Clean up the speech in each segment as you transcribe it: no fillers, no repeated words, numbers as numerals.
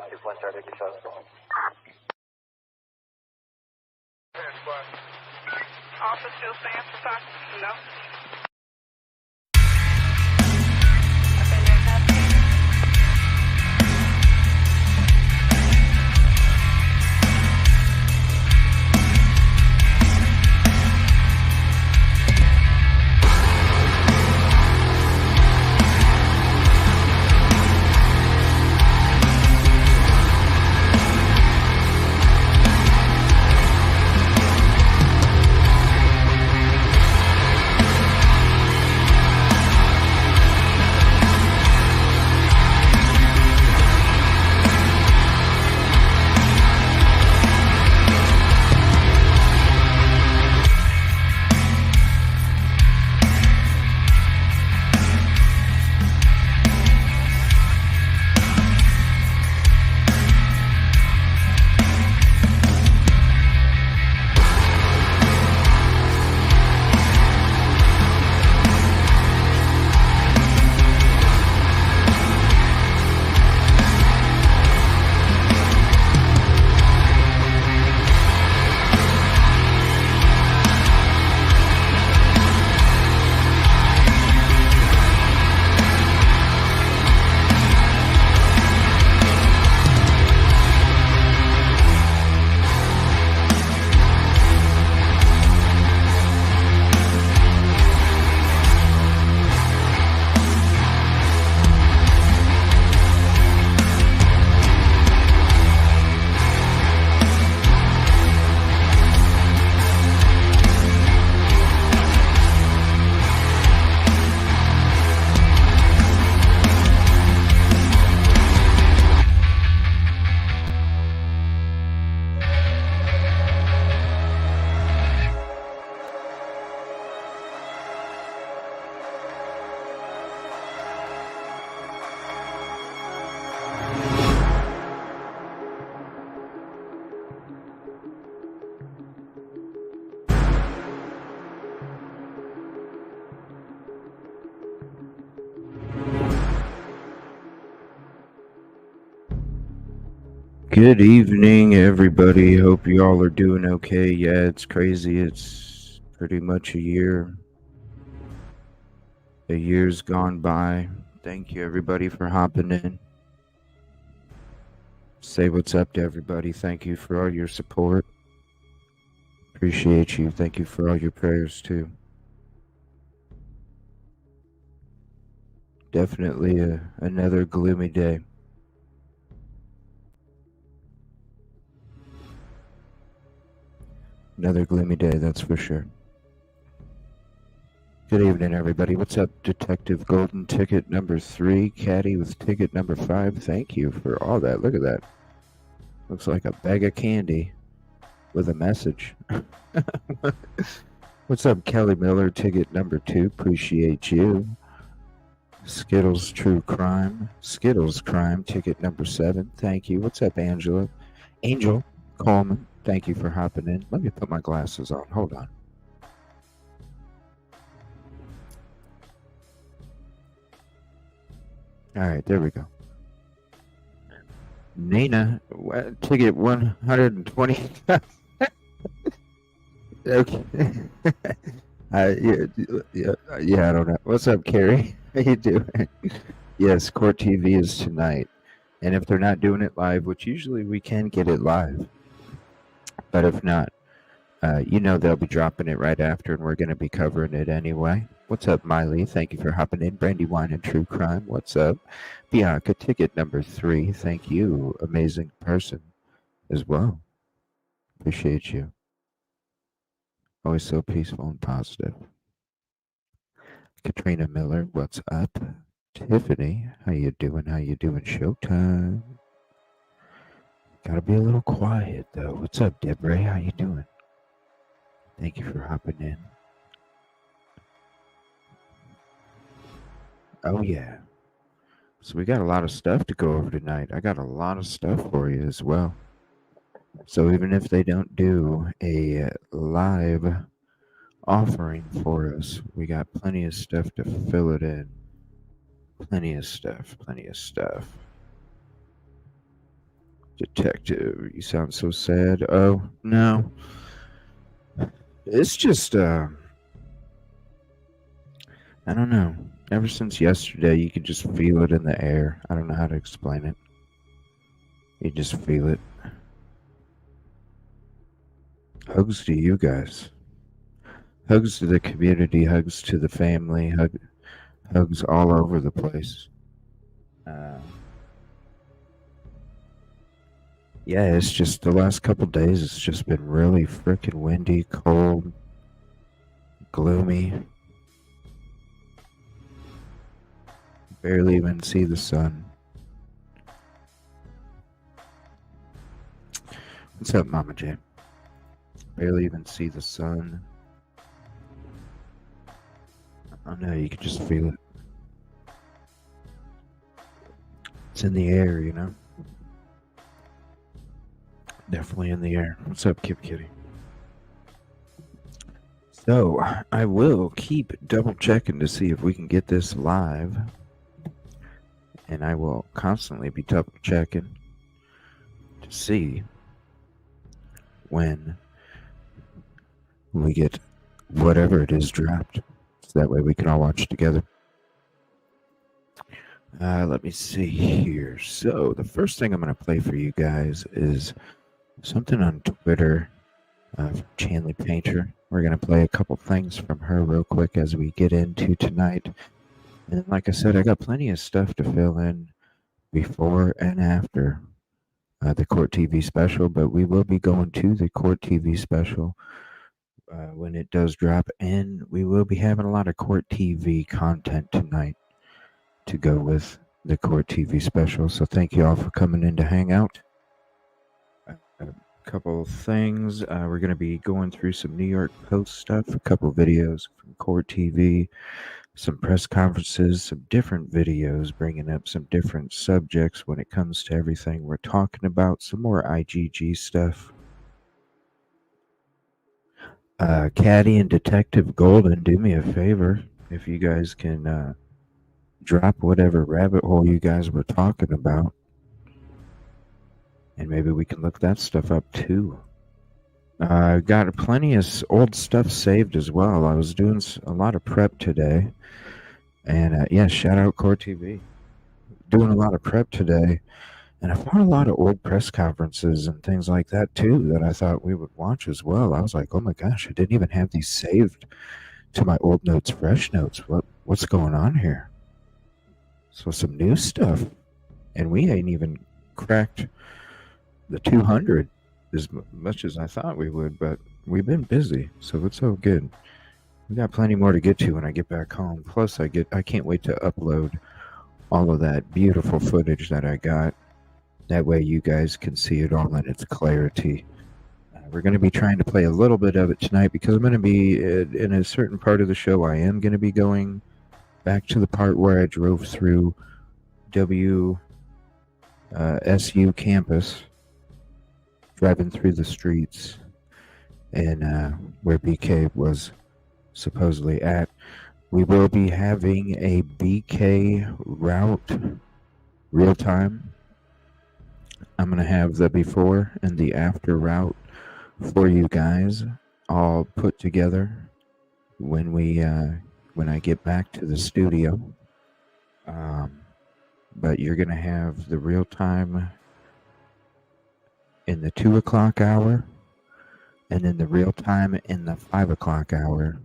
2-point started, your shot's going. Office still stands for time? No. Good evening, everybody. Hope you all are doing okay. Yeah, it's crazy. It's pretty much a year. A year's gone by. Thank you, everybody, for hopping in. Say what's up to everybody. Thank you for all your support. Appreciate you. Thank you for all your prayers, too. Definitely another gloomy day. Another gloomy day, that's for sure. Good evening, everybody. What's up, Detective Golden Ticket number 3, Caddy with ticket number 5. Thank you for all that. Look at that. Looks like a bag of candy with a message. What's up, Kelly Miller, ticket number 2. Appreciate you. Skittles True Crime. Skittles Crime, ticket number 7. Thank you. What's up, Angela? Angel Coleman. Thank you for hopping in. Let me put my glasses on. Hold on. All right, there we go. Nina, ticket 120. Okay. Yeah, I don't know. What's up, Carrie? How you doing? Yes, Court TV is tonight. And if they're not doing it live, which usually we can get it live, but if not, they'll be dropping it right after, and we're going to be covering it anyway. What's up, Miley? Thank you for hopping in. Brandywine and True Crime. What's up? Bianca, ticket number 3. Thank you. Amazing person as well. Appreciate you. Always so peaceful and positive. Katrina Miller, what's up? Tiffany, how you doing? How you doing? Showtime. Gotta be a little quiet, though. What's up, Deborah? How you doing? Thank you for hopping in. Oh, yeah. So we got a lot of stuff to go over tonight. I got a lot of stuff for you as well. So even if they don't do a live offering for us, we got plenty of stuff to fill it in. Plenty of stuff. Detective, you sound so sad. Oh, no. It's just, I don't know. Ever since yesterday, you could just feel it in the air. I don't know how to explain it. You just feel it. Hugs to you guys. Hugs to the community, hugs to the family, hugs all over the place. Yeah, it's just the last couple days, it's just been really freaking windy, cold, gloomy. Barely even see the sun. What's up, Mama J? Barely even see the sun. I know, you can just feel it. It's in the air, you know? Definitely in the air. What's up, Kip Kitty? So, I will keep double checking to see if we can get this live. And I will constantly be double checking to see when we get whatever it is dropped. So that way we can all watch together. Let me see here. So, the first thing I'm going to play for you guys is something on Twitter from Chanley Painter. We're going to play a couple things from her real quick as we get into tonight. And like I said, I got plenty of stuff to fill in before and after the Court TV special, but we will be going to the Court TV special when it does drop, and we will be having a lot of Court TV content tonight to go with the Court TV special. So thank you all for coming in to hang out. A couple things. We're going to be going through some New York Post stuff, a couple videos from Court TV, some press conferences, some different videos bringing up some different subjects when it comes to everything we're talking about, some more IGG stuff. Caddy and Detective Golden, do me a favor. If you guys can drop whatever rabbit hole you guys were talking about, and maybe we can look that stuff up too. I've got plenty of old stuff saved as well. I was doing a lot of prep today. And yeah, shout out Core TV. Doing a lot of prep today. And I found a lot of old press conferences and things like that too that I thought we would watch as well. I was like, oh my gosh, I didn't even have these saved to my old notes, fresh notes. What's going on here? So some new stuff. And we ain't even cracked the 200 as much as I thought we would, but we've been busy, so it's all good. We got plenty more to get to when I get back home. Plus, I can't wait to upload all of that beautiful footage that I got. That way you guys can see it all in its clarity. We're going to be trying to play a little bit of it tonight because I'm going to be in a certain part of the show. I am going to be going back to the part where I drove through WSU campus, driving through the streets, and where BK was supposedly at. We will be having a BK route real time. I'm going to have the before and the after route for you guys all put together when I get back to the studio. But you're going to have the real time in the 2 o'clock hour, and then the real time in the 5 o'clock hour,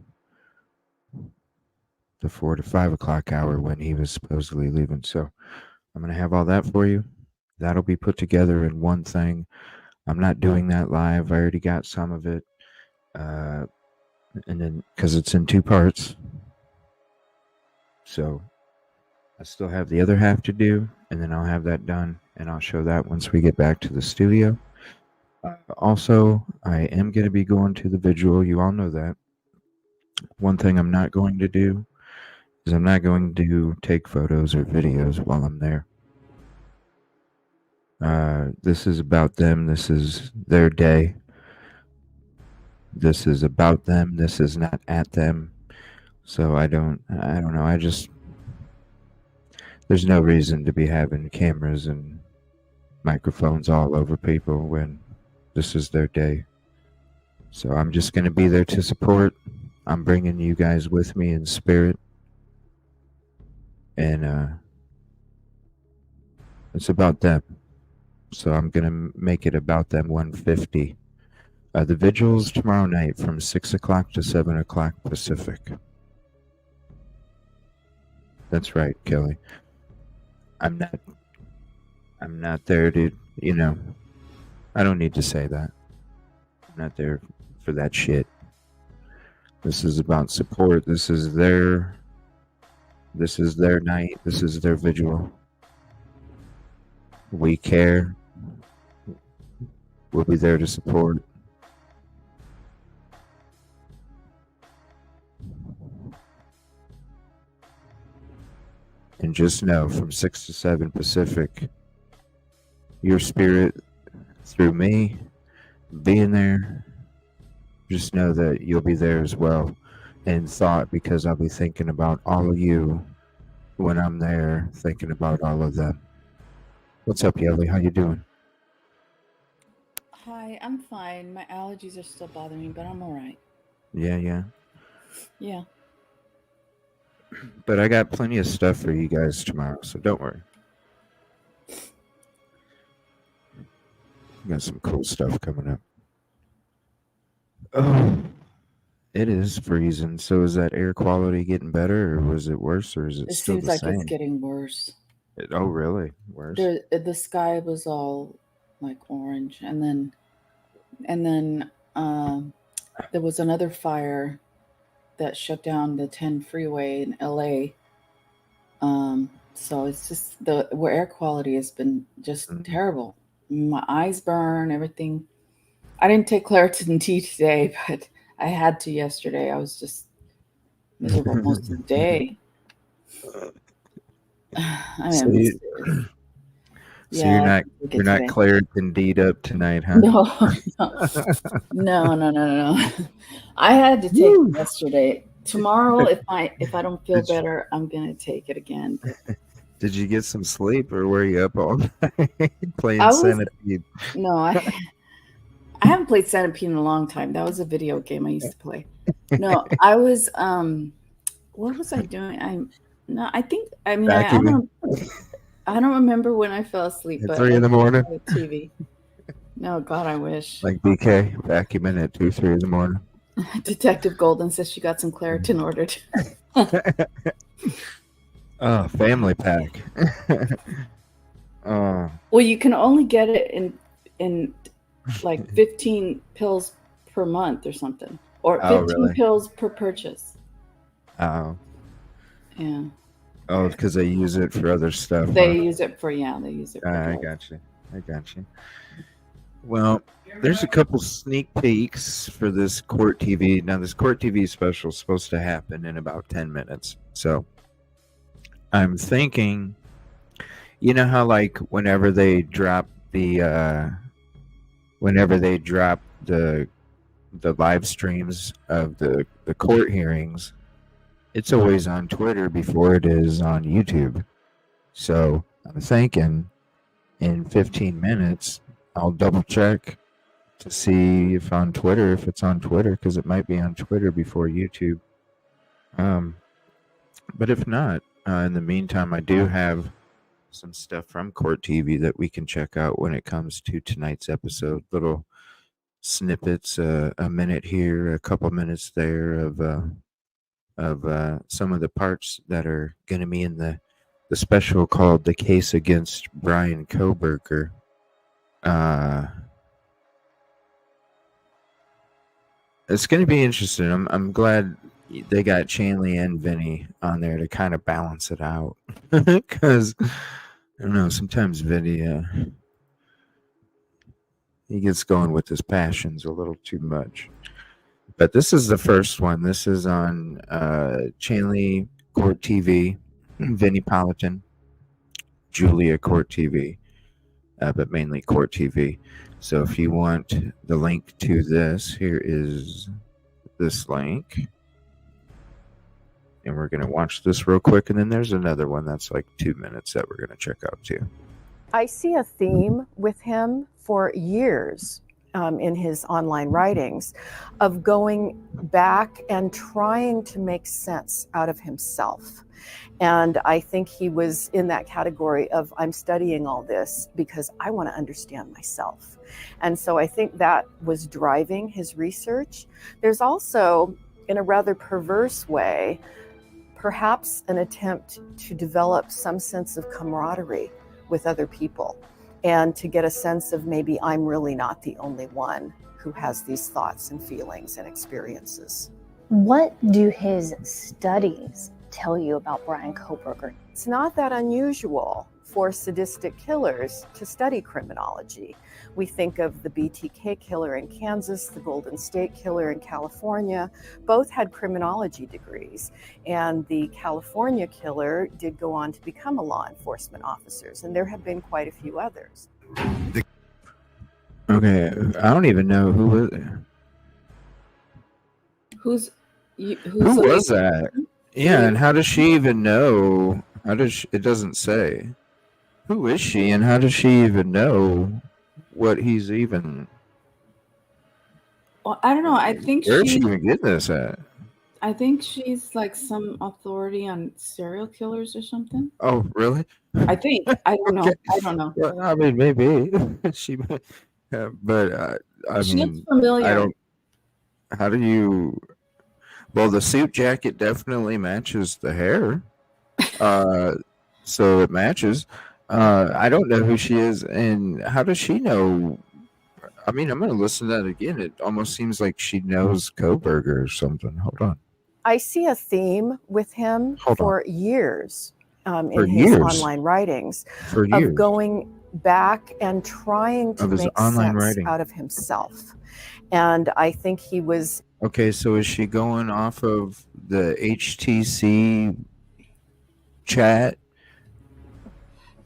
the 4 to 5 o'clock hour when he was supposedly leaving. So I'm going to have all that for you. That'll be put together in one thing. I'm not doing that live. I already got some of it. And then, because it's in 2 parts. So I still have the other half to do, and then I'll have that done, and I'll show that once we get back to the studio. Also, I am going to be going to the vigil. You all know that. One thing I'm not going to do is I'm not going to take photos or videos while I'm there. This is about them. This is their day. This is about them. This is not at them. So I don't know. There's no reason to be having cameras and microphones all over people when this is their day. So I'm just going to be there to support. I'm bringing you guys with me in spirit. And it's about them. So I'm going to make it about them 150. The vigil's tomorrow night from 6 o'clock to 7 o'clock Pacific. That's right, Kelly. I'm not there to, I don't need to say that. I'm not there for that shit. This is about support. This is their night. This is their vigil. We care. We'll be there to support. And just know, from 6 to 7 Pacific, your spirit, through me, being there, just know that you'll be there as well in thought, because I'll be thinking about all of you when I'm there, thinking about all of them. What's up, Yelly? How you doing? Hi, I'm fine. My allergies are still bothering me, but I'm all right. Yeah. Yeah. But I got plenty of stuff for you guys tomorrow, so don't worry. Got some cool stuff coming up. Oh, it is freezing. So is that air quality getting better, or was it worse, or is it still seems the like same? it's getting worse. Oh, really? Worse? The sky was all like orange, and then there was another fire that shut down the 10 freeway in LA. So it's just where air quality has been just terrible. My eyes burn, everything. I didn't take Claritin tea today, but I had to yesterday. I was just miserable most of the day. I mean, so you're not Claritin D'd up tonight, huh? No. I had to take it yesterday. Tomorrow, if I don't feel better, I'm gonna take it again. But did you get some sleep, or were you up all night playing Centipede? No, I haven't played Centipede in a long time. That was a video game I used to play. No, I was what was I doing? I don't remember when I fell asleep. At but 3 in the morning? TV. No, God, I wish. Like BK, vacuuming at 2, 3 in the morning. Detective Golden says she got some Claritin ordered. Oh, family pack. Well, you can only get it in like 15 pills per month or something, or 15 pills per purchase. Oh. Yeah. Oh, because they use it for other stuff. They use it for I got you. Well, there's a couple sneak peeks for this Court TV. Now, this Court TV special is supposed to happen in about 10 minutes. So I'm thinking, you know how like whenever they drop the live streams of the court hearings, it's always on Twitter before it is on YouTube. So I'm thinking in 15 minutes, I'll double check to see if it's on Twitter, because it might be on Twitter before YouTube. But if not, in the meantime, I do have some stuff from Court TV that we can check out when it comes to tonight's episode. Little snippets, a minute here, a couple minutes there of some of the parts that are going to be in the special called The Case Against Brian Koberger. It's going to be interesting. I'm glad they got Chanley and Vinny on there to kind of balance it out, because I don't know, sometimes Vinny he gets going with his passions a little too much. But this is the first one. This is on Chanley Court TV, Vinny Politan, Julia Court TV, but mainly Court TV. So if you want the link to this, here is this link. And we're going to watch this real quick. And then there's another one that's like 2 minutes that we're going to check out too. I see a theme with him for years in his online writings of going back and trying to make sense out of himself. And I think he was in that category of, I'm studying all this because I want to understand myself. And so I think that was driving his research. There's also, in a rather perverse way, perhaps an attempt to develop some sense of camaraderie with other people and to get a sense of maybe I'm really not the only one who has these thoughts and feelings and experiences. What do his studies tell you about Bryan Kohberger? It's not that unusual for sadistic killers to study criminology. We think of the BTK killer in Kansas, the Golden State killer in California. Both had criminology degrees, and the California killer did go on to become a law enforcement officer, and there have been quite a few others. Okay, I don't even know who was it. Who was that? Yeah, and how does she even know? It doesn't say. Who is she, and how does she even know what he's even? Well, I don't know. I think where's she even getting this at? I think she's like some authority on serial killers or something. Oh, really? I think. I don't know. I don't know. Well, I mean, maybe she, but I she mean, looks familiar. I don't. How do you? Well, the suit jacket definitely matches the hair, so it matches. I don't know who she is, and how does she know? I mean, I'm going to listen to that again. It almost seems like she knows Kohberger or something. Hold on. I see a theme with him for years in his years. online writings For years. of going back and trying to make sense out of himself. And I think he was... Okay, so is she going off of the HTC chat?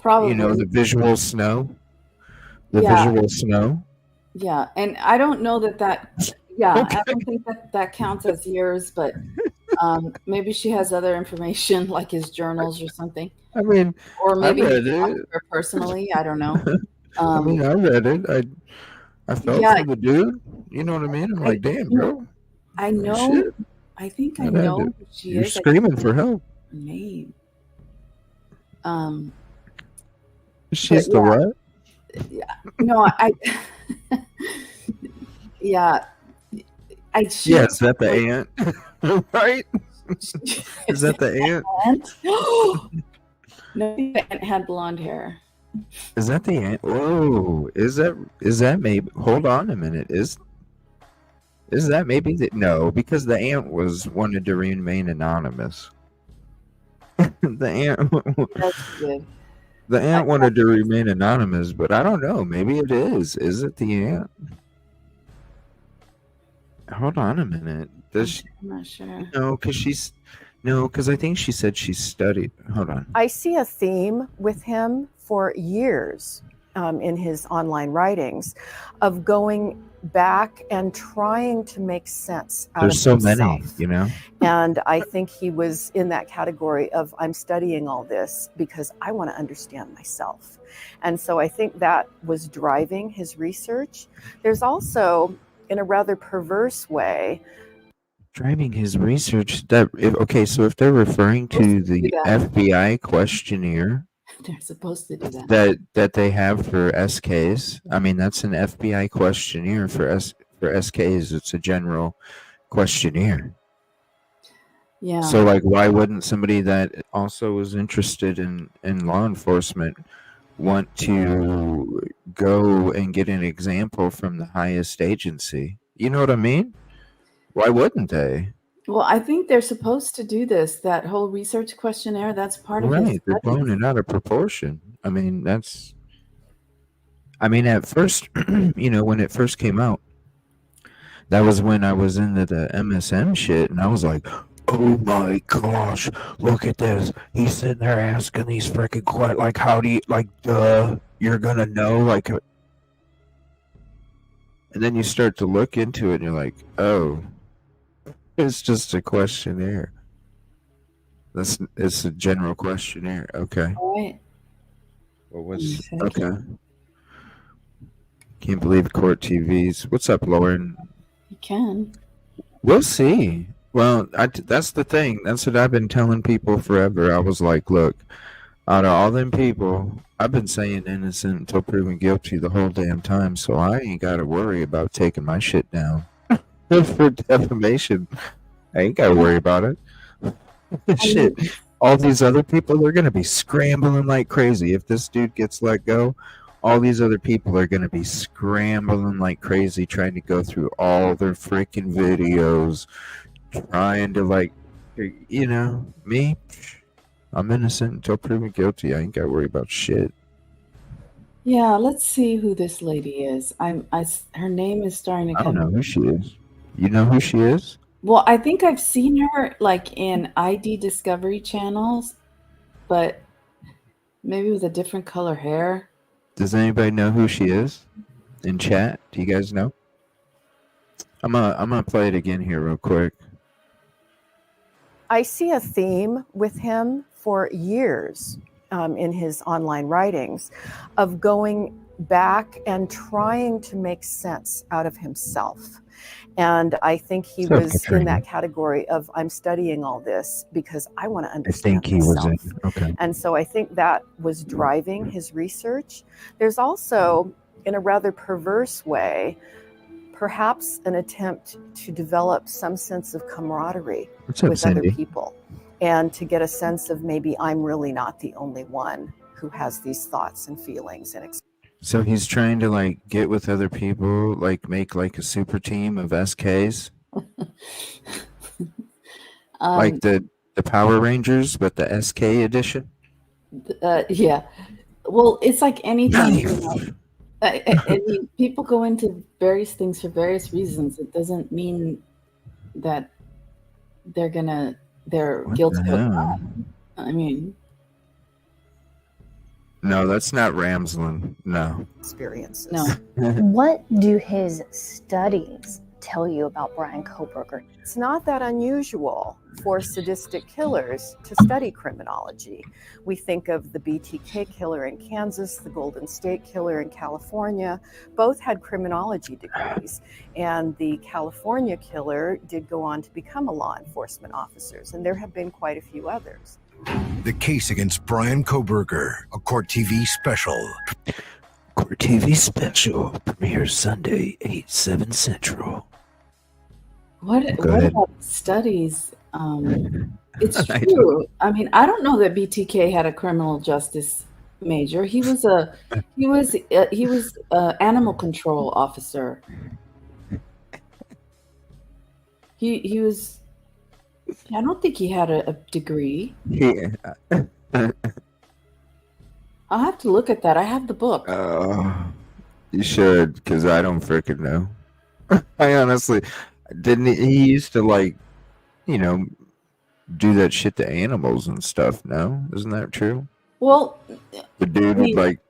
Probably. You know, the visual snow? Visual snow? Yeah, and I don't know that yeah, okay. I don't think that counts as years, but maybe she has other information like his journals or something. I mean, or maybe I read it personally. I don't know. I mean, I read it. I felt for the dude. You know what I mean? I'm like, damn, bro. I know. Shit. I think I know who she You're is. You're screaming for help. Name. She's the what? Yeah. No, I. Yeah. Yeah, is that the aunt? Right? Is that the aunt? No, the aunt had blonde hair. Is that the aunt? Whoa! Is that maybe? Hold on a minute. Is that maybe no? Because the aunt wanted to remain anonymous. The aunt. That's good. The aunt wanted to remain anonymous, but I don't know. Maybe it is. Is it the aunt? Hold on a minute. I'm not sure. No, because I think she said she studied. Hold on. I see a theme with him for years in his online writings of going back and trying to make sense out of himself. There's so many, you know? And I think he was in that category of, I'm studying all this because I want to understand myself. And so I think that was driving his research. There's also, in a rather perverse way, driving his research so if they're referring to the FBI questionnaire, they're supposed to do that they have for SKs. I mean, that's an FBI questionnaire for SKs. It's a general questionnaire. Yeah. So like, why wouldn't somebody that also is interested in law enforcement want to go and get an example from the highest agency? You know what I mean? Why wouldn't they? Well, I think they're supposed to do this. That whole research questionnaire, that's part of his They're blowing it out of proportion. I mean, at first, when it first came out, that was when I was into the MSM shit, and I was like, oh my gosh, look at this. He's sitting there asking these freaking questions, like, how do you, like, you're gonna know, like, and then you start to look into it, and you're like, oh, it's just a questionnaire. It's a general questionnaire. Okay. All right. What Let me was see. okay? Can't believe court TVs. What's up, Lauren? You can. We'll see. Well, that's the thing. That's what I've been telling people forever. I was like, look, out of all them people, I've been saying innocent until proven guilty the whole damn time, so I ain't got to worry about taking my shit down for defamation. I ain't got to worry about it. I mean, Shit. All these other people, they're going to be scrambling like crazy. If this dude gets let go, all these other people are going to be scrambling like crazy trying to go through all their freaking videos, trying to, like, me, I'm innocent until proven guilty. I ain't got to worry about shit. yeah, let's see who this lady is. Her name is starting to I don't come. know who she is. You know who she is? Well, I think I've seen her like in ID Discovery channels, but maybe with a different color hair. Does anybody know who she is in chat? Do you guys know? I'm gonna play it again here real quick. I see a theme with him for years in his online writings of going back and trying to make sense out of himself. And I think he What's up, was in Katrina? that category of, I'm studying all this because I want to I understand think he was myself. in. Okay. And so I think that was driving his research. There's also, in a rather perverse way, perhaps an attempt to develop some sense of camaraderie What's up, with other Cindy? people, and to get a sense of maybe I'm really not the only one who has these thoughts and feelings and So he's trying to, like, get with other people, like make like a super team of SKs, like the Power Rangers, but the SK edition. Yeah. Well, it's like anything, you know. I mean, people go into various things for various reasons. It doesn't mean that they're What guilty the of a hell? crime. I mean, No, that's not Ramslin. No. experiences. no. What do his studies tell you about Brian Koberger? It's not that unusual for sadistic killers to study criminology. We think of the BTK killer in Kansas, the Golden State killer in California. Both had criminology degrees, and the California killer did go on to become a law enforcement officer, and there have been quite a few others. The Case Against Brian Koberger, a Court TV special. Court TV special premieres Sunday, 8/7 Central. What ahead. about studies? It's I true. I mean, I don't know that BTK had a criminal justice major. He was a animal control officer. He was. I don't think he had a degree. Yeah. I'll have to look at that. I have the book. You should, because I don't freaking know. I honestly didn't. He used to, like, do that shit to animals and stuff. No, isn't that true? Well, The dude would, like.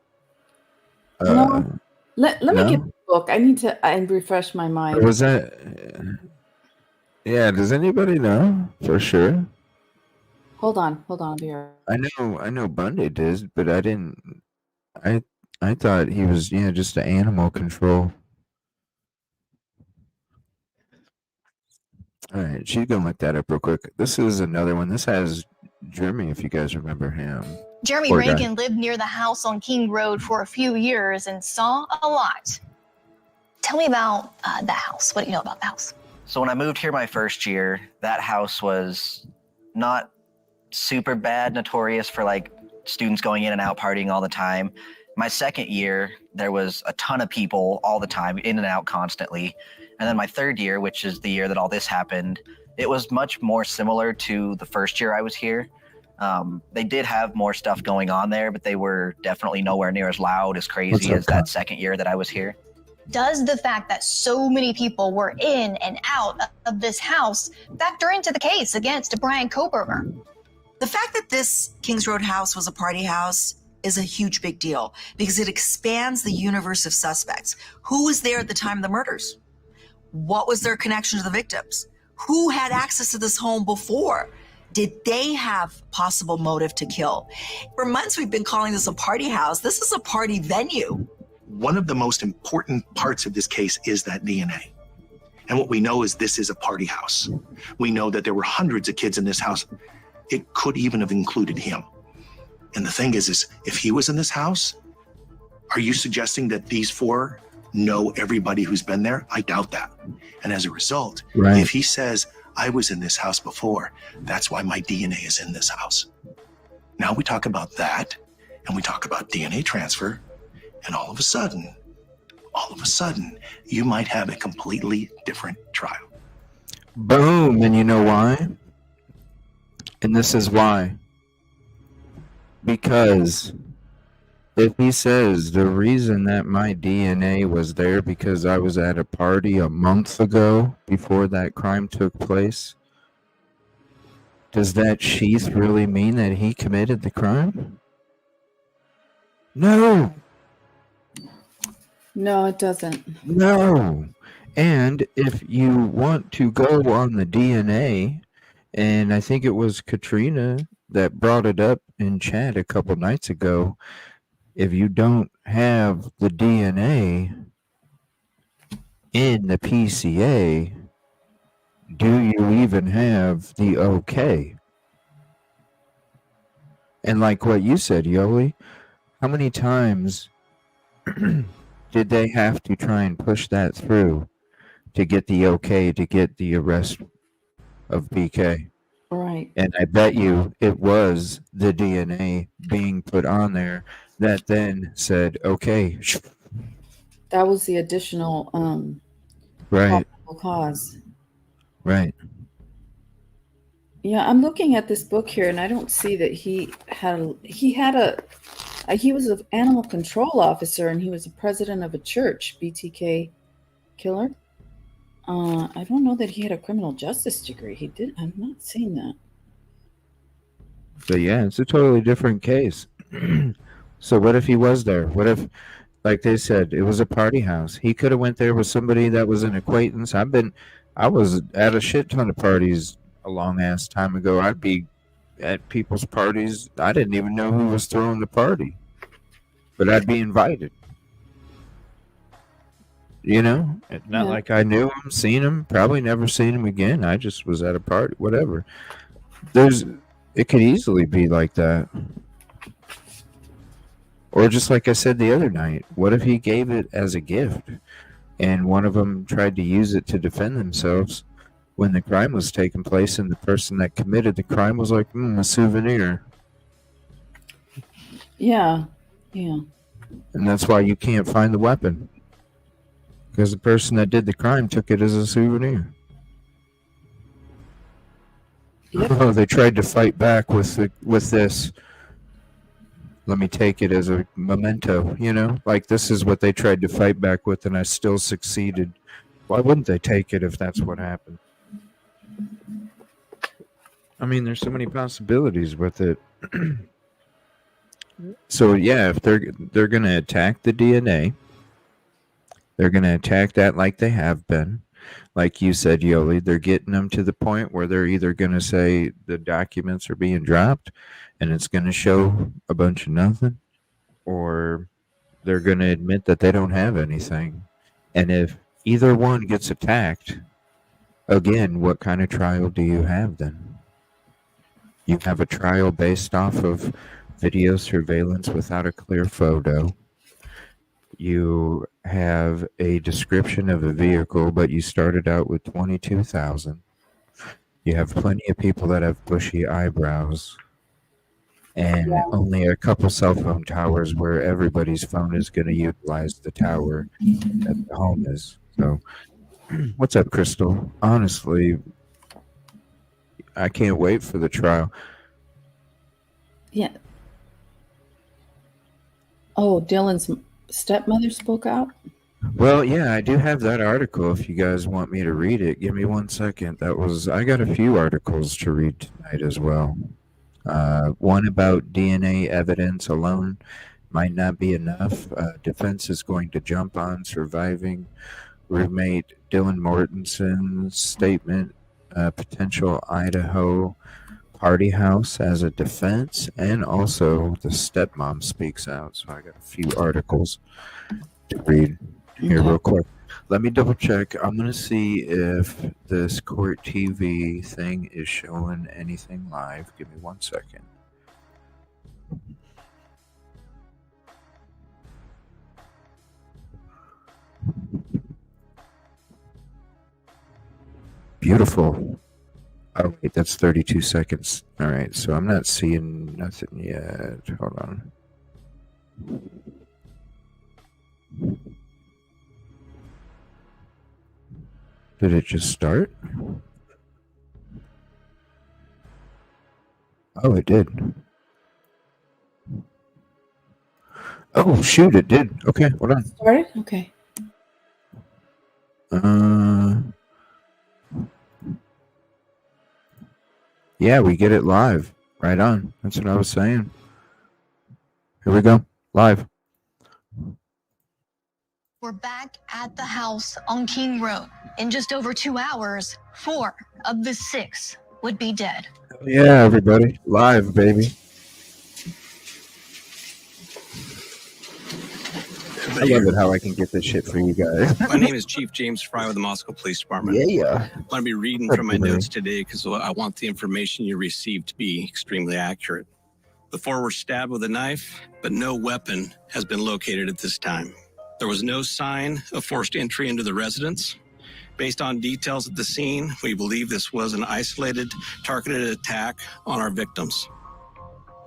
no. Let me no? get the book. I need to refresh my mind. Or was that? Yeah. Does anybody know for sure? Hold on. I'll be right. I know Bundy did, but I didn't. I thought he was just an animal control. All right, she's gonna look that up real quick. This is another one. This has Jeremy, if you guys remember him. Jeremy Poor Reagan lived near the house on King Road for a few years and saw a lot. Tell me about the house. What do you know about the house? So when I moved here my first year, that house was not super bad, notorious for, like, students going in and out partying all the time. My second year, there was a ton of people all the time, in and out constantly. And then my third year, which is the year that all this happened, it was much more similar to the first year I was here. They did have more stuff going on there, but they were definitely nowhere near as loud, as crazy as that second year that I was here. Does the fact that so many people were in and out of this house factor into the case against Brian Koberger? The fact that this Kings Road house was a party house is a huge big deal because it expands the universe of suspects. Who was there at the time of the murders? What was their connection to the victims? Who had access to this home before? Did they have possible motive to kill? For months, we've been calling this a party house. This is a party venue. One of the most important parts of this case is that DNA. And what we know is this is a party house. We know that there were hundreds of kids in this house. It could even have included him. And the thing is if he was in this house, are you suggesting that these 4 know everybody who's been there? I doubt that. And as a result, if he says, I was in this house before, that's why my DNA is in this house. Now we talk about that, and we talk about DNA transfer, and all of a sudden, you might have a completely different trial. Boom. And you know why? And this is why. Because if he says the reason that my DNA was there because I was at a party a month ago before that crime took place, does that sheath really mean that he committed the crime? No. No, it doesn't. No. And if you want to go on the DNA, and I think it was Katrina that brought it up in chat a couple nights ago, if you don't have the DNA in the PCA, do you even have the okay? And like what you said, Yoli, how many times did they have to try and push that through to get the okay to get the arrest of BK? Right. And I bet you it was the DNA being put on there that then said, okay. That was the additional Right. probable cause. Right. Yeah, I'm looking at this book here, and I don't see that he was an animal control officer, and he was the president of a church, BTK killer. I don't know that he had a criminal justice degree. He did. I'm not seeing that. So yeah, it's a totally different case. So what if he was there? What if, like they said, it was a party house? He could have went there with somebody that was an acquaintance. I was at a shit ton of parties a long ass time ago. I'd be at people's parties. I didn't even know who was throwing the party, but I'd be invited. You know, it's not like I knew him, seen him, probably never seen him again. I just was at a party, whatever. It could easily be like that. Or just like I said the other night, what if he gave it as a gift and one of them tried to use it to defend themselves when the crime was taking place and the person that committed the crime was like, a souvenir. Yeah. Yeah. And that's why you can't find the weapon. Because the person that did the crime took it as a souvenir. Yep. Oh, they tried to fight back with this. Let me take it as a memento, you know? Like, this is what they tried to fight back with, and I still succeeded. Why wouldn't they take it if that's what happened? I mean, there's so many possibilities with it. So, yeah, if they're going to attack the DNA, they're going to attack that like they have been. Like you said, Yoli, they're getting them to the point where they're either going to say the documents are being dropped and it's going to show a bunch of nothing, or they're going to admit that they don't have anything. And if either one gets attacked, again, what kind of trial do you have then? You have a trial based off of video surveillance without a clear photo. You have a description of a vehicle, but you started out with 22,000. You have plenty of people that have bushy eyebrows, and only a couple cell phone towers where everybody's phone is going to utilize the tower that the home is. So, what's up, Crystal? Honestly, I can't wait for the trial. Yeah. Oh, Dylan's stepmother spoke out? Well, yeah, I do have that article if you guys want me to read it. Give me 1 second. I got a few articles to read tonight as well. One about DNA evidence alone might not be enough. Defense is going to jump on surviving roommate Dylan Mortensen's statement, potential Idaho party house as a defense, and also the stepmom speaks out. So I got a few articles to read here real quick. Let me double check. I'm going to see if this Court TV thing is showing anything live. Give me 1 second. Beautiful. Oh, wait, that's 32 seconds. All right, so I'm not seeing nothing yet. Hold on. Did it just start? Oh, it did. Oh, shoot, it did. Okay, hold on. Started? Okay. Yeah, we get it live. Right on. That's what I was saying. Here we go. Live. We're back at the house on King Road. In just over 2 hours, 4 of the 6 would be dead. Yeah, everybody. Live, baby. I love it how I can get this shit for you guys. My name is Chief James Fry with the Moscow Police Department. Yeah. I'm going to be reading from my notes today because I want the information you received to be extremely accurate. The 4 were stabbed with a knife, but no weapon has been located at this time. There was no sign of forced entry into the residence. Based on details at the scene, we believe this was an isolated, targeted attack on our victims.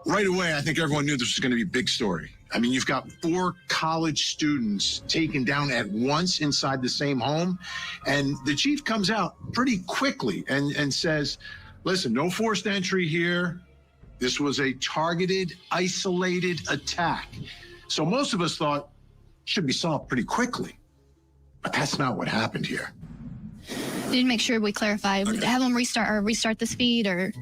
Right away, I think everyone knew this was going to be a big story. I mean, you've got 4 college students taken down at once inside the same home. And the chief comes out pretty quickly and says, listen, no forced entry here. This was a targeted, isolated attack. So most of us thought it should be solved pretty quickly. But that's not what happened here. We didn't make sure we clarified. Okay. Have them restart this feed or...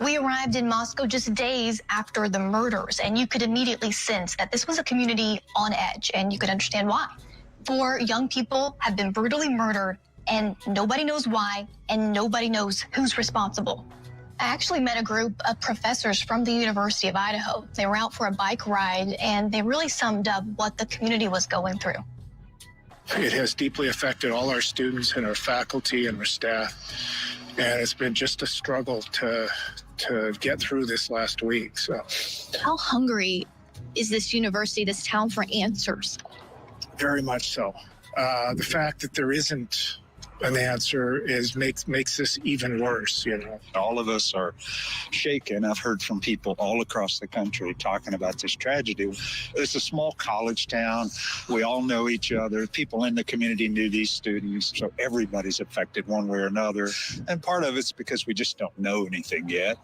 We arrived in Moscow just days after the murders, and you could immediately sense that this was a community on edge, and you could understand why. 4 young people have been brutally murdered, and nobody knows why, and nobody knows who's responsible. I actually met a group of professors from the University of Idaho. They were out for a bike ride, and they really summed up what the community was going through. It has deeply affected all our students and our faculty and our staff, and it's been just a struggle to get through this last week. So, how hungry is this university, this town, for answers? Very much so. The fact that there isn't an answer makes this even worse. You know, all of us are shaken. I've heard from people all across the country talking about this tragedy. It's a small college town. We all know each other. People in the community knew these students, so everybody's affected one way or another. And part of it's because we just don't know anything yet.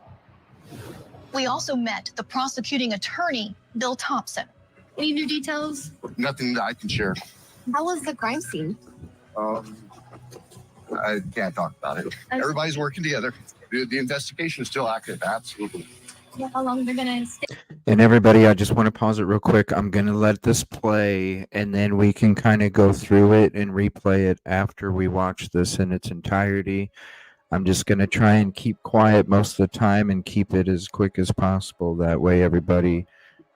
We also met the prosecuting attorney, Bill Thompson. Any new details? Nothing that I can share. How was the crime scene? I can't talk about it. Everybody's working together. The investigation is still active. Absolutely. How long they're gonna stay? And everybody, I just want to pause it real quick. I'm going to let this play, and then we can kind of go through it and replay it after we watch this in its entirety. I'm just going to try and keep quiet most of the time and keep it as quick as possible. That way everybody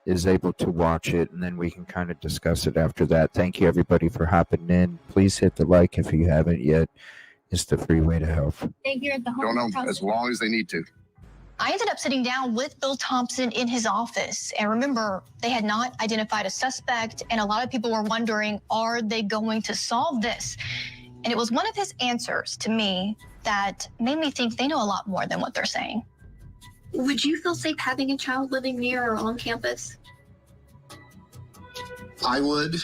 is able to watch it, and then we can kind of discuss it after that. Thank you, everybody, for hopping in. Please hit the like if you haven't yet. It's the free way to help. Here at the home. Don't know, as long as they need to. I ended up sitting down with Bill Thompson in his office. And remember, they had not identified a suspect. And a lot of people were wondering, are they going to solve this? And it was one of his answers to me that made me think they know a lot more than what they're saying. Would you feel safe having a child living near or on campus? I would.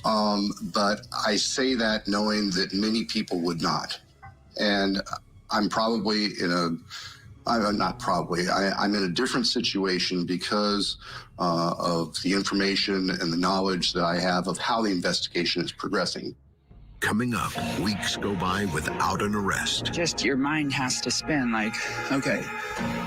But I say that knowing that many people would not. And I'm probably I'm in a different situation because of the information and the knowledge that I have of how the investigation is progressing. Coming up, weeks go by without an arrest. Just your mind has to spin like, okay,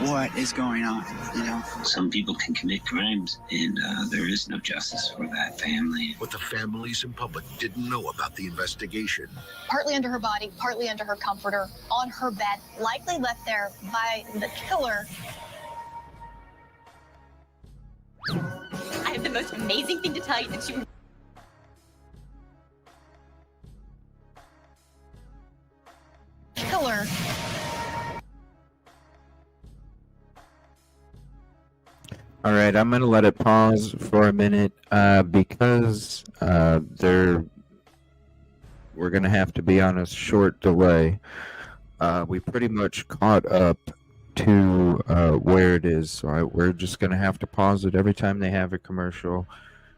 what is going on? You know, some people can commit crimes, and there is no justice for that family. What the families and public didn't know about the investigation. Partly under her body, partly under her comforter, on her bed, likely left there by the killer. I have the most amazing thing to tell you that you... Killer. All right, I'm going to let it pause for a minute because we're going to have to be on a short delay. We pretty much caught up to where it is, so we're just going to have to pause it every time they have a commercial.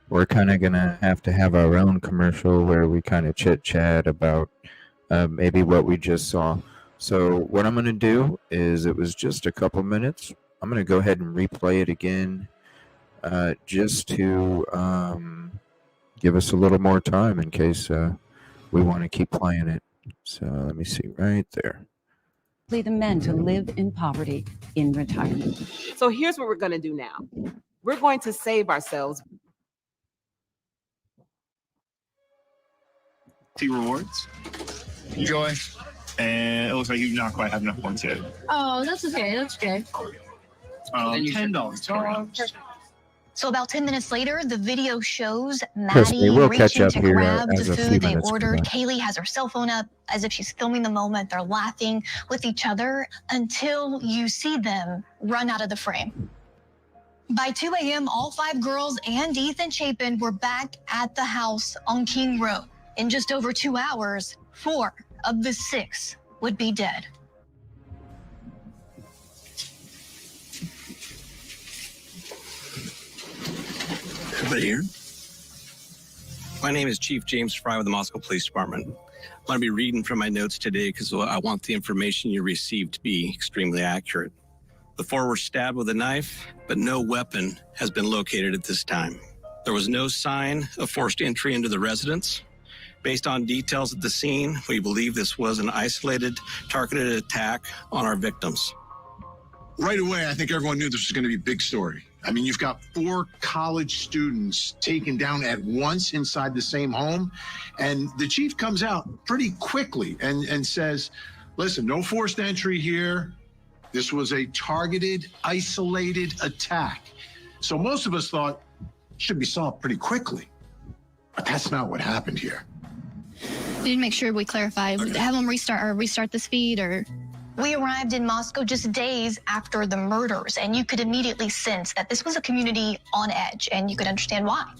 We're kind of going to have our own commercial where we kind of chit-chat about maybe what we just saw. So what I'm going to do is, it was just a couple minutes. I'm going to go ahead and replay it again just to give us a little more time in case we want to keep playing it. So let me see right there. The men to live in poverty in retirement. So here's what we're going to do now. We're going to save ourselves. Rewards. Enjoy. And it looks like you do not quite have enough points yet. Oh, that's okay. That's okay. $10. So about 10 minutes later, the video shows Trust me, Maddie we'll catch reaching up to here grab as the a few food they minutes go ordered. by. Kaylee has her cell phone up as if she's filming the moment. They're laughing with each other until you see them run out of the frame. By 2 a.m., all 5 girls and Ethan Chapin were back at the house on King Road. In just over 2 hours, 4 of the 6 would be dead. Everybody here? My name is Chief James Fry with the Moscow Police Department. I'm going to be reading from my notes today because I want the information you received to be extremely accurate. The 4 were stabbed with a knife, but no weapon has been located at this time. There was no sign of forced entry into the residence. Based on details at the scene, we believe this was an isolated, targeted attack on our victims. Right away, I think everyone knew this was going to be a big story. I mean, you've got 4 college students taken down at once inside the same home. And the chief comes out pretty quickly and says, listen, no forced entry here. This was a targeted, isolated attack. So most of us thought it should be solved pretty quickly. But that's not what happened here. We need to make sure we clarify. Have them restart this feed, or... We arrived in Moscow just days after the murders, and you could immediately sense that this was a community on edge, and you could understand why.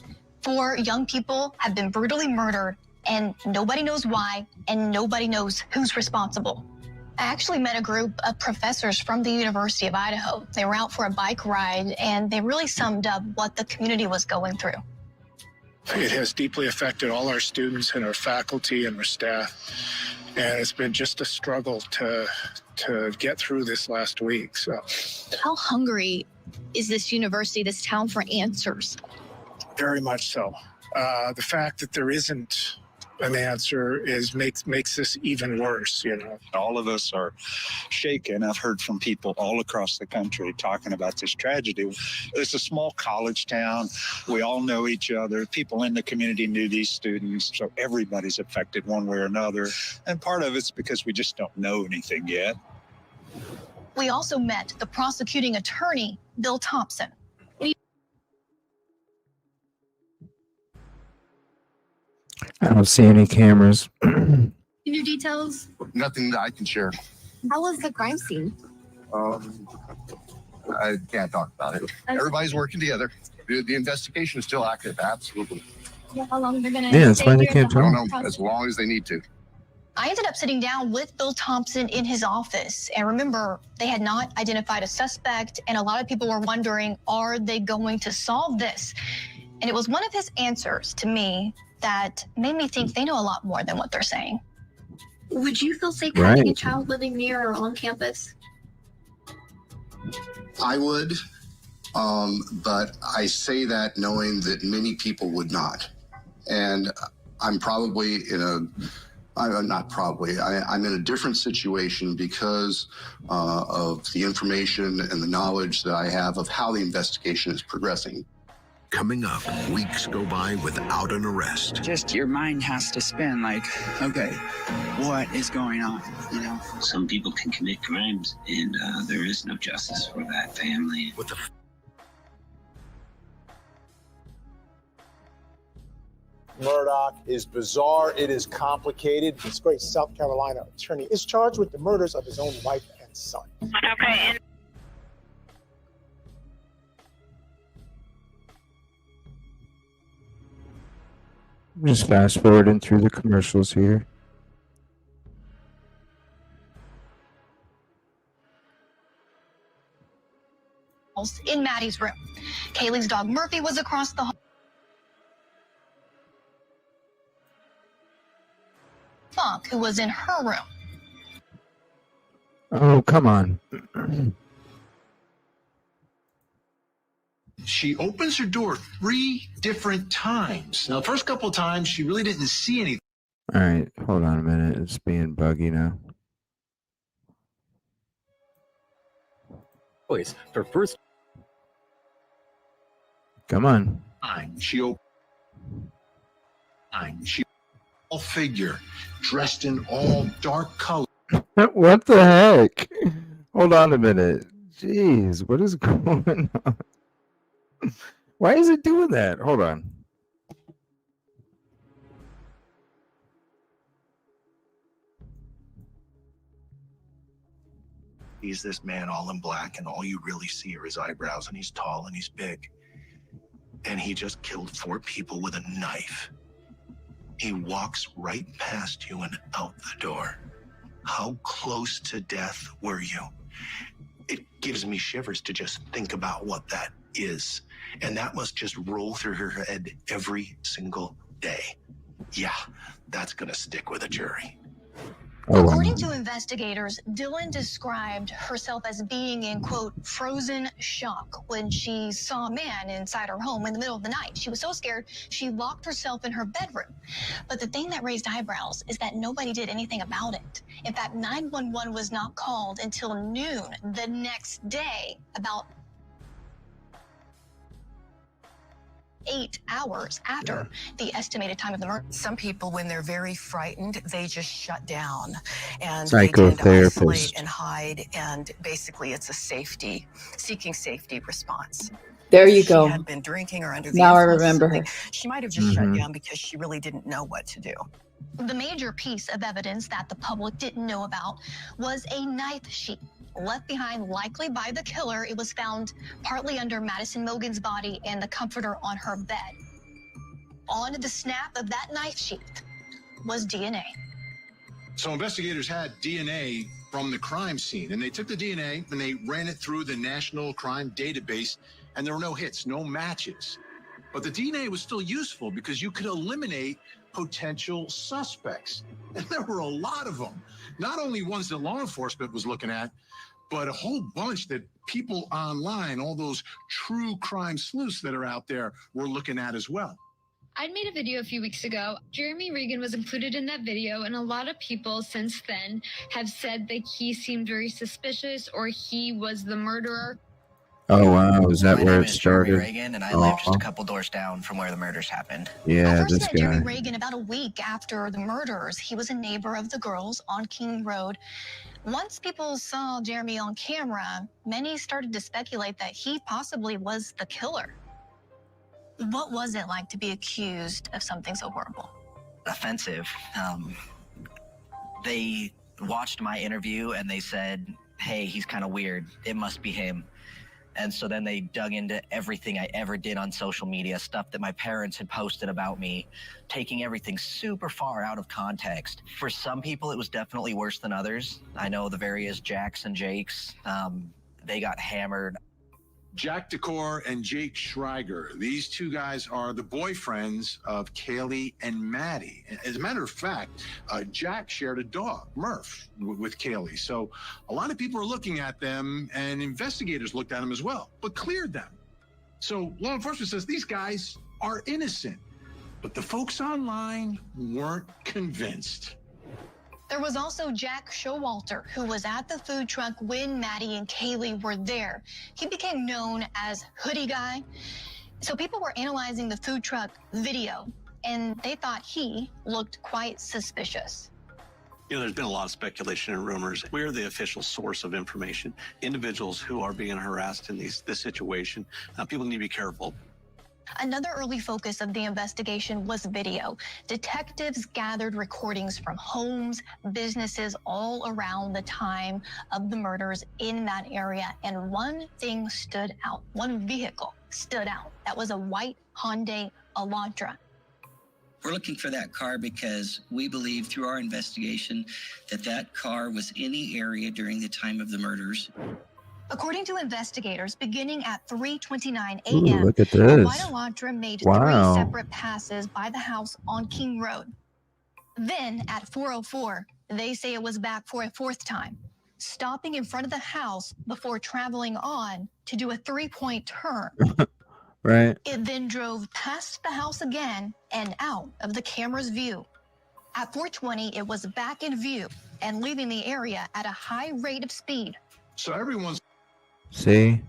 4 young people have been brutally murdered, and nobody knows why, and nobody knows who's responsible. I actually met a group of professors from the University of Idaho. They were out for a bike ride, and they really summed up what the community was going through. It has deeply affected all our students and our faculty and our staff. And it's been just a struggle to get through this last week. So, How hungry is this university, this town, for answers? very much so. The fact that there isn't an answer makes this even worse, you know. All of us are shaken. I've heard from people all across the country talking about this tragedy. It's a small college town. We all know each other. People in the community knew these students, so everybody's affected one way or another. And part of it's because we just don't know anything yet. We also met the prosecuting attorney, Bill Thompson. I don't see any cameras. New details? Nothing that I can share. How was the crime scene? I can't talk about it. Everybody's working together. The investigation is still active, absolutely. How long they're gonna Yeah, that's stay why they here can't at the talk. I don't know, house? as long as they need to. I ended up sitting down with Bill Thompson in his office. And remember, they had not identified a suspect. And a lot of people were wondering, are they going to solve this? And it was one of his answers to me that made me think they know a lot more than what they're saying. Would you feel safe Right. having a child living near or on campus? I would, but I say that knowing that many people would not. And I'm probably in a, I'm not probably, I'm in a different situation because of the information and the knowledge that I have of how the investigation is progressing. Coming up, weeks go by without an arrest. Just your mind has to spin like, okay, what is going on? You know, Some people can commit crimes, and there is no justice for that family. With the Murdoch is bizarre. It is complicated. This great South Carolina attorney is charged with the murders of his own wife and son. Okay. Just fast forwarding through the commercials here. In Maddie's room. Kaylee's dog Murphy was across the hall. Funk, who was in her room. Oh, come on. She opens her door 3 different times. Now, the first couple of times, she really didn't see anything. All right, hold on a minute. It's being buggy now. Boys, for first. Come on. She all figure, dressed in all dark color. What the heck? Hold on a minute. Jeez, what is going on? Why is it doing that? Hold on. He's this man all in black, and all you really see are his eyebrows, and he's tall and he's big. And he just killed 4 people with a knife. He walks right past you and out the door. How close to death were you? It gives me shivers to just think about what that is. And that must just roll through her head every single day. Yeah, that's gonna stick with a jury. According to investigators, Dylan described herself as being in, quote, frozen shock when she saw a man inside her home in the middle of the night. She was so scared, she locked herself in her bedroom. But the thing that raised eyebrows is that nobody did anything about it. In fact, 911 was not called until noon the next day, about 8 hours after the estimated time of the murder. Some people, when they're very frightened, they just shut down and they tend to isolate and hide, and basically it's a seeking safety response. There you She go. had been drinking or under the Now I influence of remember something. her. She might have just shut down because she really didn't know what to do. The major piece of evidence that the public didn't know about was a knife sheath left behind likely by the killer. It was found partly under Madison Mogan's body and the comforter on her bed. On the snap of that knife sheath was DNA. So investigators had DNA from the crime scene, and they took the DNA and they ran it through the National Crime Database, and there were no hits, no matches. But the DNA was still useful because you could eliminate potential suspects. And there were a lot of them. Not only ones that law enforcement was looking at, but a whole bunch that people online, all those true crime sleuths that are out there, were looking at as well. I'd made a video a few weeks ago. Jeremy Regan was included in that video, and a lot of people since then have said that he seemed very suspicious or he was the murderer. Oh, wow. Is that My where name it is Jeremy started? Reagan, and I live just a couple doors down from where the murders happened. Yeah, I first this met guy. Jeremy Reagan about a week after the murders. He was a neighbor of the girls on King Road. Once people saw Jeremy on camera, many started to speculate that he possibly was the killer. What was it like to be accused of something so horrible? Offensive. They watched my interview and they said, hey, he's kind of weird. It must be him. And so then they dug into everything I ever did on social media, stuff that my parents had posted about me, taking everything super far out of context. For some people, it was definitely worse than others. I know the various Jacks and Jakes, they got hammered. Jack Decor and Jake Schreiger. These two guys are the boyfriends of Kaylee and Maddie. As a matter of fact, Jack shared a dog, Murph, with Kaylee. So a lot of people are looking at them, and investigators looked at them as well, but cleared them. So law enforcement says these guys are innocent. But the folks online weren't convinced. There was also Jack Showalter, who was at the food truck when Maddie and Kaylee were there. He became known as Hoodie Guy. So people were analyzing the food truck video, and they thought he looked quite suspicious. You know, there's been a lot of speculation and rumors. We're the official source of information. Individuals who are being harassed in this situation, people need to be careful. Another early focus of the investigation was video. Detectives gathered recordings from homes, businesses all around the time of the murders in that area. And one thing stood out. One vehicle stood out. That was a white Hyundai Elantra. We're looking for that car because we believe through our investigation that that car was in the area during the time of the murders. According to investigators, beginning at 3:29 Ooh, a.m., look at the white this. Elantra made Wow. 3 separate passes by the house on King Road. Then at 4:04, they say it was back for a 4th time, stopping in front of the house before traveling on to do a 3-point turn. Right. It then drove past the house again and out of the camera's view. At 4:20, it was back in view and leaving the area at a high rate of speed. So everyone's See?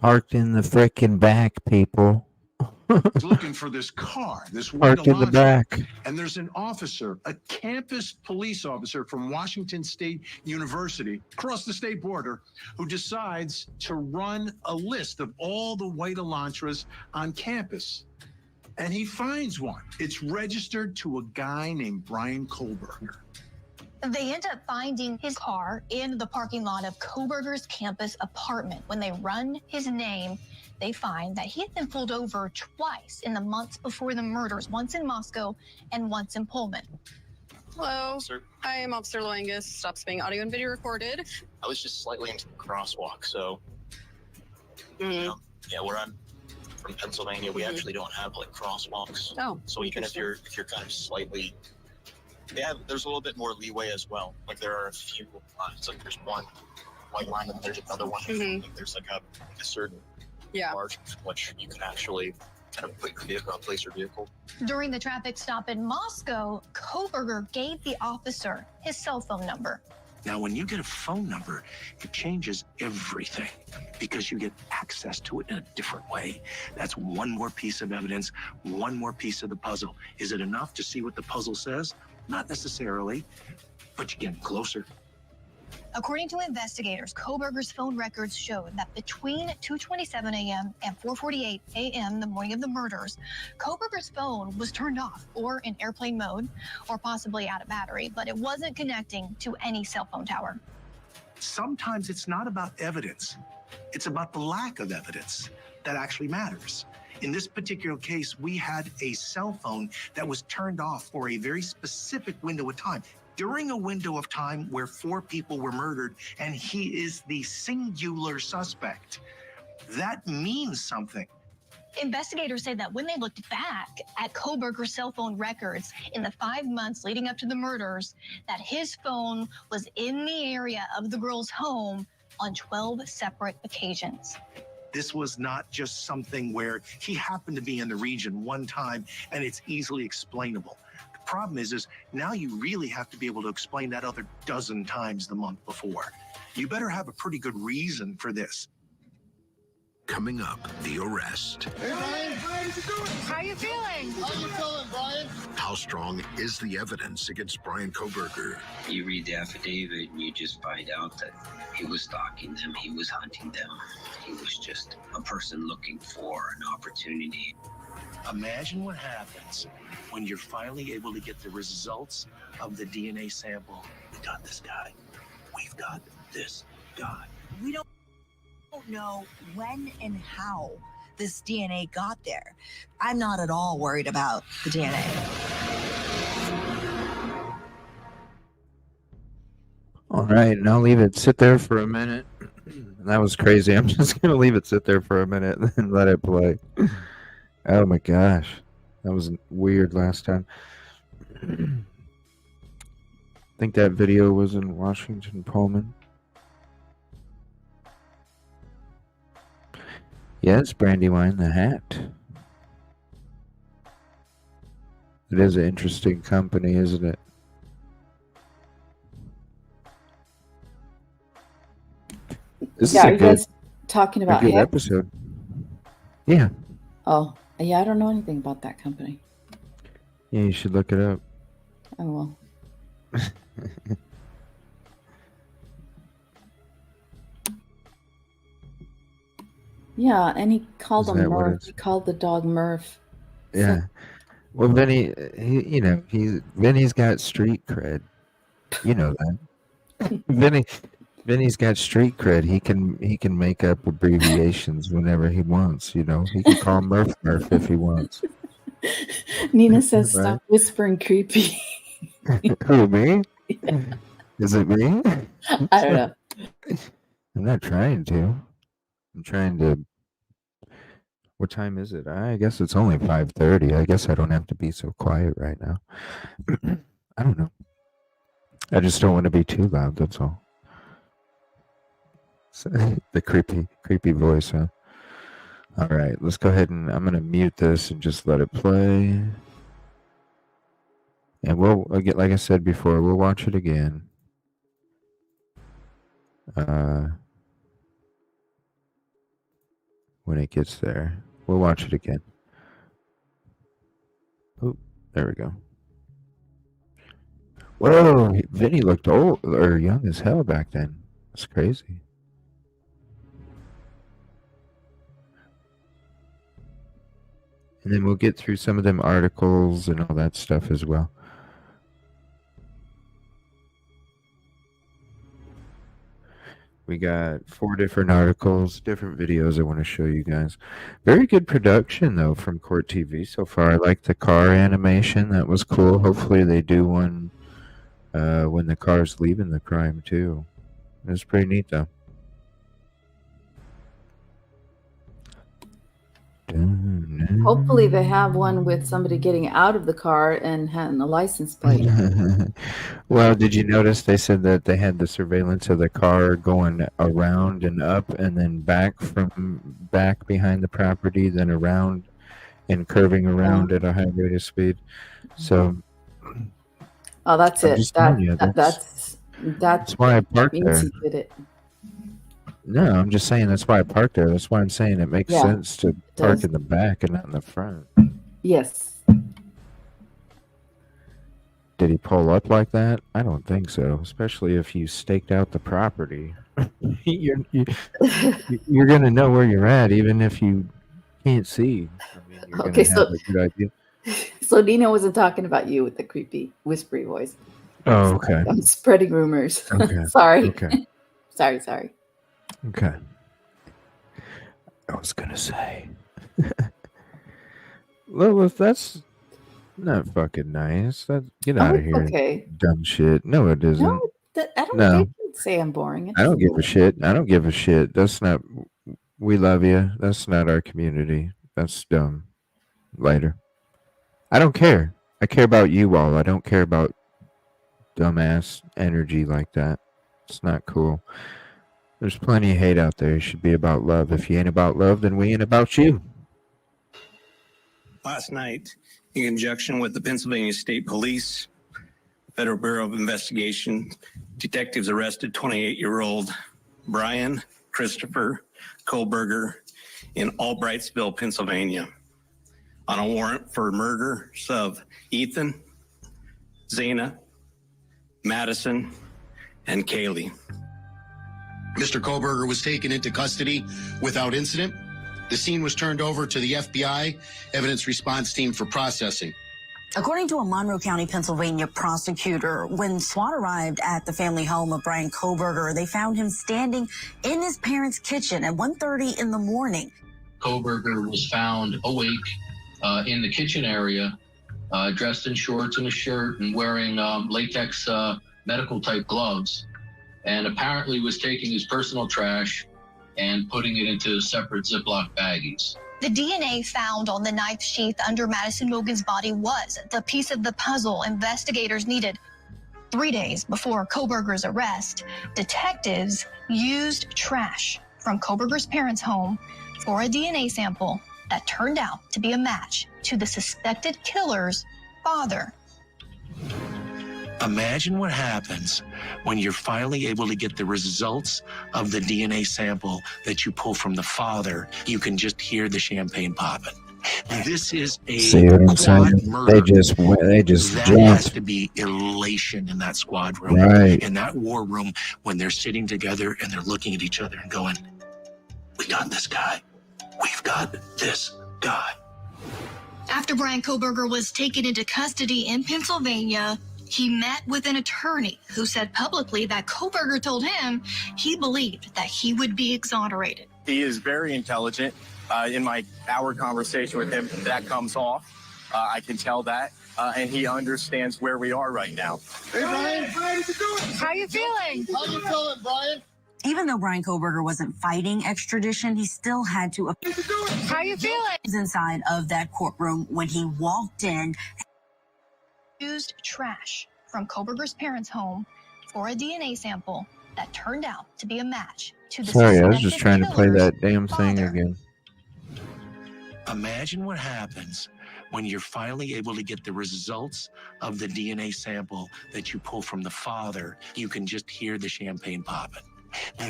Parked in the frickin' back, people. looking for this car, this white Parked in the Elantra. back. And there's an officer, a campus police officer from Washington State University, across the state border, who decides to run a list of all the white Elantras on campus. And he finds one. It's registered to a guy named Brian Kohlberger. They end up finding his car in the parking lot of Kohlberger's campus apartment. When they run his name, they find that he had been pulled over twice in the months before the murders, once in Moscow and once in Pullman. Hello. Sir. Hi, I'm Officer Langus. Stops being audio and video recorded. I was just slightly into the crosswalk, so you know, yeah, where I'm from Pennsylvania, we actually don't have like crosswalks. Oh, so even if you're kind of slightly, there's a little bit more leeway as well. Like there are a few lines, like there's one white line and there's another one. Like there's like a certain margin in which you can actually kind of put your vehicle, place your vehicle. During the traffic stop in Moscow, Kohlberger gave the officer his cell phone number. Now, when you get a phone number, it changes everything because you get access to it in a different way. That's one more piece of evidence, one more piece of the puzzle. Is it enough to see what the puzzle says? Not necessarily, but you're getting closer. According to investigators, Kohlberger's phone records showed that between 2:27 a.m. and 4:48 a.m. the morning of the murders, Kohlberger's phone was turned off or in airplane mode or possibly out of battery, but it wasn't connecting to any cell phone tower. Sometimes it's not about evidence. It's about the lack of evidence that actually matters. In this particular case, we had a cell phone that was turned off for a very specific window of time. During a window of time where 4 people were murdered, and he is the singular suspect. That means something. Investigators say that when they looked back at Kohlberger's cell phone records in the 5 months leading up to the murders, that his phone was in the area of the girl's home on 12 separate occasions. This was not just something where he happened to be in the region one time and it's easily explainable. The problem is now you really have to be able to explain that other dozen times the month before. You better have a pretty good reason for this. Coming up, the arrest. Hey, Brian, how you feeling? How you feeling, Brian? How strong is the evidence against Brian Kohlberger? You read the affidavit and you just find out that he was stalking them, he was hunting them. He was just a person looking for an opportunity. Imagine what happens when you're finally able to get the results of the DNA sample. We got this guy. We've got this guy. We don't know when and how this DNA got there. I'm not at all worried about the DNA. All right, and I'll leave it sit there for a minute. That was crazy. I'm just going to leave it sit there for a minute and let it play. Oh my gosh. That was weird last time. I think that video was in Washington, Pullman. Yes, Brandywine the Hat. It is an interesting company, isn't it? This is Yeah, a are you guys talking about good Hex? episode. Yeah. Oh, yeah, I don't know anything about that company. Yeah, you should look it up. Oh, well. Yeah, and he called him Murph. He called the dog Murph. Yeah. Well, Vinny, Vinny's got street cred. You know that. Vinny's got street cred. He can make up abbreviations whenever he wants. You know, he can call Murph if he wants. Nina says, Right. "Stop whispering, creepy." Who, me? Yeah. Is it me? I don't know. I'm not trying to. I'm trying to. What time is it? I guess it's only 5:30. I guess I don't have to be so quiet right now. I don't know. I just don't want to be too loud. That's all. So, the creepy voice, huh? All right, let's go ahead and I'm gonna mute this and just let it play. And we'll again, like I said before, we'll watch it again. When it gets there, we'll watch it again. Oh, there we go. Whoa, Vinny looked old or young as hell back then. That's crazy. And then we'll get through some of them articles and all that stuff as well. We got 4 different articles, different videos I want to show you guys. Very good production, though, from Court TV so far. I like the car animation. That was cool. Hopefully they do one when the car's leaving the crime, too. It was pretty neat, though. Hopefully they have one with somebody getting out of the car and having a license plate. Well, did you notice they said that they had the surveillance of the car going around and up and then back behind the property, then around and curving around at a high rate of speed? So oh, that's I'm it. just telling you, that's why I parked means there. he did it. No, I'm just saying that's why I parked there. That's why I'm saying it makes sense to park does. in the back and not in the front. Yes. Did he pull up like that? I don't think so, especially if you staked out the property. You're going to know where you're at, even if you can't see. I mean, you're Okay, going to have a good idea. So Nina wasn't talking about you with the creepy, whispery voice. Oh, okay. I'm spreading rumors. Okay. Sorry. Okay. Sorry. Okay. I was going to say. Lilith, that's not fucking nice. Get out of here. Okay. Dumb shit. No, it isn't. No, I don't say I'm boring. I don't give a shit. I don't give a shit. That's not. We love you. That's not our community. That's dumb. Later. I don't care. I care about you all. I don't care about dumbass energy like that. It's not cool. There's plenty of hate out there. It should be about love. If you ain't about love, then we ain't about you. Last night, in conjunction with the Pennsylvania State Police, Federal Bureau of Investigation, detectives arrested 28-year-old Brian Christopher Kohlberger in Albrightsville, Pennsylvania, on a warrant for murders of Ethan, Zena, Madison, and Kaylee. Mr. Kohlberger was taken into custody without incident. The scene was turned over to the FBI Evidence Response Team for processing. According to a Monroe County, Pennsylvania prosecutor, when SWAT arrived at the family home of Brian Kohlberger, they found him standing in his parents' kitchen at 1:30 in the morning. Kohlberger was found awake in the kitchen area, dressed in shorts and a shirt and wearing latex medical type gloves, and apparently was taking his personal trash and putting it into separate Ziploc baggies. The DNA found on the knife sheath under Madison Mogen's body was the piece of the puzzle investigators needed. 3 days before Kohlberger's arrest, detectives used trash from Kohlberger's parents' home for a DNA sample that turned out to be a match to the suspected killer's father. Imagine what happens when you're finally able to get the results of the DNA sample that you pull from the father. You can just hear the champagne popping. This is a See what I'm quad saying? murder. They just That jumped. has to be elation in that squad room. Right. In that war room, when they're sitting together and they're looking at each other and going, we got this guy. We've got this guy. After Brian Kohberger was taken into custody in Pennsylvania, he met with an attorney who said publicly that Kohberger told him he believed that he would be exonerated. He is very intelligent. In my hour conversation with him, that comes off. I can tell that. And he understands where we are right now. Hey, Brian, how you feeling? How you feeling, Brian? Even though Brian Kohberger wasn't fighting extradition, he still had to. How you feeling? He was inside of that courtroom when he walked in. Used trash from Kohberger's parents' home for a DNA sample that turned out to be a match to the Sorry, I was suspected just trying to play killer's that damn thing father. again. Imagine what happens when you're finally able to get the results of the DNA sample that you pull from the father. You can just hear the champagne popping.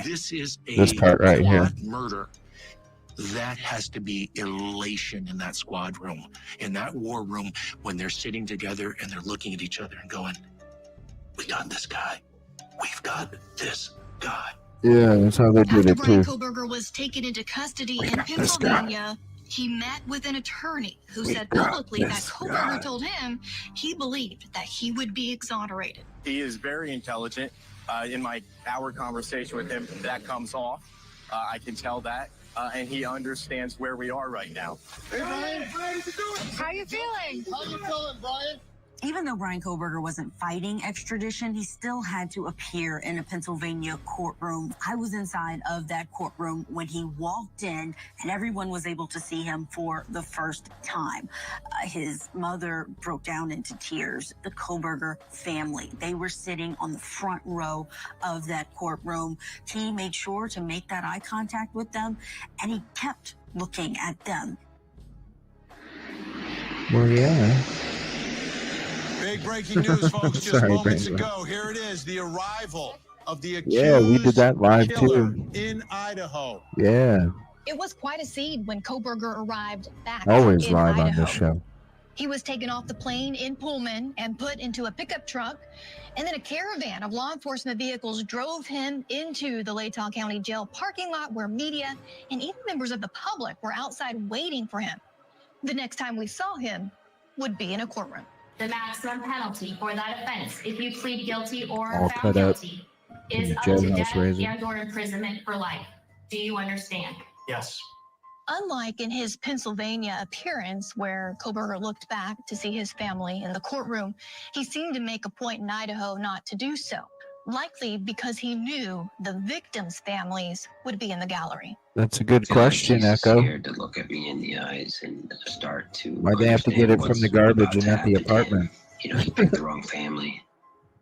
This is a This part right here. quad murder. That has to be elation in that squad room, in that war room, when they're sitting together and they're looking at each other and going, we got this guy. We've got this guy. Yeah, that's how they did After it Brian too. Kohberger was taken into custody in got this Pennsylvania, he met with an attorney who We said got publicly that this Kohberger guy. told him he believed that he would be exonerated. He is very intelligent. In my hour conversation with him, that comes off. I can tell that. And he understands where we are right now. Hey, Brian, how you feeling? How you feeling, Brian? Even though Brian Kohberger wasn't fighting extradition, he still had to appear in a Pennsylvania courtroom. I was inside of that courtroom when he walked in, and everyone was able to see him for the first time. His mother broke down into tears. The Kohberger family, they were sitting on the front row of that courtroom. He made sure to make that eye contact with them, and he kept looking at them. Well, yeah. Big breaking news, folks. Just Sorry, moments Brandon. ago. Here it is, the arrival of the accused Yeah, we did that live killer too. in Idaho. Yeah, It was quite a scene when Kohberger arrived back always in live on Idaho. this show. He was taken off the plane in Pullman and put into a pickup truck, and then a caravan of law enforcement vehicles drove him into the Latah County Jail parking lot where media and even members of the public were outside waiting for him. The next time we saw him would be in a courtroom. The maximum penalty for that offense, if you plead guilty or All are cut found up guilty, in is the up to jailhouse death razor. and/or imprisonment for life. Do you understand? Yes. Unlike in his Pennsylvania appearance, where Kohberger looked back to see his family in the courtroom, he seemed to make a point in Idaho not to do so, likely because he knew the victims' families would be in the gallery. That's a good I feel like question, he's Echo. scared to look at me in the eyes and start to Why'd they have to get understand it from what's the garbage about and to not the happen to him. apartment? You know, he picked the wrong family.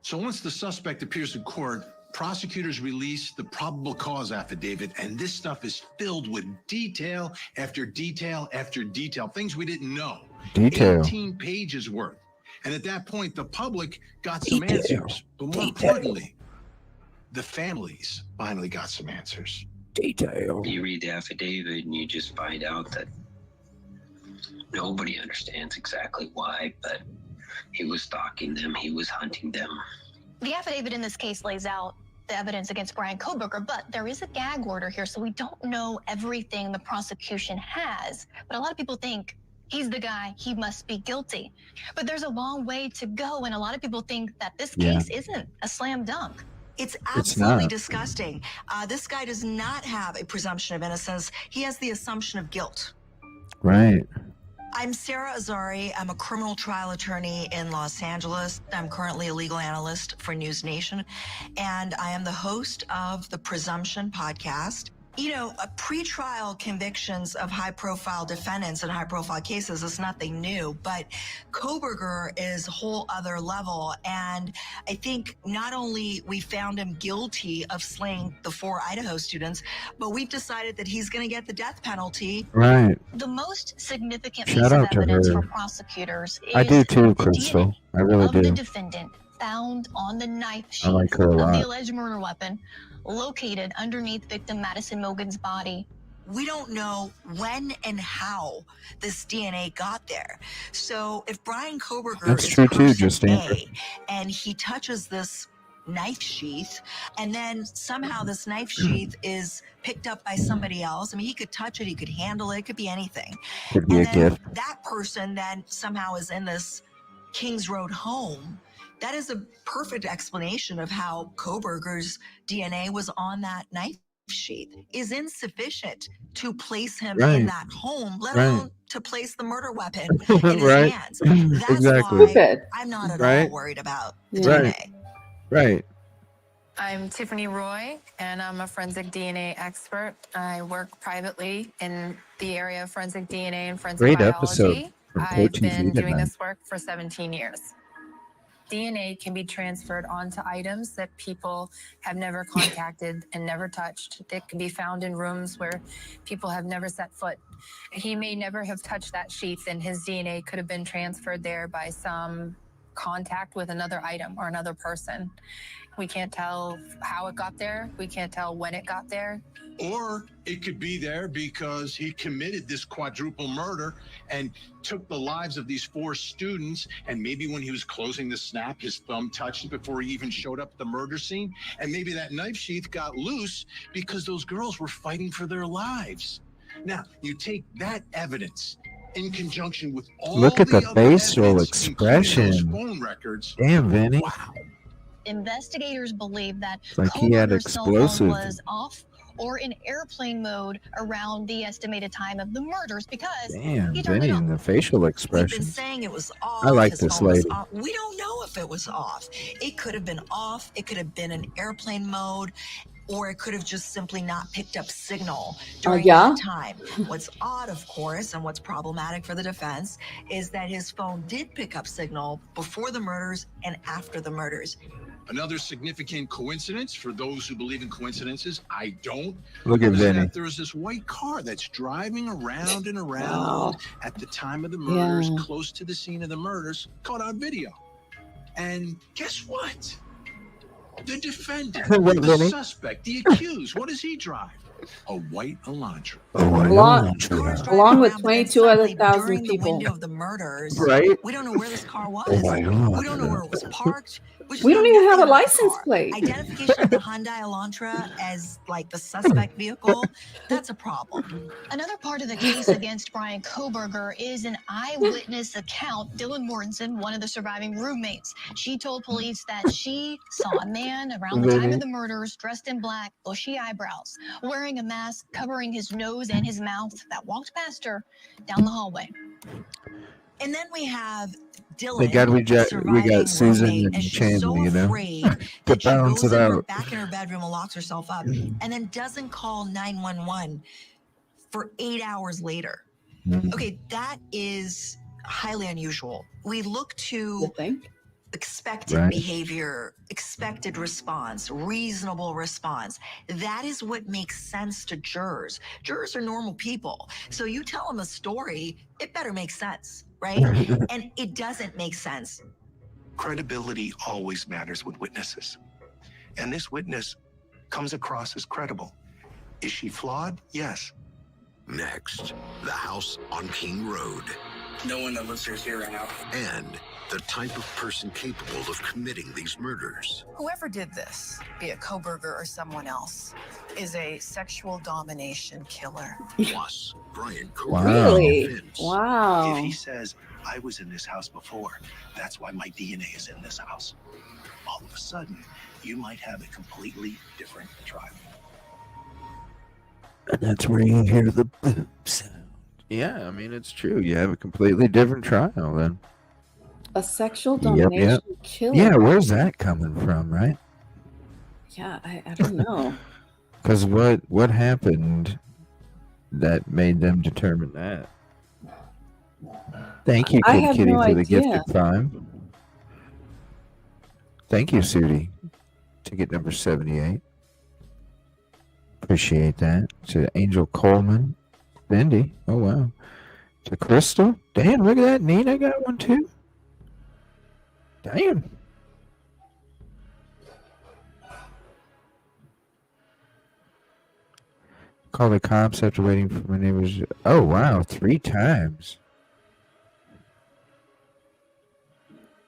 So once the suspect appears in court, prosecutors release the probable cause affidavit, and this stuff is filled with detail after detail after detail, things we didn't know. Detail. 18 pages worth. And at that point, the public got some Detail. answers. But more importantly, the families finally got some answers. Detail. You read the affidavit and you just find out that nobody understands exactly why, but he was stalking them, he was hunting them. The affidavit in this case lays out the evidence against Brian Kohberger, but there is a gag order here, so we don't know everything the prosecution has. But a lot of people think he's the guy, he must be guilty. But there's a long way to go, and a lot of people think that this case isn't a slam dunk. It's It's absolutely not. disgusting. This guy does not have a presumption of innocence. He has the assumption of guilt. Right. I'm Sarah Azari. I'm a criminal trial attorney in Los Angeles. I'm currently a legal analyst for News Nation, and I am the host of the Presumption podcast. You know, pretrial convictions of high-profile defendants in high-profile cases is nothing new, but Koberger is a whole other level. And I think not only we found him guilty of slaying the 4 Idaho students, but we've decided that he's going to get the death penalty. Right. The most significant Shout piece of out to evidence her. for prosecutors I is do too, the Crystal. DNA I really of the do. defendant found on the knife I sheath like her a of the lot. alleged murder weapon located underneath victim Madison Mogan's body. We don't know when and how this DNA got there. So if Brian Koberger That's is true too, person Justine. A and he touches this knife sheath and then somehow this knife sheath is picked up by somebody else. I mean, he could touch it, he could handle it, it could be anything. Could be And a then gift. that person then somehow is in this Kings Road home. That is a perfect explanation of how Koberger's DNA was on that knife sheath. Is insufficient to place him in Right. that home, let Right. alone to place the murder weapon in his Right. hands. That's Exactly. why Stupid. I'm not at Right. all worried about the Yeah. DNA. Right. I'm Tiffany Roy, and I'm a forensic DNA expert. I work privately in the area of forensic DNA and forensic Great biology. episode from I've Core TV been doing tonight. this work for 17 years. DNA can be transferred onto items that people have never contacted and never touched. That can be found in rooms where people have never set foot. He may never have touched that sheath, and his DNA could have been transferred there by some contact with another item or another person. We can't tell how it got there. We can't tell when it got there. Or it could be there because he committed this quadruple murder and took the lives of these 4 students. And maybe when he was closing the snap, his thumb touched it before he even showed up at the murder scene. And maybe that knife sheath got loose because those girls were fighting for their lives. Now, you take that evidence in conjunction with all Look at the other facial evidence, including those expression. phone records. Damn, Vinny. Wow. Investigators believe that It's like he had Koberger's cell phone explosive. was off or in airplane mode around the estimated time of the murders because Damn, he turned Vinny it on. and the facial We've been expressions. saying it was off. I like his this phone was lady. off. We don't know if it was off. It could have been off. It could have been in airplane mode. Or it could have just simply not picked up signal during yeah? that time. What's odd, of course, and what's problematic for the defense is that his phone did pick up signal before the murders and after the murders. Another significant coincidence for those who believe in coincidences, I don't. Look at is Vinny. that there's this white car that's driving around and around Wow. at the time of the murders, Yeah. close to the scene of the murders, caught on video. And guess what? The defendant, What, the Vinny? suspect, the accused, what does he drive? A white Elantra. Along with 22 other thousand During the people. window of the murders, Right? we don't know where this car was. Oh my God. We don't know where it was parked. just We don't found even have a nothing about the license car. plate. Identification of the Hyundai Elantra as like the suspect vehicle, that's a problem. Another part of the case against Brian Koberger is an eyewitness account. Dylan Mortensen, one of the surviving roommates, she told police that she saw a man around the time of the murders dressed in black, bushy eyebrows, wearing a mask covering his nose and his mouth that walked past her down the hallway. And then we have Dylan, Thank God we got surviving Susan roommate, and and she's Chandler, so you know, afraid to that she balance goes it out. back in her bedroom and locks herself up, and then doesn't call 911 for 8 hours later. Mhm. Okay, that is highly unusual. We look to expected Right. behavior, expected response, reasonable response. That is what makes sense to jurors. Jurors are normal people. So you tell them a story, it better make sense, right? And it doesn't make sense. Credibility always matters with witnesses. And this witness comes across as credible. Is she flawed? Yes. Next, the house on King Road. No one that lives here is here right now. And the type of person capable of committing these murders. Whoever did this, be it Koberger or someone else, is a sexual domination killer. Plus, Brian Koberger. Wow. Really? Wow. If he says, I was in this house before, that's why my DNA is in this house, all of a sudden, you might have a completely different trial. And that's where you hear the boom sound. Yeah, I mean, it's true. You have a completely different trial then. A sexual Yep, domination yep. killer. Yeah, where's that coming from, right? Yeah, I don't know. Because what happened that made them determine that? Thank you, I Kid have Kitty, no for the idea. gifted Prime. Thank you, Sudi. Ticket number 78. Appreciate that. To Angel Coleman. Cindy. Oh, wow. To Crystal. Damn, look at that. Nina got one, too. Damn. Call the cops after waiting for my neighbors. Oh, wow. 3 times.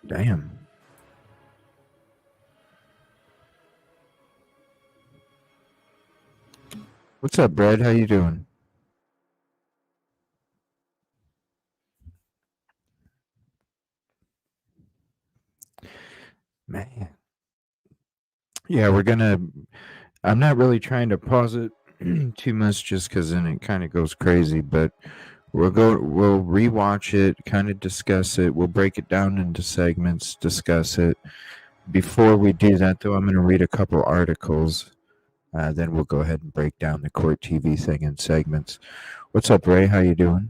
Damn. What's up, Brad? How you doing? Man. Yeah, I'm not really trying to pause it too much just because then it kind of goes crazy, but we'll rewatch it, kind of discuss it. We'll break it down into segments, discuss it. Before we do that, though, I'm going to read a couple articles. Then we'll go ahead and break down the Court TV thing in segments. What's up, Ray? How you doing?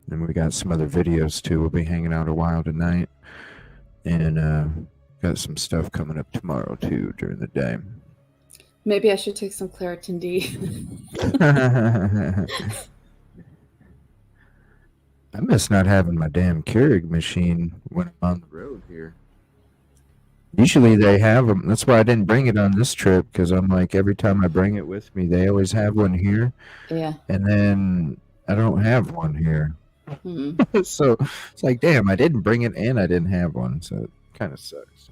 Then we got some other videos too. We'll be hanging out a while tonight, and got some stuff coming up tomorrow too during the day. Maybe I should take some Claritin D. I miss not having my damn Keurig machine when I'm on the road here. Usually they have them. That's why I didn't bring it on this trip, because I'm like, every time I bring it with me, they always have one here. Yeah. And then I don't have one here. Mm-hmm. So it's like, damn, I didn't bring it and I didn't have one. So it kind of sucks.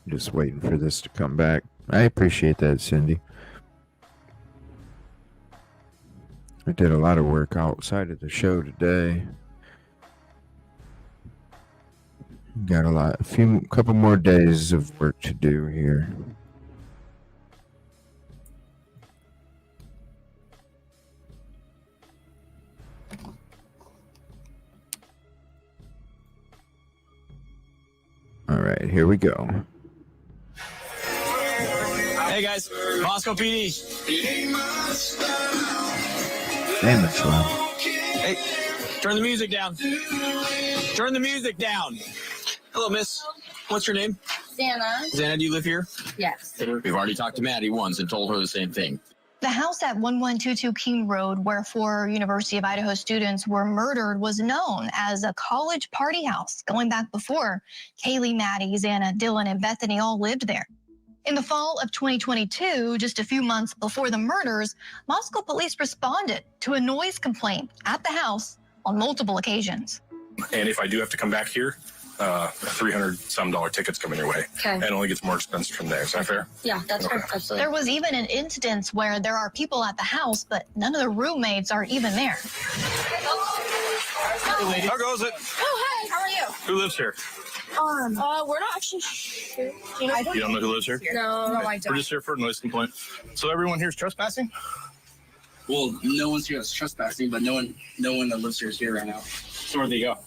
Just waiting for this to come back. I appreciate that, Cindy. I did a lot of work outside of the show today. Got a couple more days of work to do here. All right, here we go. Hey guys, Moscow PD. Damn, it's loud. Hey, turn the music down. Turn the music down. Hello, miss. What's your name? Xana. Xana, do you live here? Yes. We've already talked to Maddie once and told her the same thing. The house at 1122 King Road, where 4 University of Idaho students were murdered, was known as a college party house going back before Kaylee, Maddie, Xana, Dylan, and Bethany all lived there. In the fall of 2022, just a few months before the murders, Moscow police responded to a noise complaint at the house on multiple occasions. And if I do have to come back here, $300-some tickets coming your way. Okay. And it only gets more expensive from there. Is that fair? Yeah, that's Okay. fair. Absolutely. There was even an incident where there are people at the house, but none of the roommates are even there. How goes it? Oh, hi. How are you? Who lives here? We're not actually sure. You know, You don't know who lives here? No, I don't. We're just here for a noise complaint. So everyone here is trespassing? Well, no one's here that's trespassing, but no one that lives here is here right now. So where'd they go?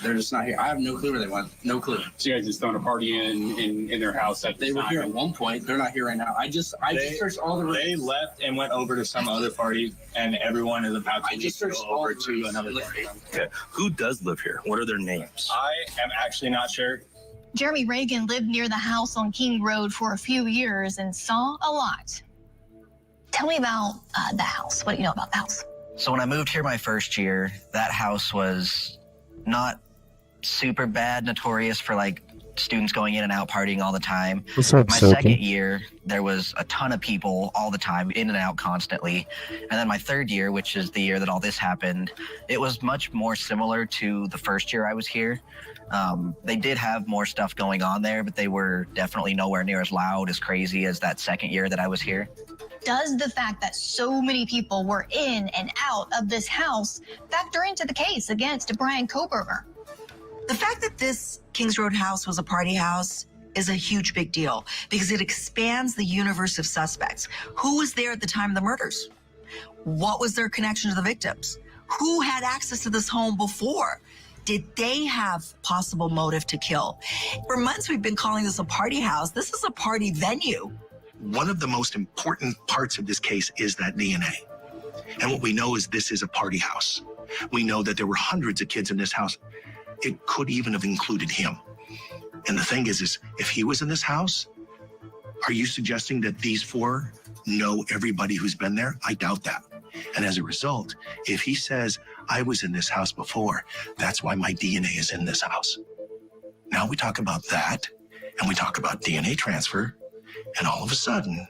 They're just not here. I have no clue where they went. No clue. So you guys just throwing a party in their house? They were here at one point. They're not here right now. I just searched all the rooms. They left and went over to some other party, and everyone is about to go over to another party. Okay. Who does live here? What are their names? I am actually not sure. Jeremy Reagan lived near the house on King Road for a few years and saw a lot. Tell me about the house. What do you know about the house? So when I moved here my first year, that house was not super bad, notorious for like students going in and out partying all the time. What's up, my Sophie? second year, there was a ton of people all the time, in and out constantly. And then my third year, which is the year that all this happened, it was much more similar to the first year I was here. They did have more stuff going on there, but they were definitely nowhere near as loud, as crazy as that second year that I was here. Does the fact that so many people were in and out of this house factor into the case against Brian Koberger? The fact that this Kings Road house was a party house is a huge big deal because it expands the universe of suspects. Who was there at the time of the murders? What was their connection to the victims? Who had access to this home before? Did they have possible motive to kill? For months, we've been calling this a party house. This is a party venue. One of the most important parts of this case is that DNA. And what we know is this is a party house. We know that there were hundreds of kids in this house. It could even have included him. And the thing is if he was in this house, are you suggesting that these four know everybody who's been there? I doubt that. And as a result, if he says, I was in this house before, that's why my DNA is in this house. Now we talk about that, and we talk about DNA transfer, and all of a sudden,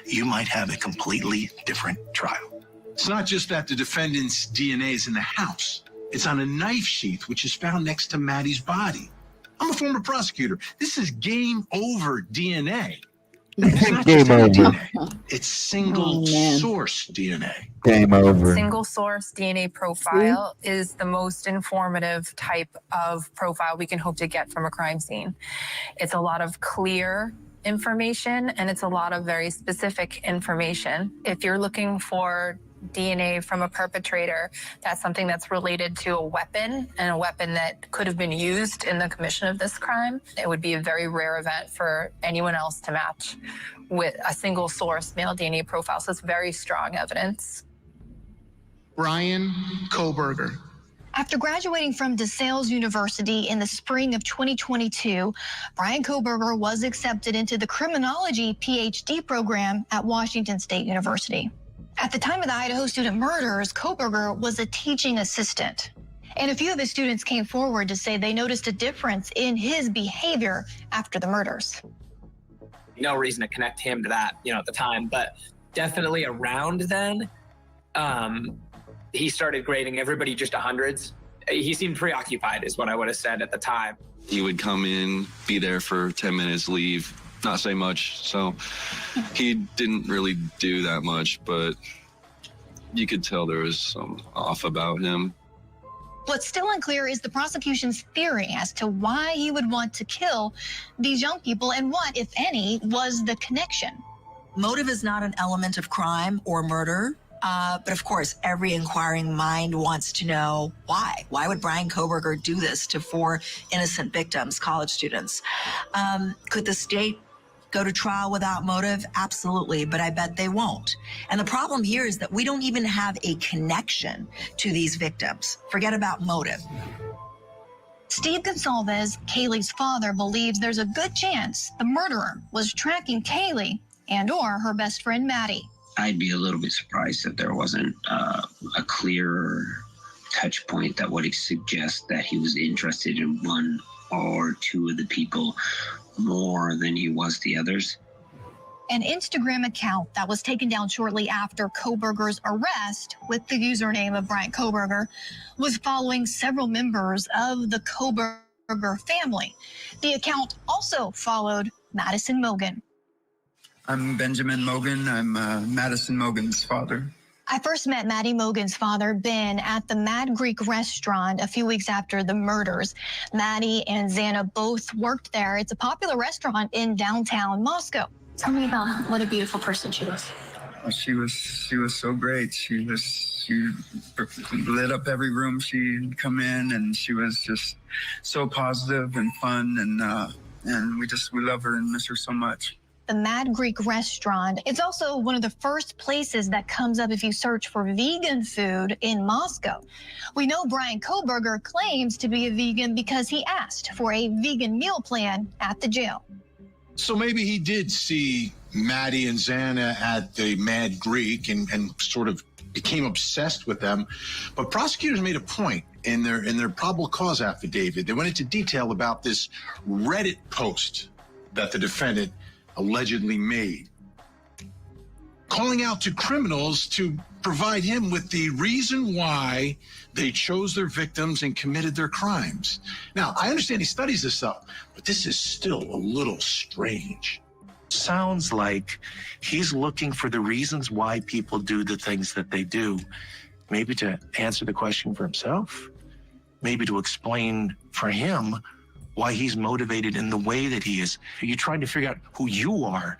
you might have a completely different trial. It's not just that the defendant's DNA is in the house. It's on a knife sheath, which is found next to Maddie's body. I'm a former prosecutor. This is game over DNA. It's not Game just any over. DNA. It's single source DNA. Game over. Single source DNA profile is the most informative type of profile we can hope to get from a crime scene. It's a lot of clear information and it's a lot of very specific information. If you're looking for DNA from a perpetrator, that's something that's related to a weapon and a weapon that could have been used in the commission of this crime. It would be a very rare event for anyone else to match with a single source male DNA profile. So it's very strong evidence. Brian Koberger. After graduating from DeSales University in the spring of 2022, Brian Koberger was accepted into the criminology PhD program at Washington State University. At the time of the Idaho student murders, Koberger was a teaching assistant. And a few of his students came forward to say they noticed a difference in his behavior after the murders. No reason to connect him to that, at the time, but definitely around then, he started grading everybody just 100s. He seemed preoccupied is what I would have said at the time. He would come in, be there for 10 minutes, leave, not say much. So he didn't really do that much, but you could tell there was some off about him. What's still unclear is the prosecution's theory as to why he would want to kill these young people and what, if any, was the connection. Motive is not an element of crime or murder. But of course, every inquiring mind wants to know why. Why would Brian Koberger do this to 4 innocent victims, college students? Could the state go to trial without motive? Absolutely, but I bet they won't. And the problem here is that we don't even have a connection to these victims. Forget about motive. Steve Gonsalves, Kaylee's father, believes there's a good chance the murderer was tracking Kaylee and/or her best friend Maddie. I'd be a little bit surprised if there wasn't a clearer touch point that would suggest that he was interested in 1 or 2 of the people more than he was the others. An Instagram account that was taken down shortly after Koberger's arrest with the username of Brian Koberger was following several members of the Koberger family. The account also followed Madison Mogan. I'm Benjamin Mogan. I'm Madison Mogan's father. I first met Maddie Mogan's father, Ben, at the Mad Greek restaurant a few weeks after the murders. Maddie and Xana both worked there. It's a popular restaurant in downtown Moscow. Tell me about what a beautiful person she was. She was so great. She lit up every room she'd come in, and she was just so positive and fun, and we love her and miss her so much. The Mad Greek restaurant. It's also one of the first places that comes up if you search for vegan food in Moscow. We know Brian Koberger claims to be a vegan because he asked for a vegan meal plan at the jail. So maybe he did see Maddie and Xana at the Mad Greek and sort of became obsessed with them. But prosecutors made a point in their probable cause affidavit. They went into detail about this Reddit post that the defendant allegedly made, calling out to criminals to provide him with the reason why they chose their victims and committed their crimes. Now, I understand he studies this stuff, but this is still a little strange. Sounds like he's looking for the reasons why people do the things that they do, maybe to answer the question for himself. maybe to explain for him why he's motivated in the way that he is. Are you trying to figure out who you are,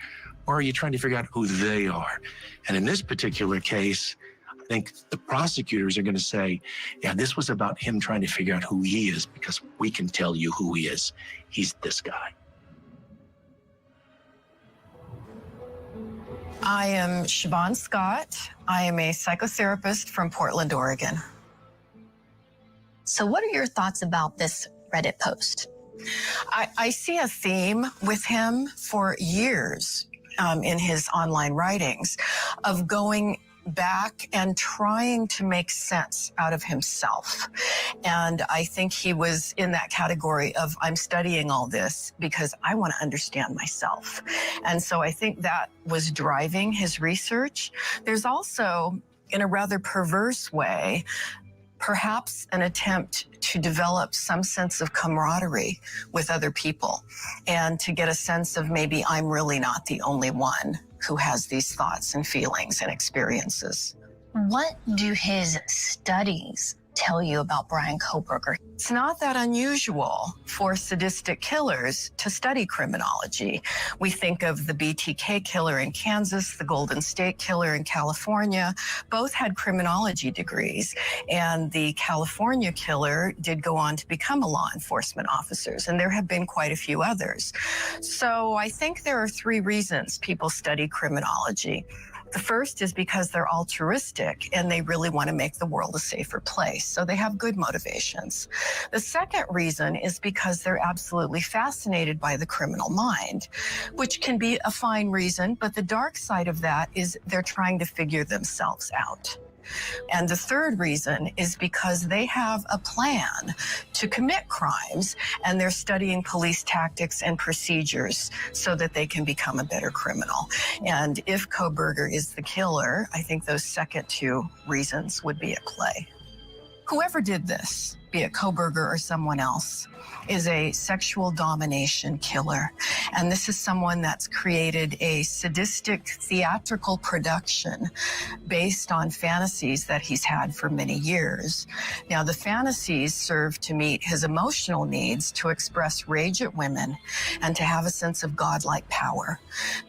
or are you trying to figure out who they are? And in this particular case, I think the prosecutors are going to say, yeah, this was about him trying to figure out who he is, because we can tell you who he is. He's this guy. I am Siobhan Scott. I am a psychotherapist from Portland, Oregon. So what are your thoughts about this Reddit post? I see a theme with him for years in his online writings of going back and trying to make sense out of himself. And I think he was in that category of, I'm studying all this because I want to understand myself. And so I think that was driving his research. There's also, in a rather perverse way, perhaps an attempt to develop some sense of camaraderie with other people and to get a sense of maybe I'm really not the only one who has these thoughts and feelings and experiences. What do his studies tell you about Bryan Kohberger? It's not that unusual for sadistic killers to study criminology. We think of the BTK killer in Kansas, the Golden State killer in California. Both had criminology degrees, and the California killer did go on to become a law enforcement officer, and there have been quite a few others. So I think there are three reasons people study criminology. The first is because they're altruistic and they really want to make the world a safer place. So they have good motivations. The second reason is because they're absolutely fascinated by the criminal mind, which can be a fine reason, but the dark side of that is they're trying to figure themselves out. And the third reason is because they have a plan to commit crimes and they're studying police tactics and procedures so that they can become a better criminal. And if Kohberger is the killer, I think those second two reasons would be at play. Whoever did this, be it Kohberger or someone else, is a sexual domination killer. And this is someone that's created a sadistic theatrical production based on fantasies that he's had for many years. Now, the fantasies serve to meet his emotional needs to express rage at women and to have a sense of godlike power,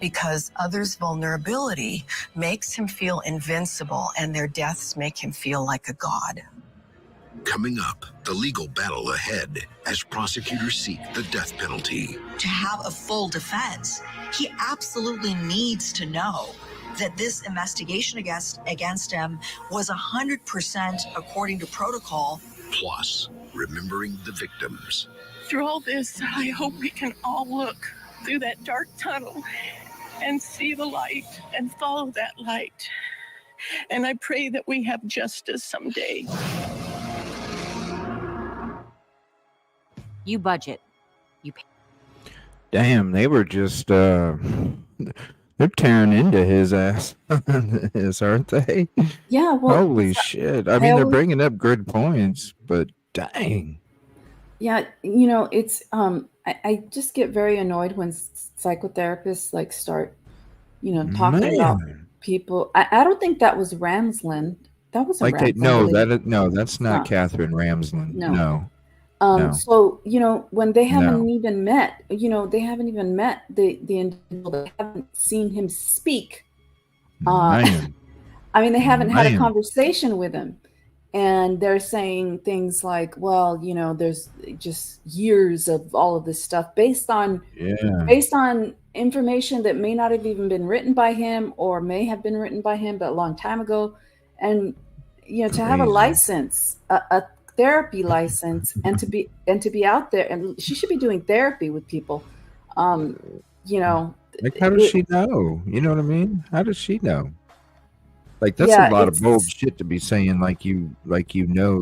because others' vulnerability makes him feel invincible and their deaths make him feel like a god. Coming up, the legal battle ahead as prosecutors seek the death penalty. To have a full defense, he absolutely needs to know that this investigation against him was 100% according to protocol. Plus, remembering the victims. Through all this, I hope we can all look through that dark tunnel and see the light and follow that light. And I pray that we have justice someday. You budget. You pay. Damn, they were just they're tearing into his ass, aren't they? Yeah, well, holy shit! I mean, they're bringing up good points, but dang. Yeah, you know, it's I just get very annoyed when psychotherapists like start, you know, talking about people. I don't think that was Ramsland. That wasn't like Ramsland. That's not Catherine Ramsland. No. So, you know, when they haven't even met, you know, they haven't even met the individual, they haven't seen him speak. I mean, they haven't had a conversation with him. And they're saying things like, well, you know, there's just years of all of this stuff based on information that may not have even been written by him or may have been written by him, but a long time ago. And, you know, to have a license, a therapy license, and to be out there, and she should be doing therapy with people. You know, like, how does she know? You know what I mean? How does she know? Like, that's a lot of bold shit to be saying. Like you know,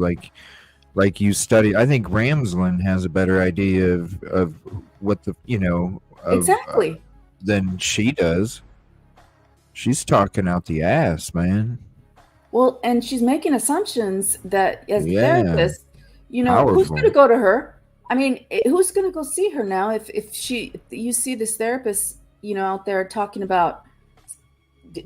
like you study. I think Ramsland has a better idea of what the, you know, exactly than she does. She's talking out the ass, man. Well, and she's making assumptions that as a therapist, you know, Powerful. Who's going to go to her? I mean, who's going to go see her now? If you see this therapist, you know, out there talking about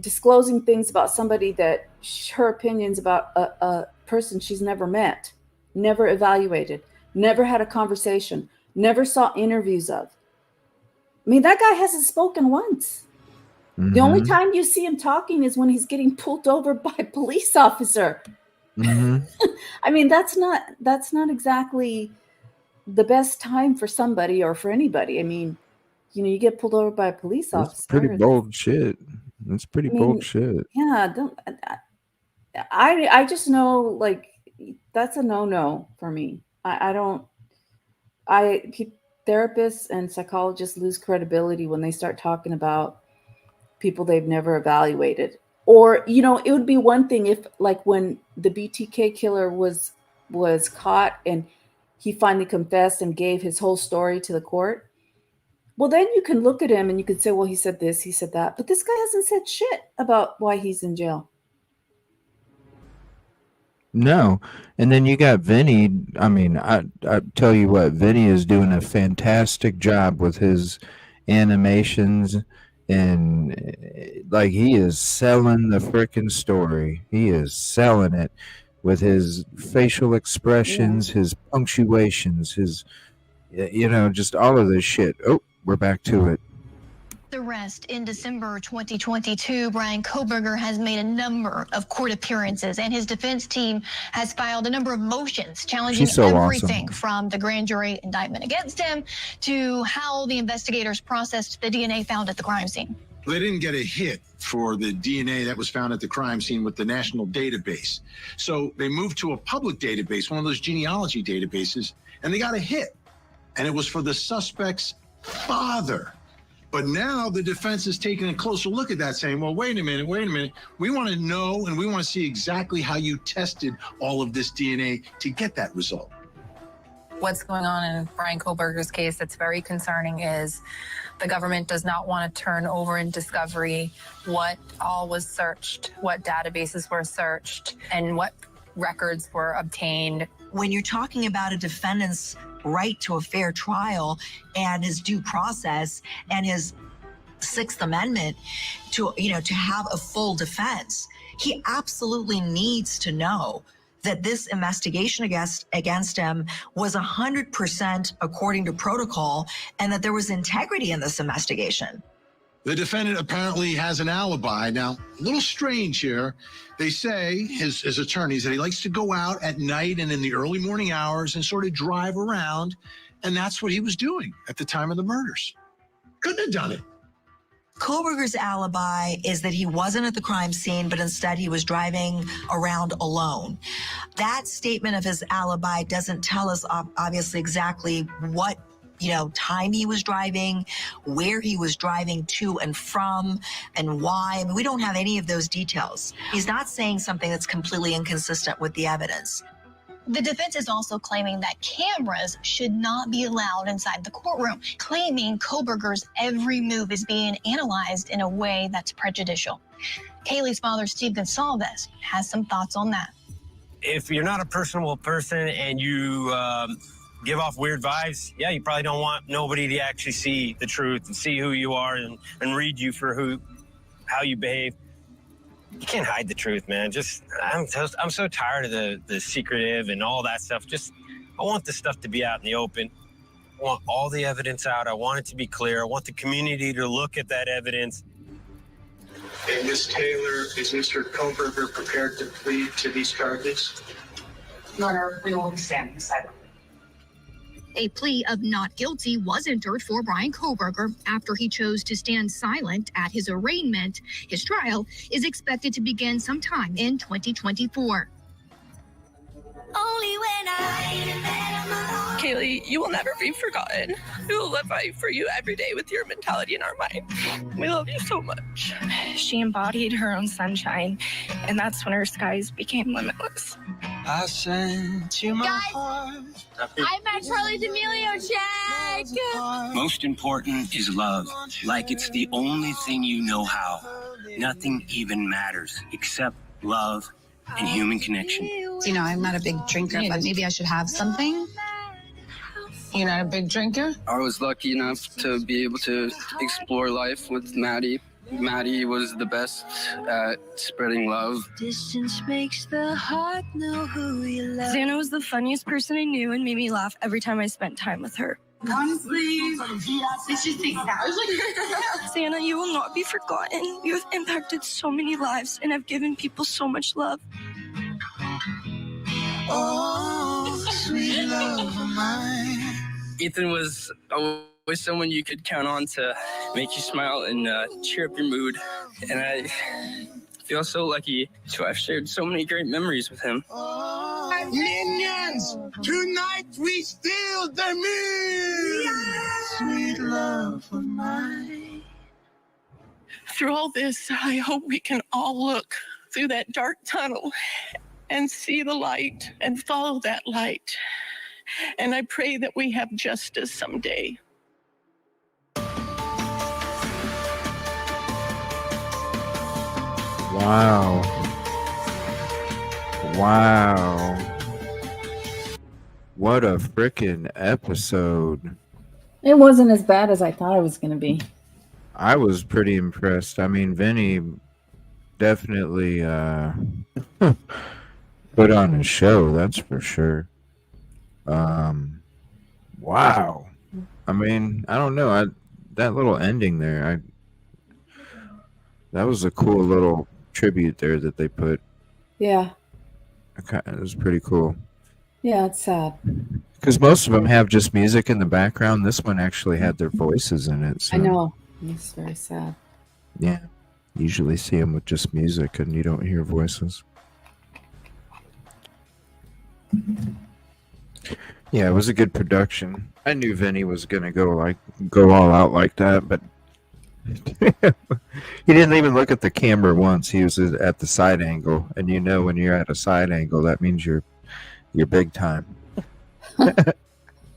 disclosing things about somebody that her opinions about a person she's never met. never evaluated, never had a conversation, never saw interviews of. I mean, that guy hasn't spoken once. The only time you see him talking is when he's getting pulled over by a police officer. I mean, that's not exactly the best time for somebody or for anybody. I mean, you get pulled over by a police That's officer. pretty bold shit. That's pretty bold shit. Yeah, I just know, like, that's a no for me. Therapists and psychologists lose credibility when they start talking about people they've never evaluated. Or, it would be one thing if, like, when the BTK killer was caught and he finally confessed and gave his whole story to the court. Well, then you can look at him and you can say, well, he said this, he said that. But this guy hasn't said shit about why he's in jail. No. And then you got Vinny. I mean, I tell you what, Vinny is doing a fantastic job with his animations, and like, he is selling the freaking story. He is selling it with his facial expressions, his punctuations, his, just all of this shit. Oh, we're back to it. Arrest in December 2022, Bryan Kohberger has made a number of court appearances, and his defense team has filed a number of motions challenging everything from the grand jury indictment against him to how the investigators processed the DNA found at the crime scene. They didn't get a hit for the DNA that was found at the crime scene with the national database. So they moved to a public database, one of those genealogy databases, and they got a hit. And it was for the suspect's father. But now the defense is taking a closer look at that, saying, well, wait a minute. We want to know, and we want to see exactly how you tested all of this DNA to get that result. What's going on in Bryan Kohberger's case that's very concerning is the government does not want to turn over in discovery what all was searched, what databases were searched, and what records were obtained. When you're talking about a defendant's right to a fair trial and his due process and his Sixth Amendment to have a full defense, he absolutely needs to know that this investigation against him was 100% according to protocol and that there was integrity in this investigation. The defendant apparently has an alibi. Now, a little strange here. They say, his attorneys, that he likes to go out at night and in the early morning hours and sort of drive around. And that's what he was doing at the time of the murders. Couldn't have done it. Kohberger's alibi is that he wasn't at the crime scene, but instead he was driving around alone. That statement of his alibi doesn't tell us obviously exactly what time he was driving, where he was driving to and from, and why. I mean, we don't have any of those details. He's not saying something that's completely inconsistent with the evidence. The defense is also claiming that cameras should not be allowed inside the courtroom, claiming Kohberger's every move is being analyzed in a way that's prejudicial. Kaylee's father, Steve Gonsalves, has some thoughts on that. If you're not a personable person and you give off weird vibes, you probably don't want nobody to actually see the truth and see who you are and read you for how you behave. You can't hide the truth, man. I'm so tired of the secretive and all that stuff. I want this stuff to be out in the open. I want all the evidence out. I want it to be clear. I want the community to look at that evidence. And Ms. Taylor, is Mr. Kohberger prepared to plead to these charges? Your Honor, we will be standing silently. A plea of not guilty was entered for Bryan Kohberger after he chose to stand silent at his arraignment. His trial is expected to begin sometime in 2024. Only when Kaylee, you will never be forgotten. We will live right for you every day with your mentality in our mind. We love you so much. She embodied her own sunshine, and that's when her skies became limitless. I sent you my heart. I met Charlie D'Amelio, check! Most important is love. Like it's the only thing you know how. Nothing even matters except love and human connection. I'm not a big drinker, but maybe I should have something. You're not a big drinker? I was lucky enough to be able to explore life with Maddie Maddie was the best at spreading love. Distance makes the heart know who you love. Xana was the funniest person I knew and made me laugh every time I spent time with her. Honestly, it's just Xana, you will not be forgotten. You have impacted so many lives and have given people so much love. Oh, sweet love of mine. Ethan was always someone you could count on to make you smile and cheer up your mood. And I feel so lucky to have shared so many great memories with him. Minions, tonight we steal the moon. Sweet love of mine. Through all this, I hope we can all look through that dark tunnel and see the light and follow that light. And I pray that we have justice someday. Wow. Wow. What a freaking episode. It wasn't as bad as I thought it was going to be. I was pretty impressed. I mean, Vinny definitely put on a show, that's for sure. Wow. I mean, I don't know. That little ending there, that was a cool little tribute there that they put. Yeah. Okay, it was pretty cool. Yeah, it's sad. Because most of them have just music in the background. This one actually had their voices in it. So. I know. It's very sad. Yeah. Usually see them with just music and you don't hear voices. Yeah, it was a good production. I knew Vinny was gonna go all out like that, but he didn't even look at the camera once. He was at the side angle, and you know when you're at a side angle, that means you're big time.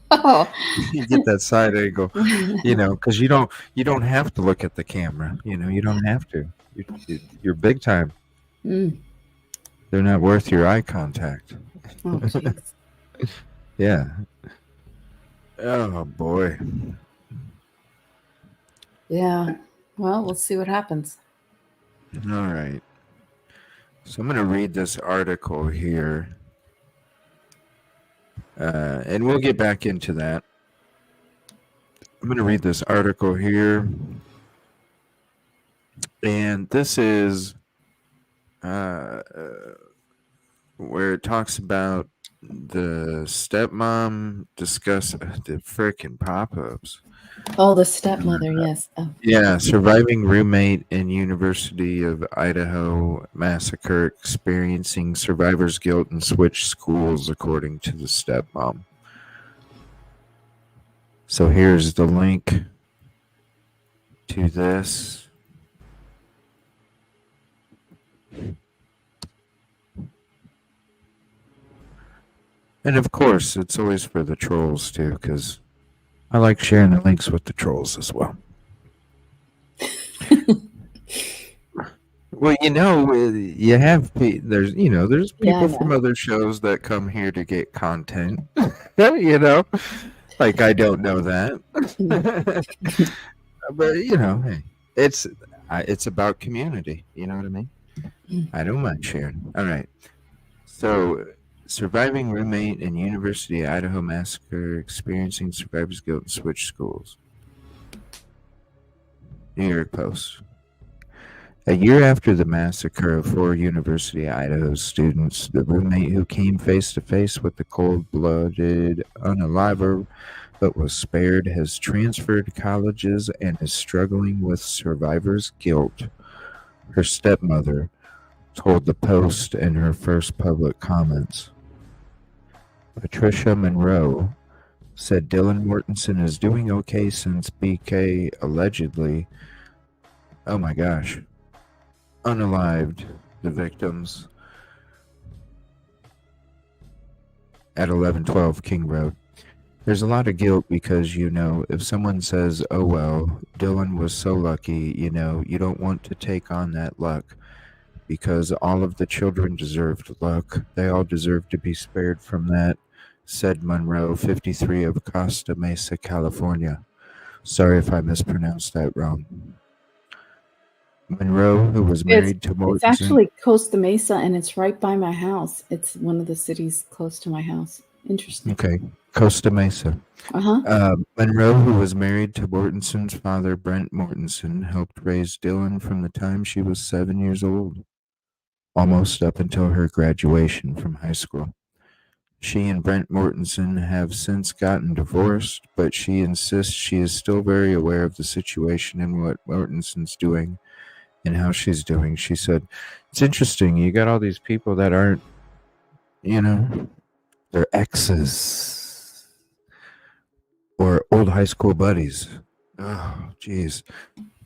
Oh. You get that side angle, because you don't have to look at the camera. You don't have to. You're big time. Mm. They're not worth your eye contact. Oh, jeez. Yeah. Oh boy. Yeah. Well, we'll see what happens. All right. So I'm going to read this article here. And we'll get back into that. I'm going to read this article here. And this is where it talks about the stepmom discuss the frickin' pop-ups. Oh, the stepmother, yes. Oh. Yeah, surviving roommate in University of Idaho massacre experiencing survivor's guilt and switched schools, according to the stepmom. So here's the link to this. And of course, it's always for the trolls too, because I like sharing the links with the trolls as well. Well, you have there's people from other shows that come here to get content. Like I don't know that, but hey, it's about community. You know what I mean? I don't mind sharing. All right, so. Surviving roommate in University of Idaho massacre experiencing survivor's guilt and switched schools. New York Post. A year after the massacre of 4 University of Idaho students, the roommate who came face to face with the cold-blooded unaliver but was spared has transferred colleges and is struggling with survivor's guilt. Her stepmother told the Post in her first public comments. Patricia Monroe said Dylan Mortensen is doing okay since BK allegedly, oh my gosh, unalived the victims at 1112 King Road. There's a lot of guilt because, if someone says, oh well, Dylan was so lucky, you don't want to take on that luck. Because all of the children deserved luck. They all deserve to be spared from that, said Monroe, 53 of Costa Mesa, California. Sorry if I mispronounced that wrong. Monroe, who was It's married to it's Mortensen. actually Costa Mesa, and it's right by my house. It's one of the cities close to my house. Interesting. Okay, Costa Mesa. Uh-huh. Monroe, who was married to Mortensen's father, Brent Mortensen, helped raise Dylan from the time she was 7 years old, almost up until her graduation from high school. She and Brent Mortensen have since gotten divorced, but she insists she is still very aware of the situation and what Mortensen's doing and how she's doing. She said, "It's interesting. You got all these people that aren't, they're exes or old high school buddies. Oh, geez.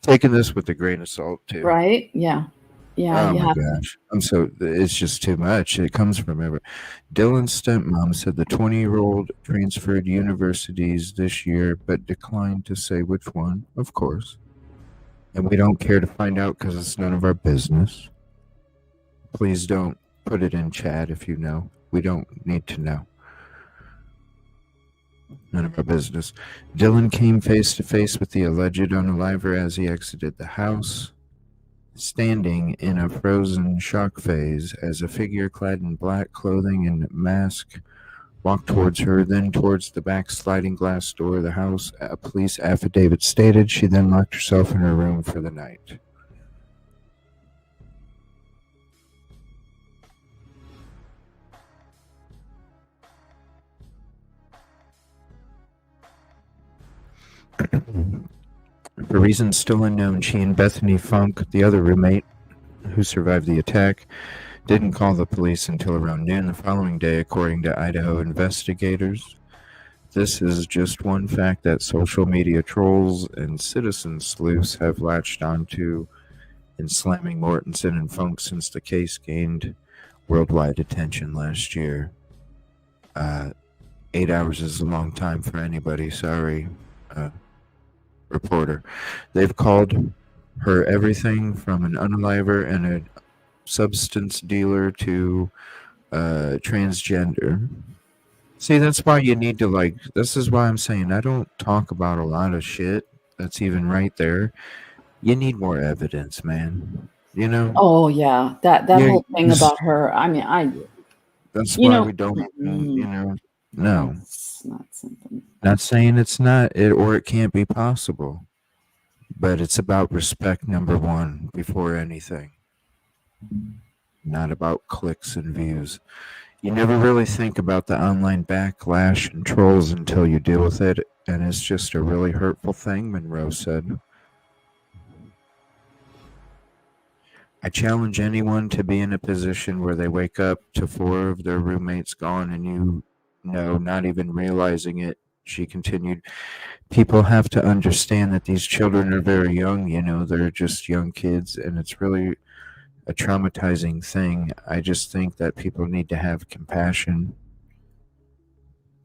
Taking this with a grain of salt, too. Right? Yeah. Yeah, Oh you my have to. gosh. It's just too much. It comes from every. Dylan's stepmom said the 20-year-old transferred universities this year, but declined to say which one, of course. And we don't care to find out because it's none of our business. Please don't put it in chat if you know. We don't need to know. None of our business. Dylan came face to face with the alleged unaliver as he exited the house, standing in a frozen shock phase as a figure clad in black clothing and mask walked towards her, then towards the back sliding glass door of the house. A police affidavit stated she then locked herself in her room for the night. For reasons still unknown, she and Bethany Funk, the other roommate who survived the attack, didn't call the police until around noon the following day, according to Idaho investigators. This is just one fact that social media trolls and citizen sleuths have latched onto in slamming Mortensen and Funk since the case gained worldwide attention last year. 8 hours is a long time for anybody, sorry, reporter. They've called her everything from an unaliver and a substance dealer to transgender. See, that's why you need to this is why I'm saying I don't talk about a lot of shit that's even right there. You need more evidence, man. Oh yeah, that Yeah, whole thing about her. I mean, that's you why know, we don't, mm, no. that's not something. Not saying it's not it or it can't be possible, but it's about respect, number one, before anything. Not about clicks and views. You never really think about the online backlash and trolls until you deal with it, and it's just a really hurtful thing, Monroe said. I challenge anyone to be in a position where they wake up to 4 of their roommates gone and not even realizing it. She continued, people have to understand that these children are very young, they're just young kids, and it's really a traumatizing thing. I just think that people need to have compassion.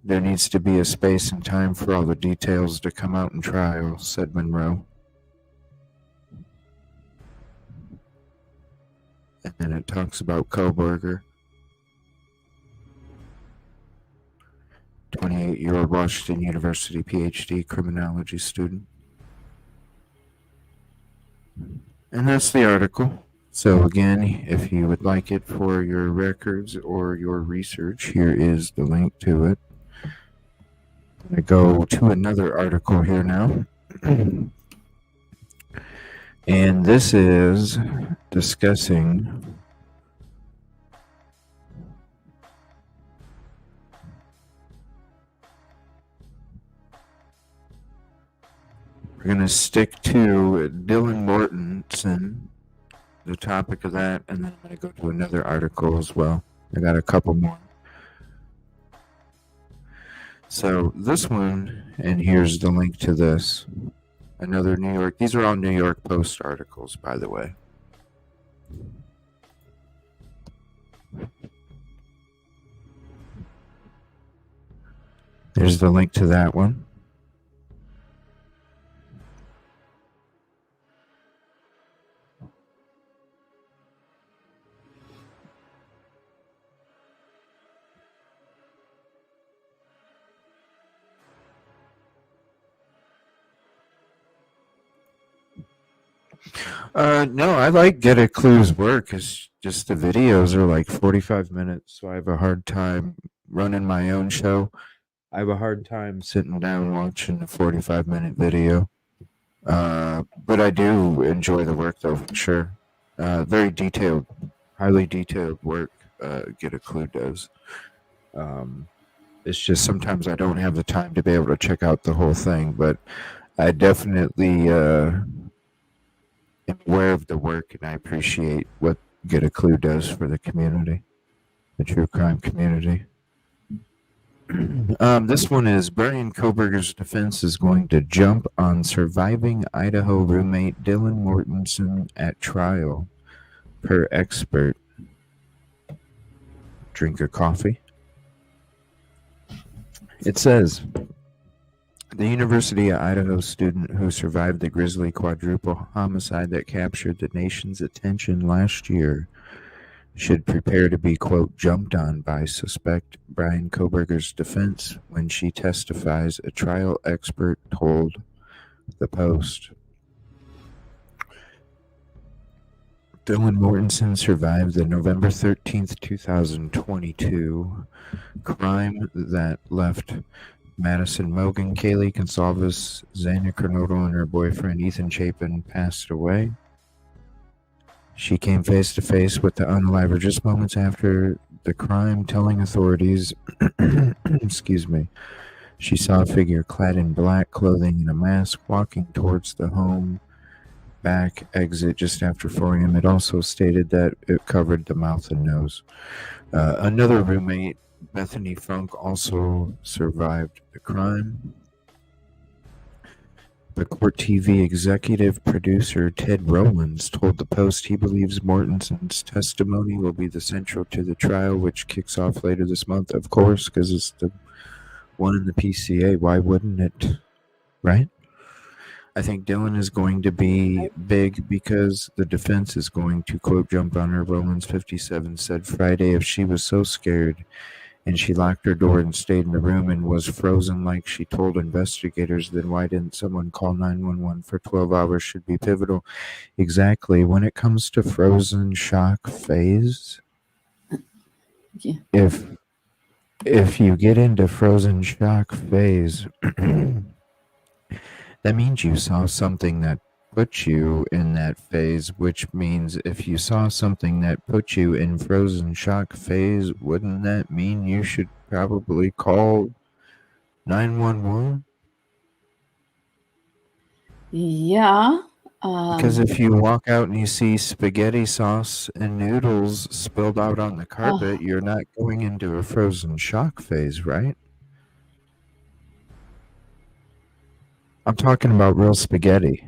There needs to be a space and time for all the details to come out in trial, said Monroe. And then it talks about Koberger, 28-year-old Washington University PhD criminology student. And that's the article. So again, if you would like it for your records or your research, here is the link to it. I'm going to go to another article here now. And this is discussing we're going to stick to Dylan Mortensen, the topic of that, and then I'm going to go to another article as well. I got a couple more. So this one, and here's the link to this. Another New York, these are all New York Post articles, by the way. There's the link to that one. No, I like Get a Clue's work. It's just the videos are like 45 minutes, so I have a hard time running my own show. I have a hard time sitting down watching a 45-minute video. But I do enjoy the work, though, for sure. Very detailed, highly detailed work. Get a Clue does. It's just sometimes I don't have the time to be able to check out the whole thing, but I definitely am aware of the work, and I appreciate what Get a Clue does for the community, the true crime community. This one is Brian Koberger's defense is going to jump on surviving Idaho roommate Dylan Mortensen at trial, per expert. Drink a coffee. It says, the University of Idaho student who survived the grisly quadruple homicide that captured the nation's attention last year should prepare to be, quote, jumped on by suspect Brian Koberger's defense when she testifies, a trial expert told the Post. Dylan Mortensen survived the November 13th, 2022 crime that left Madison Mogan, Kaylee Consalvis, Xana Kernodle, and her boyfriend Ethan Chapin passed away. She came face to face with the unaliver just moments after the crime, telling authorities, excuse me, she saw a figure clad in black clothing and a mask walking towards the home back exit just after 4 a.m. It also stated that it covered the mouth and nose. Another roommate, Bethany Funk, also survived the crime. The Court TV executive producer Ted Rowlands told the Post he believes Mortensen's testimony will be the central to the trial, which kicks off later this month, of course, because it's the one in the PCA. Why wouldn't it? Right? I think Dylan is going to be big because the defense is going to, quote, jump on her. Rowlands, 57, said Friday if she was so scared and she locked her door and stayed in the room and was frozen like she told investigators, then why didn't someone call 911 for 12 hours should be pivotal. Exactly. When it comes to frozen shock phase, yeah. if you get into frozen shock phase, that means you saw something that put you in that phase, which means if you saw something that put you in frozen shock phase, wouldn't that mean you should probably call 911? Yeah. Because if you walk out and you see spaghetti sauce and noodles spilled out on the carpet, you're not going into a frozen shock phase, right? I'm talking about real spaghetti.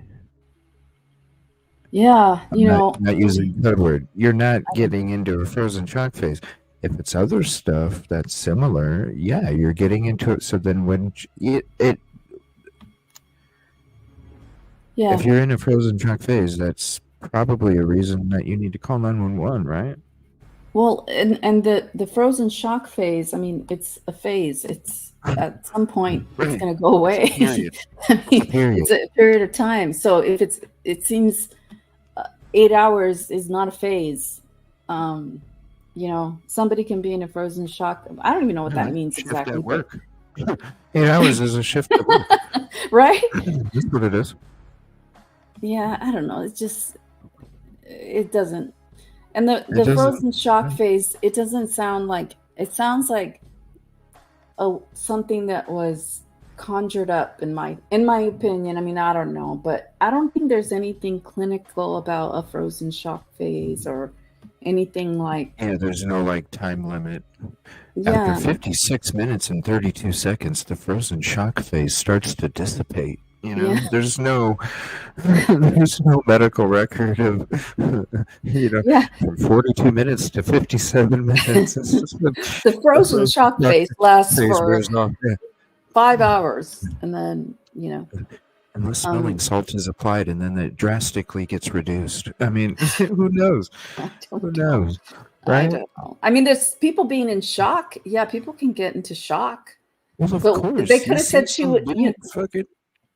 Yeah, I'm not using code word. You're not getting into a frozen shock phase. If it's other stuff that's similar, yeah, you're getting into it. So then when if you're in a frozen shock phase, that's probably a reason that you need to call 911, right? Well, and the frozen shock phase, I mean, it's a phase. It's at some point it's going to go away. I mean, it's a period of time. So if it seems 8 hours is not a phase. Somebody can be in a frozen shock. I don't even know what that means shift exactly. At work. 8 hours is a shift at work. Right? That's what it is. Yeah, I don't know. It's just, it doesn't. And the frozen shock phase, it doesn't sound like, it sounds like something that was conjured up in my opinion. I mean, I don't know, but I don't think there's anything clinical about a frozen shock phase or anything like. Yeah, there's no like time limit. Yeah. After 56 minutes and 32 seconds, the frozen shock phase starts to dissipate. There's no medical record of from 42 minutes to 57 minutes. It's just the frozen shock phase lasts for 5 hours, and then unless smelling salt is applied, and then it drastically gets reduced. I mean, who knows? Who knows? Right? I don't know. I mean, there's people being in shock. Yeah, people can get into shock. Well, of course. They could have said she would. They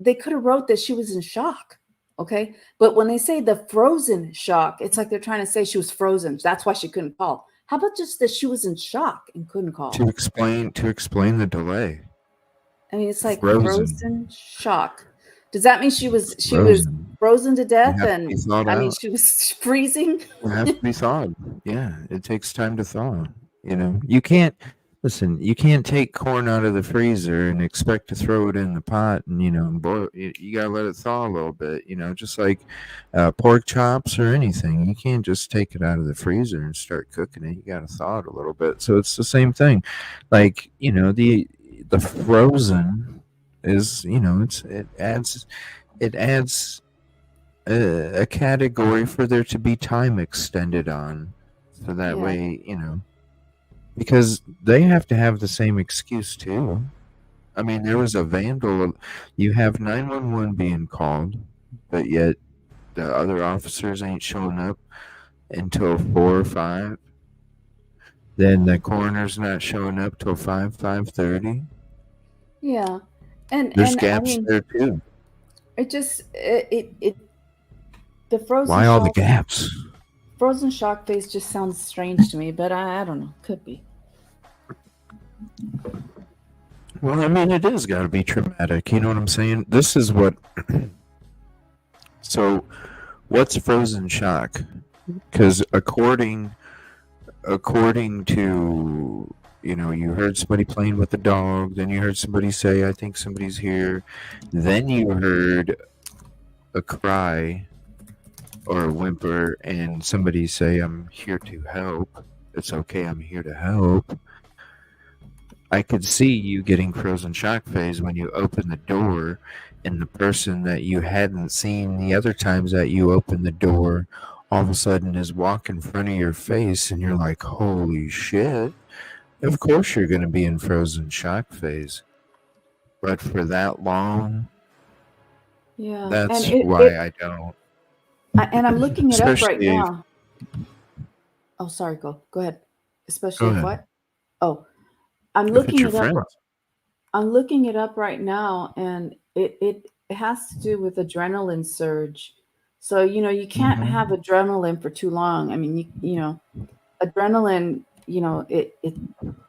They could have wrote that she was in shock Okay. But when they say the frozen shock, it's like they're trying to say she was frozen. That's why she couldn't call. How about just that she was in shock and couldn't call? To explain the delay. I mean, it's like Frozen. frozen shock. Does that mean she was Frozen. frozen to You death? have to And be thawed I mean, out. she was freezing. It has to be thawed. Yeah, it takes time to thaw. You know, you can't listen. You can't take corn out of the freezer and expect to throw it in the pot and and boil. You gotta let it thaw a little bit. Just like pork chops or anything. You can't just take it out of the freezer and start cooking it. You gotta thaw it a little bit. So it's the same thing. Like the frozen is it adds a category for there to be time extended on, so that Yeah. way because they have to have the same excuse too. I mean, there was a vandal. You have 911 being called, but yet the other officers ain't showing up until 4 or 5. Then the coroner's not showing up till 5:30. Yeah. And There's I gaps mean, there too. it just it the Why all the gaps? frozen shock phase just sounds strange to me, but I don't know. Could be. Well, I mean, it is got to be traumatic. You know what I'm saying? This is what. So, what's frozen shock? Because according to you heard somebody playing with the dog, then you heard somebody say, "I think somebody's here," then you heard a cry or a whimper, and somebody say, "I'm here to help. It's okay. I'm here to help." I could see you getting frozen shock phase when you open the door and the person that you hadn't seen the other times that you opened the door all of a sudden is walking in front of your face and you're like, holy shit. Of course you're going to be in frozen shock phase. But for that long, Yeah. that's And why I don't. and I'm looking it up right Especially if, now. Oh, sorry. Go ahead. Especially go if ahead. what? Oh, I'm If it's looking your it up. friends. I'm looking it up right now, and it has to do with adrenaline surge. So you can't Mhm. have adrenaline for too long. I mean, adrenaline. It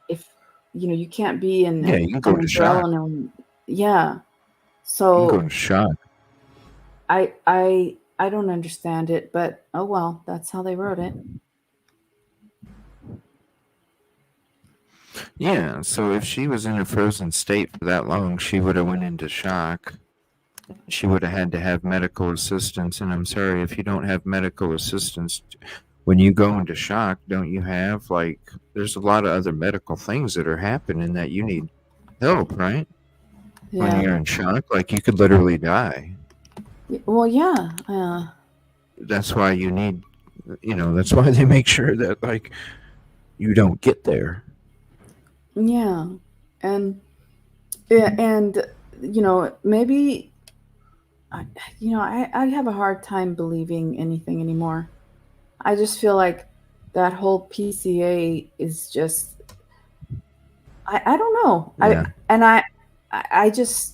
if you can't be in Yeah, you can go an into shock. adrenaline. Yeah. You can go So into shock. I don't understand it, but oh well, that's how they wrote it. Yeah, so if she was in a frozen state for that long, she would have went into shock. She would have had to have medical assistance, and I'm sorry, if you don't have medical assistance when you go into shock, don't you have there's a lot of other medical things that are happening that you need help, right? When Yeah. you're in shock, you could literally die. Well, yeah. That's why you need, that's why they make sure that you don't get there. Yeah. And maybe I have a hard time believing anything anymore. I just feel like that whole PCA is just I don't know. Yeah. I just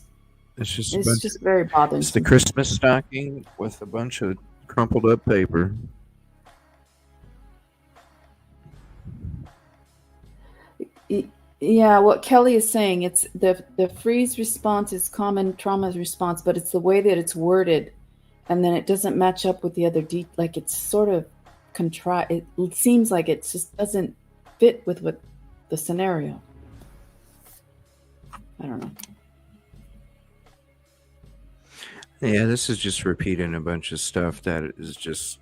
It's just a it's bunch just very bothersome. It's the Christmas stocking with a bunch of crumpled up paper. Yeah, what Kelly is saying, it's the freeze response is common trauma response, but it's the way that it's worded, and then it doesn't match up with the other like it's sort of it seems like it just doesn't fit with what the scenario. I don't know. Yeah, this is just repeating a bunch of stuff that is just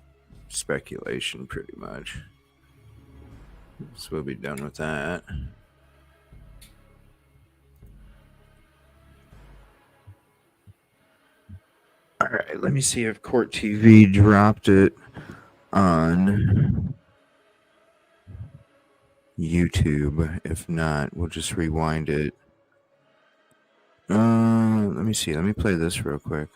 speculation, pretty much. So we'll be done with that. All right, let me see if Court TV dropped it on YouTube. If not, we'll just rewind it. Let me see. Let me play this real quick.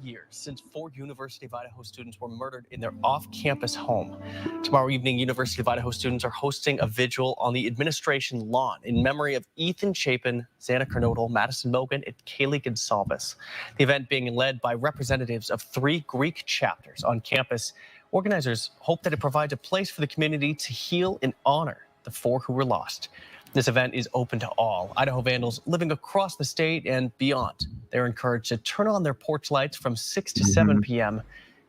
years since 4 University of Idaho students were murdered in their off-campus home. Tomorrow evening, University of Idaho students are hosting a vigil on the administration lawn in memory of Ethan Chapin, Xana Kernodle, Madison Mogan, and Kaylee Gonsalves. The event being led by representatives of 3 Greek chapters on campus. Organizers hope that it provides a place for the community to heal and honor the 4 who were lost. This event is open to all Idaho vandals living across the state and beyond. They're encouraged to turn on their porch lights from 6 to 7 p.m.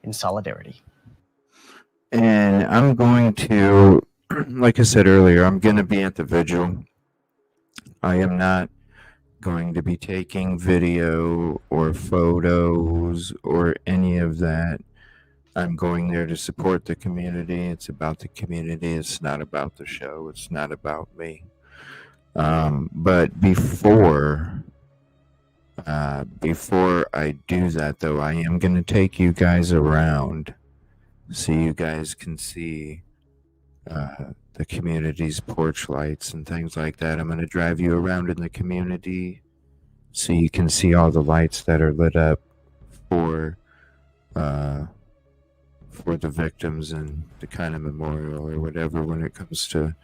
in solidarity. And I'm going to, like I said earlier, I'm going to be at the vigil. I am not going to be taking video or photos or any of that. I'm going there to support the community. It's about the community. It's not about the show. It's not about me. But before I do that, though, I am going to take you guys around so you guys can see the community's porch lights and things like that. I'm going to drive you around in the community so you can see all the lights that are lit up for the victims and the kind of memorial or whatever when it comes to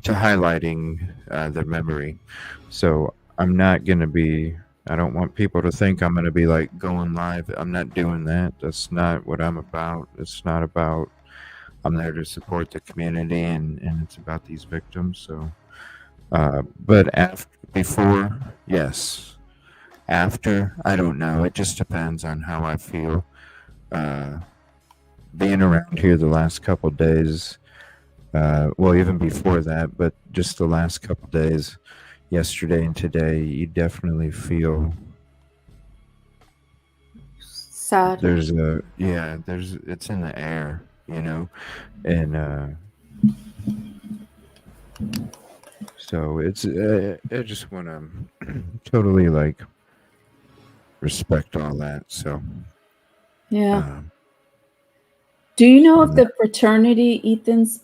highlighting their memory. So I'm not going to be, I don't want people to think I'm going to be like going live. I'm not doing that. That's not what I'm about. It's not about, I'm there to support the community and it's about these victims. So, but before, yes. After, I don't know. It just depends on how I feel. Being around here the last couple days, well, even before that, but just the last couple days, yesterday and today, you definitely feel sad. It's in the air, you know, and so it's, I just want to totally like respect all that. So, yeah. Do you know if the fraternity, Ethan's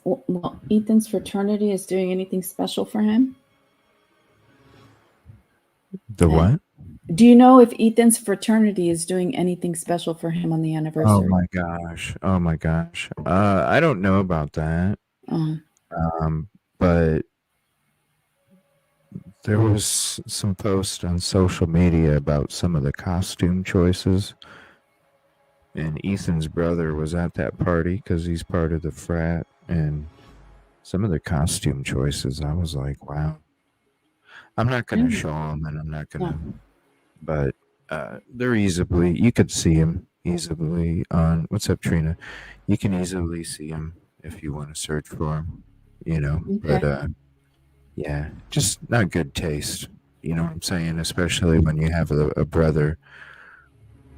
fraternity is doing anything special for him? The what? Do you know if Ethan's fraternity is doing anything special for him on the anniversary? Oh my gosh. I don't know about that. But there was some posts on social media about some of the costume choices. And Ethan's brother was at that party because he's part of the frat. And some of the costume choices, I was like, wow. I'm not going to show them, and I'm not going to. But they're easily, you could see them easily on, what's up, Trina? You can easily see them if you want to search for them, you know. Okay. But yeah, just not good taste. You know what I'm saying? Especially when you have a brother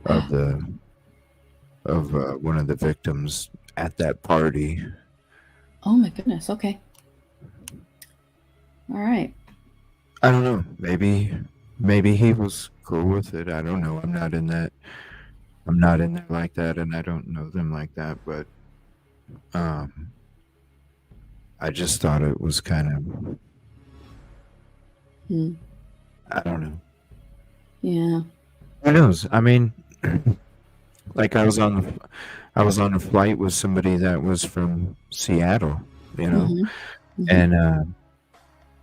of one of the victims at that party. Oh my goodness. Okay. All right. I don't know. Maybe he was cool with it. I don't know. I'm not in there like that, and I don't know them like that. But I just thought it was kind of. I don't know. Yeah. Who knows? I mean, like I was on a flight with somebody that was from Seattle, you know,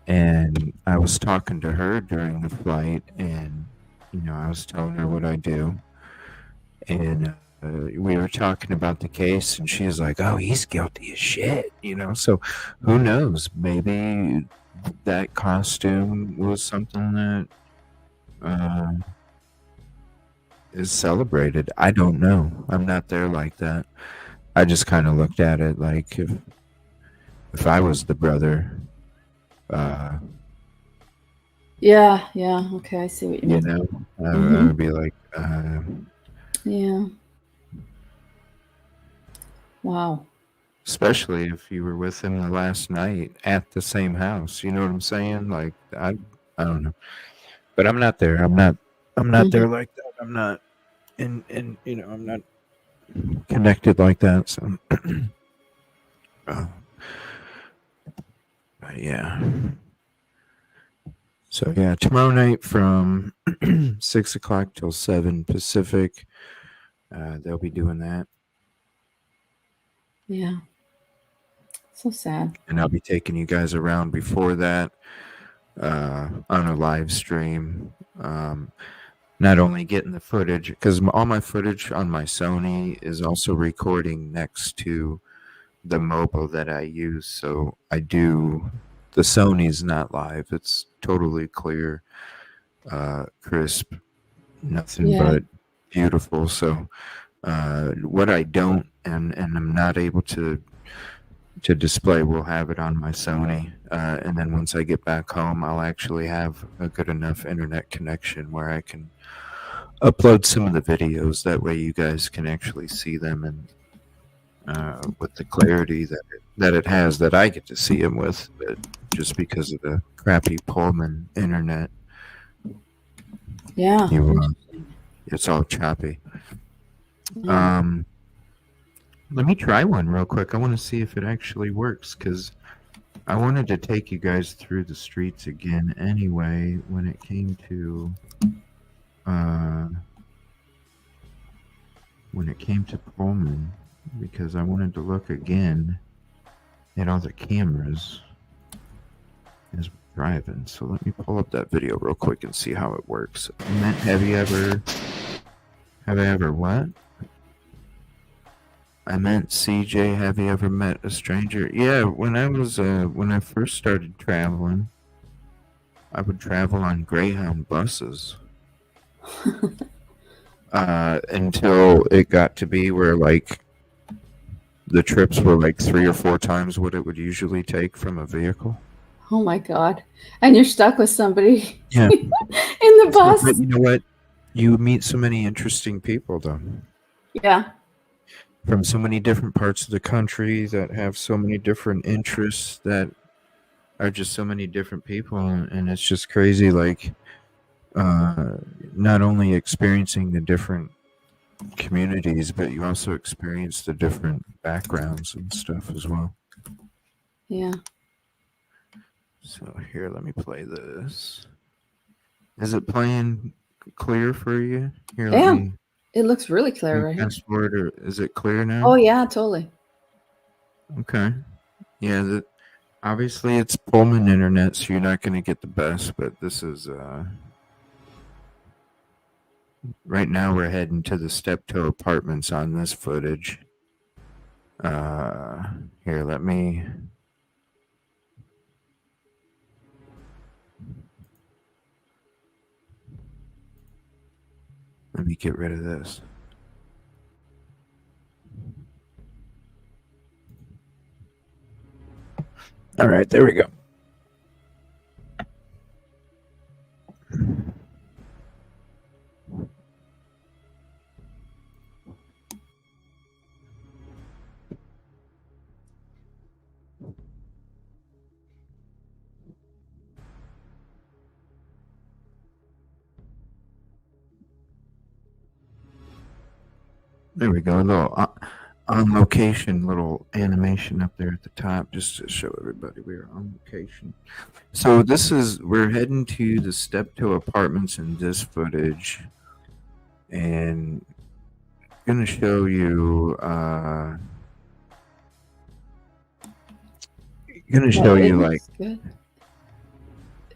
and I was talking to her during the flight, and you know, I was telling her what I do, and we were talking about the case, and she was like, "Oh, he's guilty as shit," you know. So who knows? Maybe that costume was something that is celebrated. I don't know. I'm not there like that. I just kind of looked at it like if I was the brother. Yeah. Okay, I see what you mean. You know, I would be like, yeah. Wow. Especially if you were with him the last night at the same house. You know what I'm saying? Like I don't know, but I'm not there. I'm not there like that. I'm not in you know, I'm not connected like that. So yeah. So yeah, tomorrow night from 6 o'clock till 7 Pacific. they'll be doing that. Yeah. So sad. And I'll be taking you guys around before that on a live stream. Not only getting the footage, because all my footage on my Sony is also recording next to the mobile that I use. So the Sony's not live. It's totally clear, crisp, nothing but beautiful. So what I don't and I'm not able to display, we'll have it on my Sony. And then once I get back home, I'll actually have a good enough internet connection where I can upload some of the videos. That way you guys can actually see them and with the clarity that it has, that I get to see them with, but just because of the crappy Pullman internet. Yeah. It's all choppy. Yeah. Let me try one real quick. I want to see if it actually works, because I wanted to take you guys through the streets again anyway when it came to Pullman, because I wanted to look again at all the cameras as we're driving. So let me pull up that video real quick and see how it works. Have I ever what? I meant CJ, have you ever met a stranger? Yeah, when I first started traveling, I would travel on Greyhound buses. Until it got to be where like the trips were like 3 or 4 times what it would usually take from a vehicle. Oh my God. And you're stuck with somebody Yeah. in the bus. But you know what? You meet so many interesting people though. Yeah. From so many different parts of the country that have so many different interests, that are just so many different people, and it's just crazy, like not only experiencing the different communities, but you also experience the different backgrounds and stuff as well. Yeah. So here, let me play this. Is it playing clear for you? Here, Yeah. It looks really clear right here. fast forward, or is it clear now? Oh yeah, totally. Okay. Yeah, obviously it's Pullman internet, so you're not going to get the best, but this is right now we're heading to the Steptoe Apartments on this footage. Here, let me get rid of this. All right, there we go. There we go. A little on location, little animation up there at the top, just to show everybody we're on location. So we're heading to the Steptoe Apartments in this footage, and I'm gonna show you. Like. Good.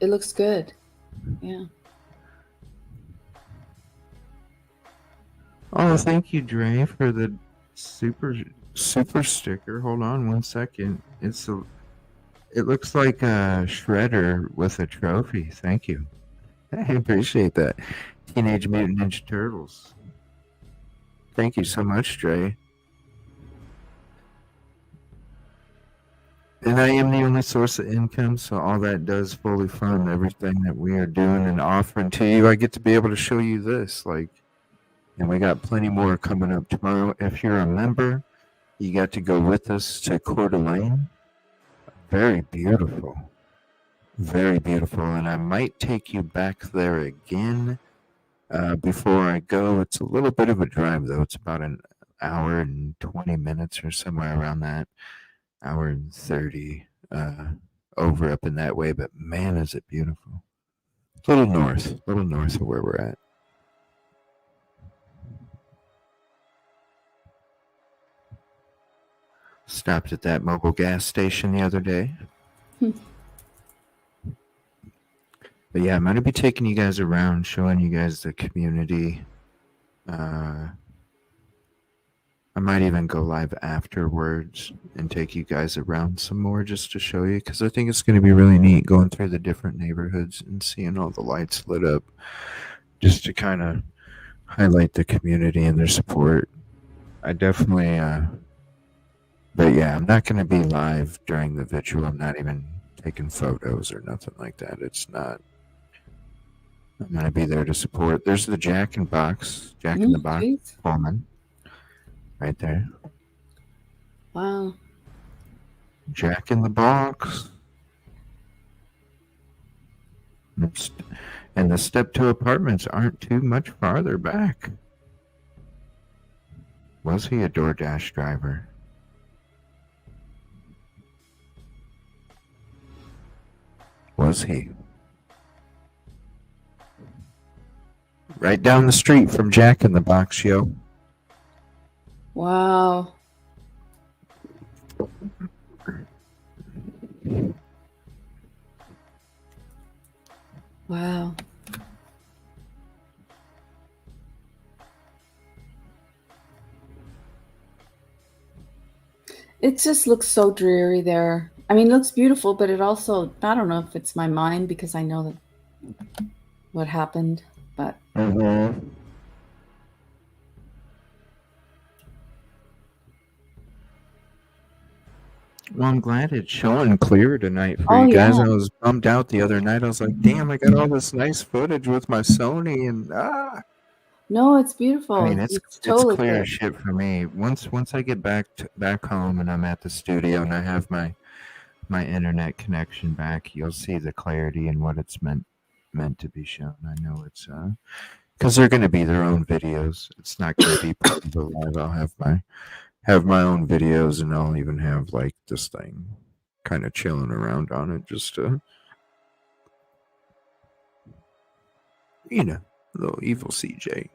It looks good. Yeah. Oh, thank you, Dre, for the super sticker. Hold on 1 second. It looks like a shredder with a trophy. Thank you. I appreciate that. Teenage Mutant Ninja Turtles. Thank you so much, Dre. And I am the only source of income, so all that does fully fund everything that we are doing and offering to you. I get to be able to show you this, and we got plenty more coming up tomorrow. If you're a member, you got to go with us to Coeur d'Alene. Very beautiful. Very beautiful. And I might take you back there again before I go. It's a little bit of a drive, though. It's about an hour and 20 minutes or somewhere around that. Hour and 30 over up in that way. But man, is it beautiful. A little north of where we're at. Stopped at that mobile gas station the other day. But yeah, I'm going to be taking you guys around, showing you guys the community. I might even go live afterwards and take you guys around some more just to show you, because I think it's going to be really neat going through the different neighborhoods and seeing all the lights lit up, just to kind of highlight the community and their support. I definitely, but yeah, I'm not going to be live during the vigil. I'm not even taking photos or nothing like that. It's not. I'm going to be there to support. There's the Jack in the Box woman right there. Wow. Jack in the Box. And the Step 2 apartments aren't too much farther back. Was he a DoorDash driver? Was he? Right down the street from Jack in the Box, yo. Wow. Wow. It just looks so dreary there. I mean, it looks beautiful, but it also, I don't know if it's my mind because I know that what happened, but. Mm-hmm. Well, I'm glad it's showing clear tonight for you guys. Yeah. I was bummed out the other night. I was like, damn, I got all this nice footage with my Sony and No, it's beautiful. I mean, it's totally clear clear. as shit for me. Once I get back home and I'm at the studio and I have my internet connection back, you'll see the clarity and what it's meant to be shown. I know it's because they're going to be their own videos. It's not going to be part of the live. I'll have my own videos, and I'll even have like this thing kind of chilling around on it, just to, you know, little evil CJ.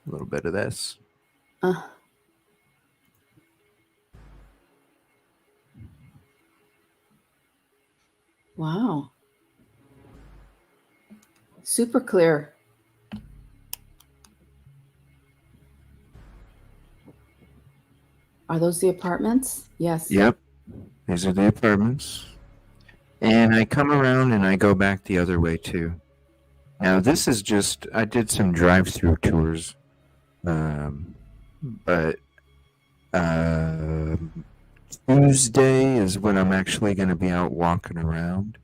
A little bit of this. Wow. Super clear. Are those the apartments? Yes. Yep. These are the apartments. And I come around and I go back the other way too. Now this is just, I did some drive-through tours. But Tuesday is when I'm actually going to be out walking around.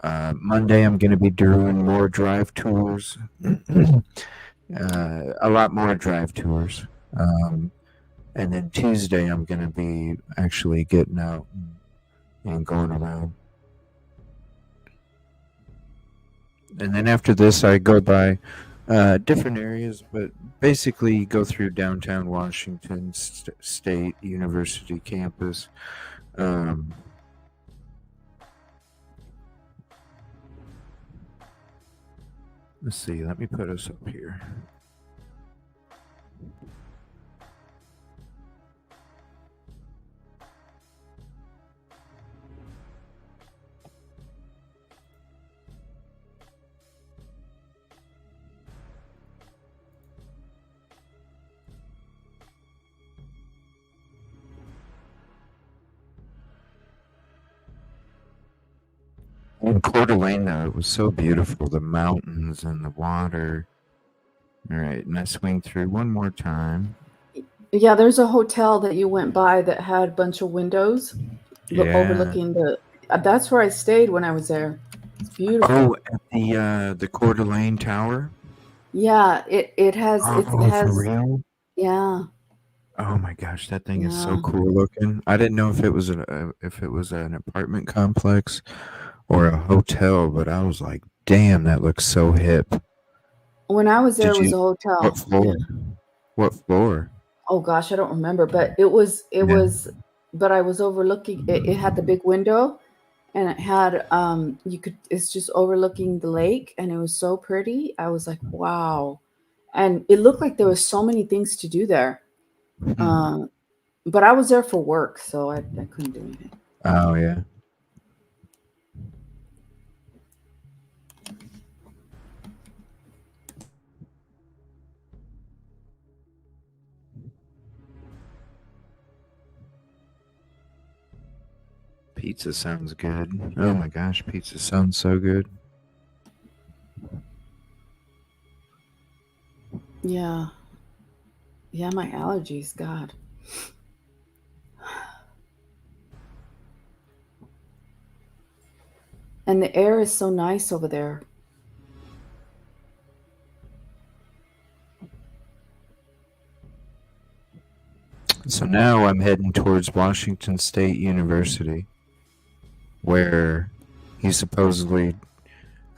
Monday I'm going to be doing more drive tours. A lot more drive tours. And then Tuesday I'm going to be actually getting out and going around. And then after this I go by different areas, but basically go through downtown Washington State University campus. Let's see, let me put us up here. In Coeur d'Alene, though, it was so beautiful. The mountains and the water. All right, and I swing through one more time. Yeah, there's a hotel that you went by that had a bunch of windows overlooking the. That's where I stayed when I was there. It's beautiful. Oh, at the Coeur d'Alene Tower. Yeah, it has. Oh, it has. for real? Yeah. Oh my gosh, that thing is so cool looking. I didn't know if it was an apartment complex or a hotel, but I was like, damn, that looks so hip. When I was there, it was a hotel. What floor? Yeah. What floor? Oh gosh, I don't remember, but it was. But I was overlooking. It had the big window, and it had It's just overlooking the lake, and it was so pretty. I was like, wow. and it looked like there was so many things to do there. But I was there for work, so I couldn't do anything. Oh, yeah. Pizza sounds good. Oh my gosh, pizza sounds so good. Yeah. Yeah, my allergies, God. And the air is so nice over there. So now I'm heading towards Washington State University, where he's supposedly.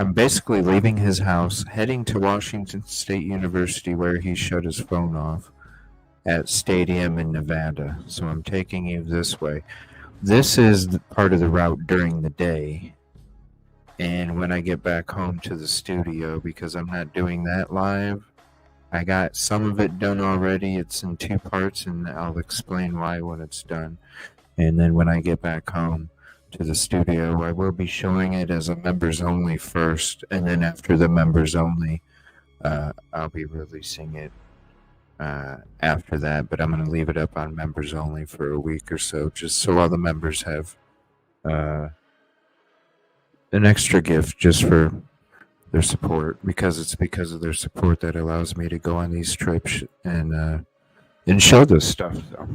I'm basically leaving his house, heading to Washington State University, where he shut his phone off at Stadium in Nevada. So I'm taking you this way. This is part of the route during the day. And when I get back home to the studio, because I'm not doing that live, I got some of it done already. It's in 2 parts, and I'll explain why when it's done. And then when I get back home to the studio, I will be showing it as a members only first, and then after the members only, I'll be releasing it after that. But I'm going to leave it up on members only for a week or so, just so all the members have an extra gift just for their support, because it's because of their support that allows me to go on these trips and show this stuff. So.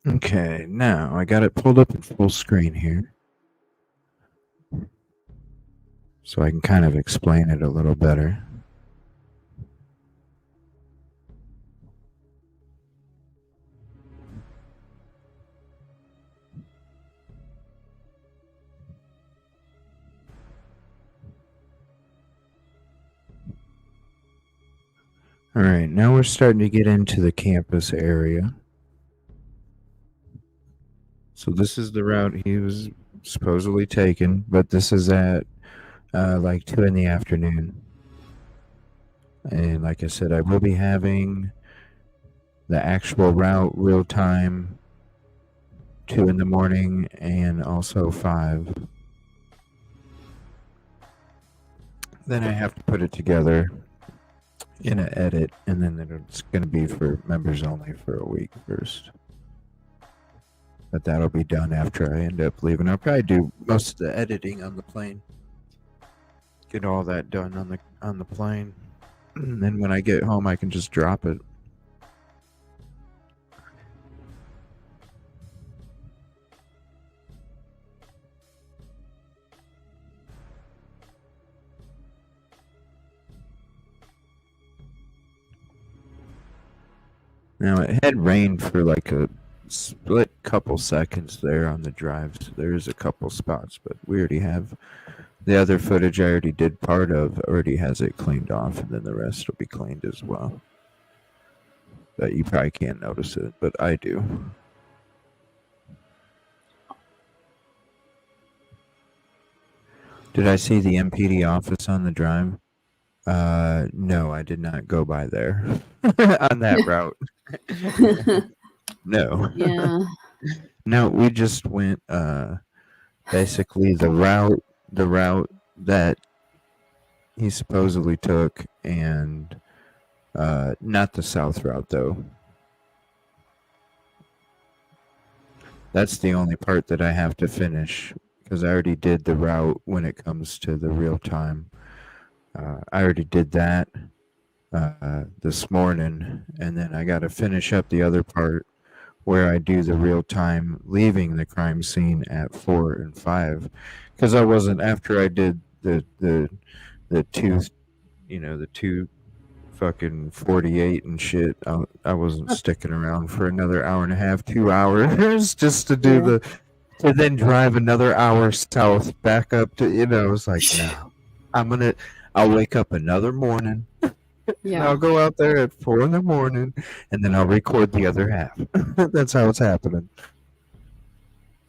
Okay, now I got it pulled up in full screen here, so I can kind of explain it a little better. All right, now we're starting to get into the campus area. So this is the route he was supposedly taking, but this is at like 2 in the afternoon. And like I said, I will be having the actual route real time 2 in the morning and also 5. Then I have to put it together in an edit, and then it's going to be for members only for a week first. But that'll be done after I end up leaving. I'll probably do most of the editing on the plane. Get all that done on the plane. And then when I get home, I can just drop it. Now, it had rained for like a split couple seconds there on the drive, so there is a couple spots, but we already have the other footage I already did part of, already has it cleaned off, and then the rest will be cleaned as well. But you probably can't notice it, but I do. Did I see the MPD office on the drive? No, I did not go by there on that route. No. Yeah. No, we just went basically the route that he supposedly took, and not the south route though. That's the only part that I have to finish, because I already did the route when it comes to the real time. I already did that this morning, and then I got to finish up the other part where I do the real time leaving the crime scene at 4 and 5, because I wasn't, after I did the two, the two fucking 48 and shit, I wasn't sticking around for another hour and a half, 2 hours just to do Yeah. to then drive another hour south back up to, it was like, no, I'll wake up another morning. And I'll go out there at 4 in the morning, and then I'll record the other half. That's how it's happening.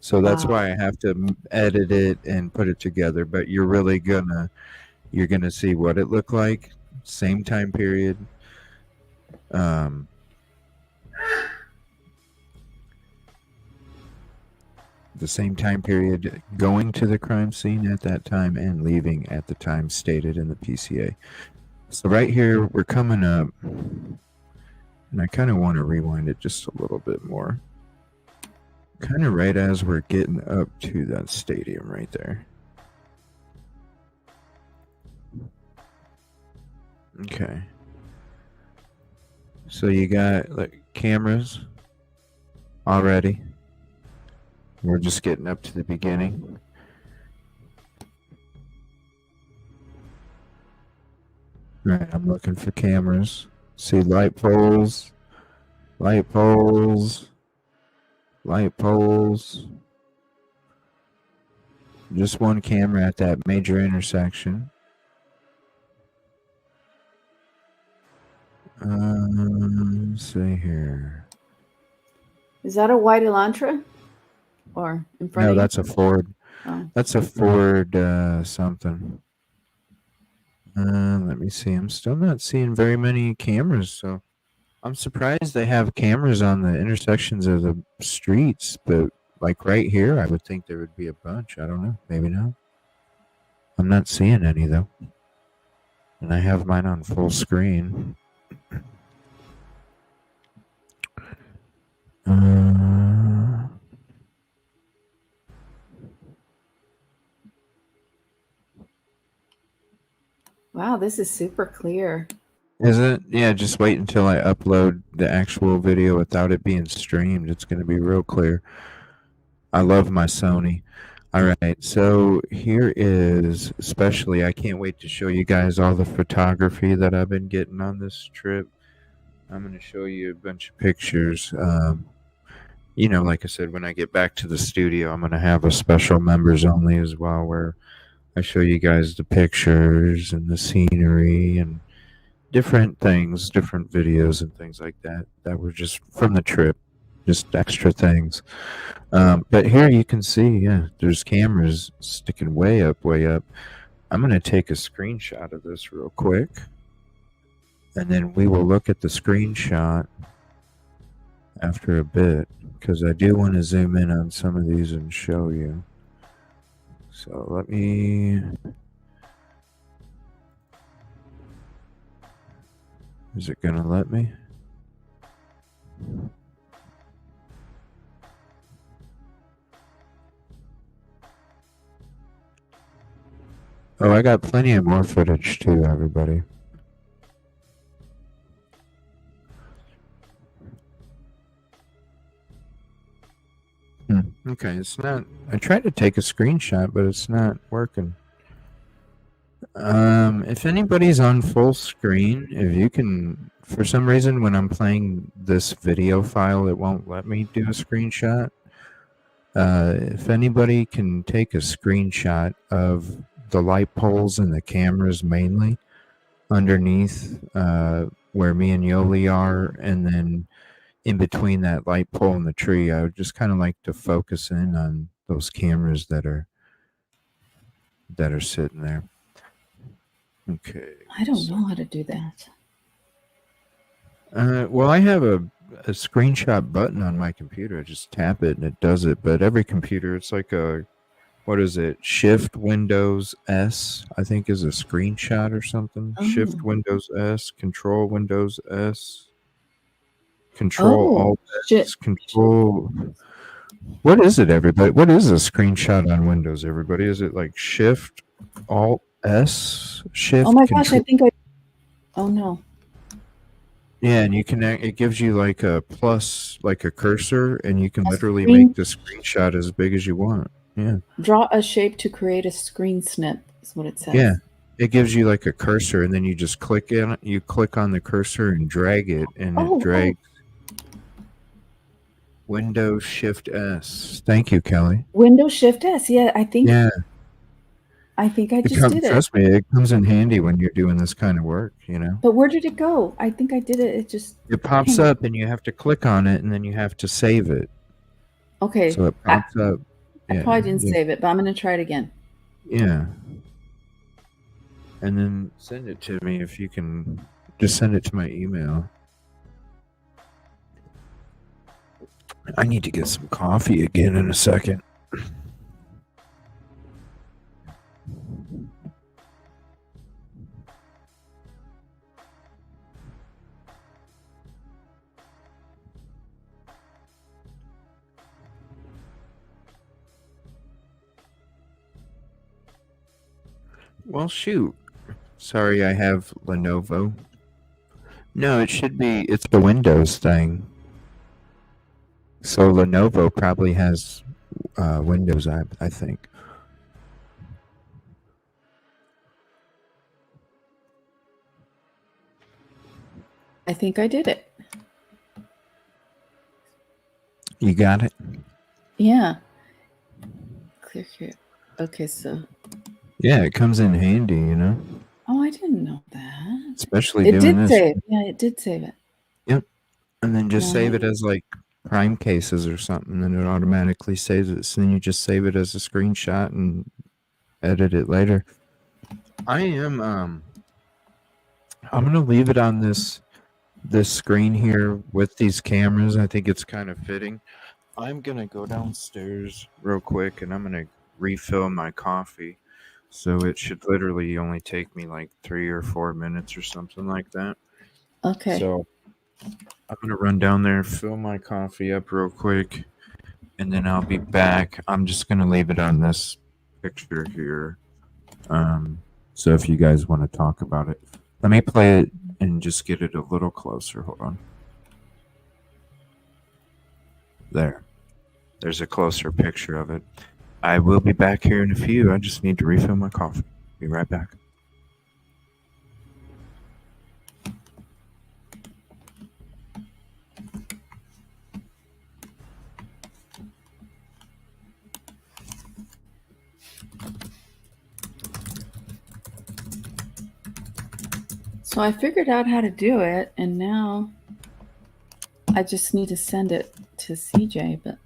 So that's why I have to edit it and put it together. But you're really gonna see what it looked like, same time period. The same time period, going to the crime scene at that time and leaving at the time stated in the PCA. So right here, we're coming up, and I kind of want to rewind it just a little bit more. Kind of right as we're getting up to that stadium right there. Okay. So you got cameras already. We're just getting up to the beginning. Right, I'm looking for cameras. See light poles, light poles, light poles. Just one camera at that major intersection. Let's see here. Is that a white Elantra? Or in front No, of you? that's a Ford. Oh. That's a Ford something. Let me see. I'm still not seeing very many cameras, so I'm surprised they have cameras on the intersections of the streets, but like right here, I would think there would be a bunch. I don't know. Maybe not. I'm not seeing any, though. And I have mine on full screen. Wow, this is super clear. Is it? Yeah, just wait until I upload the actual video without it being streamed. It's going to be real clear. I love my Sony. All right, so here is, especially, I can't wait to show you guys all the photography that I've been getting on this trip. I'm going to show you a bunch of pictures. Like I said, when I get back to the studio, I'm going to have a special members only as well, where I show you guys the pictures and the scenery and different things, different videos and things like that were just from the trip, just extra things. But here you can see, there's cameras sticking way up, way up. I'm going to take a screenshot of this real quick, and then we will look at the screenshot after a bit, because I do want to zoom in on some of these and show you. So let me... Is it going to let me? Oh, I got plenty of more footage too, everybody. Okay, it's not... I tried to take a screenshot, but it's not working. If anybody's on full screen, if you can... For some reason, when I'm playing this video file, it won't let me do a screenshot. If anybody can take a screenshot of the light poles and the cameras mainly underneath where me and Yoli are, and then in between that light pole and the tree, I would just kind of like to focus in on those cameras that are sitting there. Okay. I don't know how to do that. Well, I have a screenshot button on my computer. I just tap it and it does it. But every computer, it's like what is it? Shift Windows S, I think, is a screenshot or something. Oh. Shift Windows S, Control Windows S, Control Alt S, Control. What is it, everybody? What is a screenshot on Windows, everybody? Is it like Shift Alt S, Shift? Oh my Control? gosh, I think I... Oh no. Yeah, and you can it gives you like a plus, like a cursor, and you can A literally screen. make the screenshot as big as you want. Yeah. Draw a shape to create a screen snip is what it Yeah. says. It gives you like a cursor, and then you just click in it. You click on the cursor and drag it, and it Oh, drags. Windows Shift S. Thank you, Kelly. Windows Shift S. Yeah, I think Yeah. I just did it. Trust me, it comes in handy when you're doing this kind of work, you know? But where did it go? I think I did it. It just It pops hang on. up, and you have to click on it, and then you have to save it. Okay. So it pops up. I Yeah. probably didn't Yeah. save it, but I'm gonna try it again. Yeah. And then send it to me if you can. Just send it to my email. I need to get some coffee again in a second. Well, shoot. Sorry, I have Lenovo. No, it should be. It's the Windows thing. So Lenovo probably has Windows, I think. I think I did it. You got it? Yeah. Clear here. Okay, so. Yeah, it comes in handy, you know? Oh, I didn't know that. Especially It doing did this. save. Yeah, it did save it. Yep. And then just No. save it as like prime cases or something, and it automatically saves it. So then you just save it as a screenshot and edit it later. I'm gonna leave it on this screen here with these cameras. I think it's kind of fitting. I'm gonna go downstairs real quick, and I'm gonna refill my coffee. So it should literally only take me like 3 or 4 minutes or something like that. Okay. So I'm gonna run down there, fill my coffee up real quick, and then I'll be back. I'm just gonna leave it on this picture here. So if you guys want to talk about it, let me play it and just get it a little closer. Hold on. There's a closer picture of it. I will be back here in a few. I just need to refill my coffee. Be right back. So I figured out how to do it, and now I just need to send it to CJ, but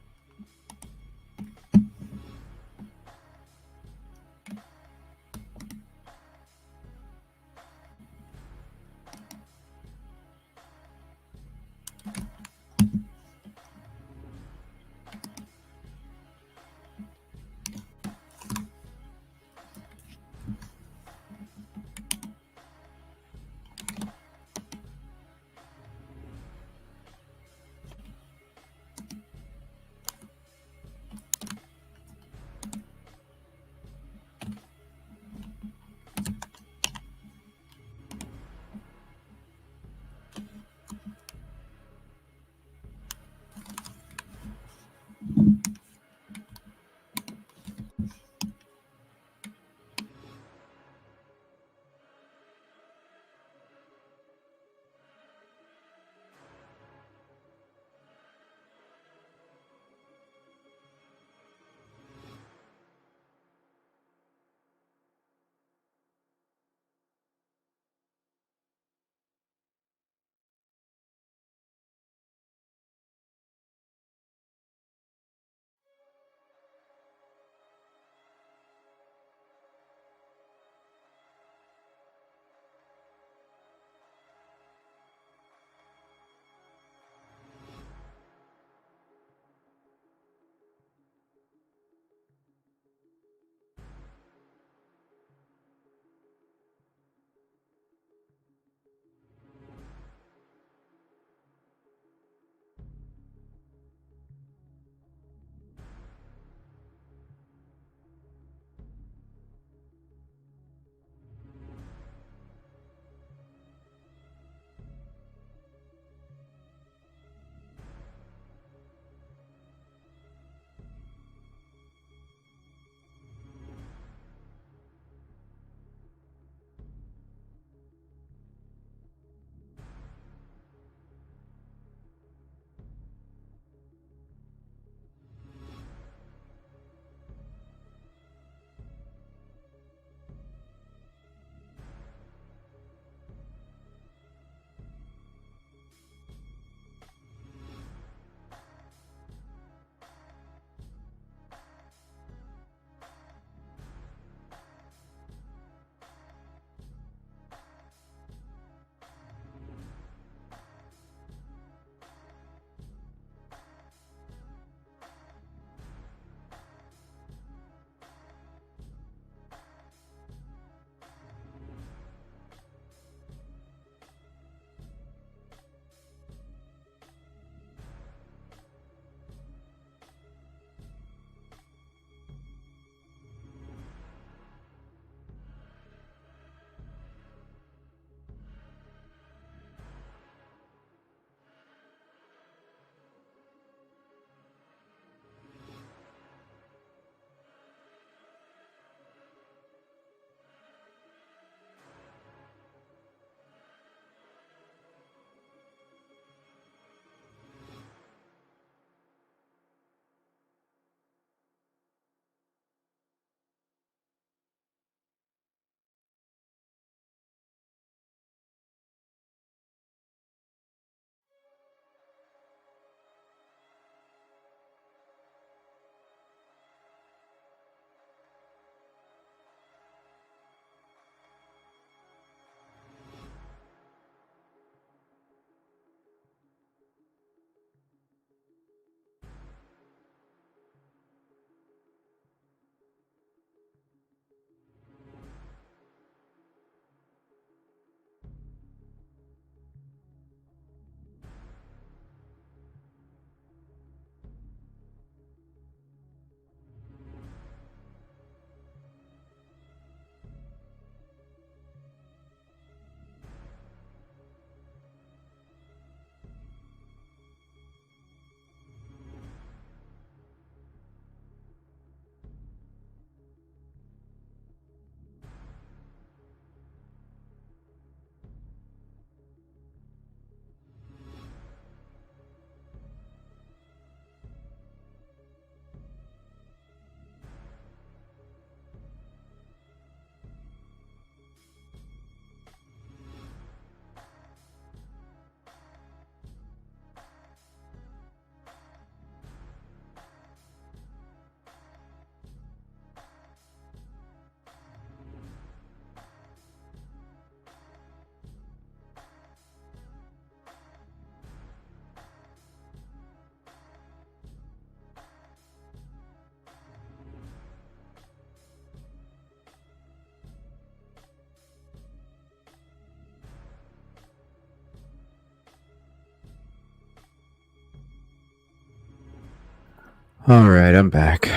All right, I'm back.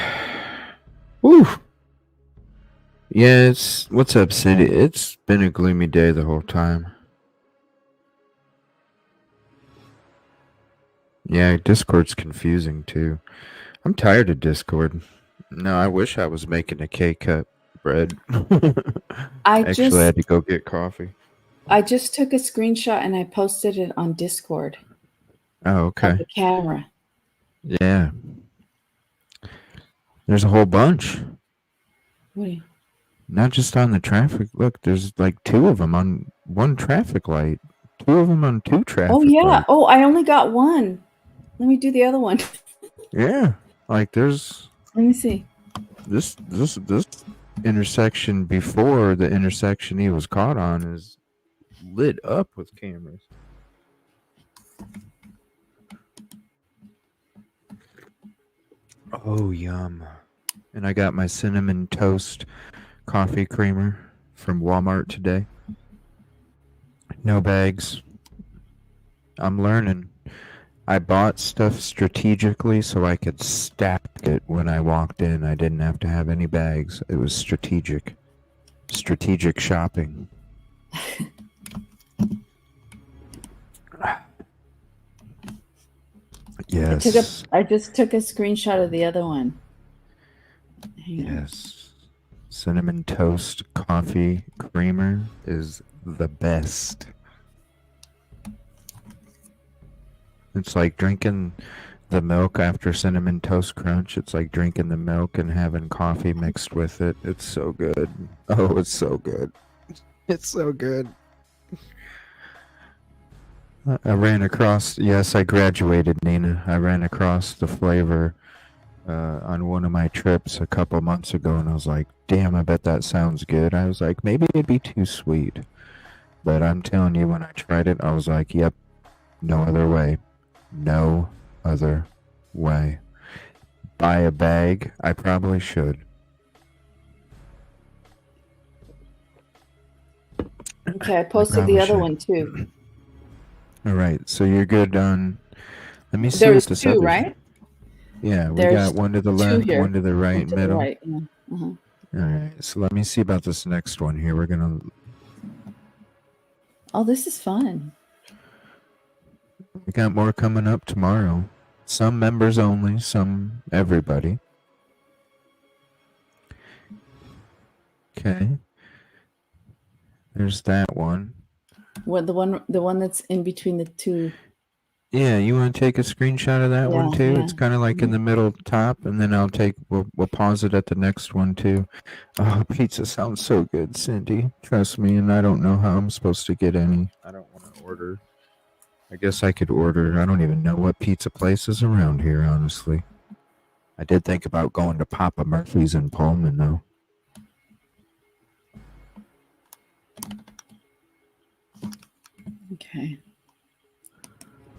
Woo! Yeah, what's up, City? It's been a gloomy day the whole time. Yeah, Discord's confusing too. I'm tired of Discord. No, I wish I was making a K-cup bread. I had to go get coffee. I just took a screenshot and I posted it on Discord. Oh, okay. Of the camera. Yeah. There's a whole bunch. What do you... Not just on the traffic. Look, there's like 2 of them on one traffic light. 2 of them on 2 traffic Oh, yeah. lights. Oh, I only got one. Let me do the other one. Yeah. Like there's... Let me see. This intersection before the intersection he was caught on is lit up with cameras. Oh, yum. And I got my cinnamon toast coffee creamer from Walmart today. No bags. I'm learning. I bought stuff strategically so I could stack it when I walked in. I didn't have to have any bags. It was strategic. Strategic shopping. Yes. I just took a screenshot of the other one. Yes. Cinnamon toast coffee creamer is the best. It's like drinking the milk after Cinnamon Toast Crunch. It's like drinking the milk and having coffee mixed with it. It's so good. Oh, it's so good. It's so good. I ran across, yes, I graduated, Nina. I ran across the flavor on one of my trips a couple months ago, and I was like, damn, I bet that sounds good. I was like, maybe it'd be too sweet. But I'm telling you, when I tried it, I was like, yep, no other way. No other way. Buy a bag? I probably should. Okay, I posted the other one too. All right, so you're good on... Let me see There's what this 2, other... right? Yeah, we There's got one to the left, here. one to the right, One to middle. the right, yeah. Uh-huh. All right, so let me see about this next one here. We're going to... Oh, this is fun. We got more coming up tomorrow. Some members only, some everybody. Okay. There's that one. What the one that's in between the 2. Yeah, you want to take a screenshot of that one too? Yeah. It's kind of like in the middle top, and then we'll pause it at the next one too. Oh, pizza sounds so good, Cindy. Trust me, and I don't know how I'm supposed to get any. I don't want to order. I guess I could order. I don't even know what pizza place is around here, honestly. I did think about going to Papa Murphy's in Pullman, though. Okay.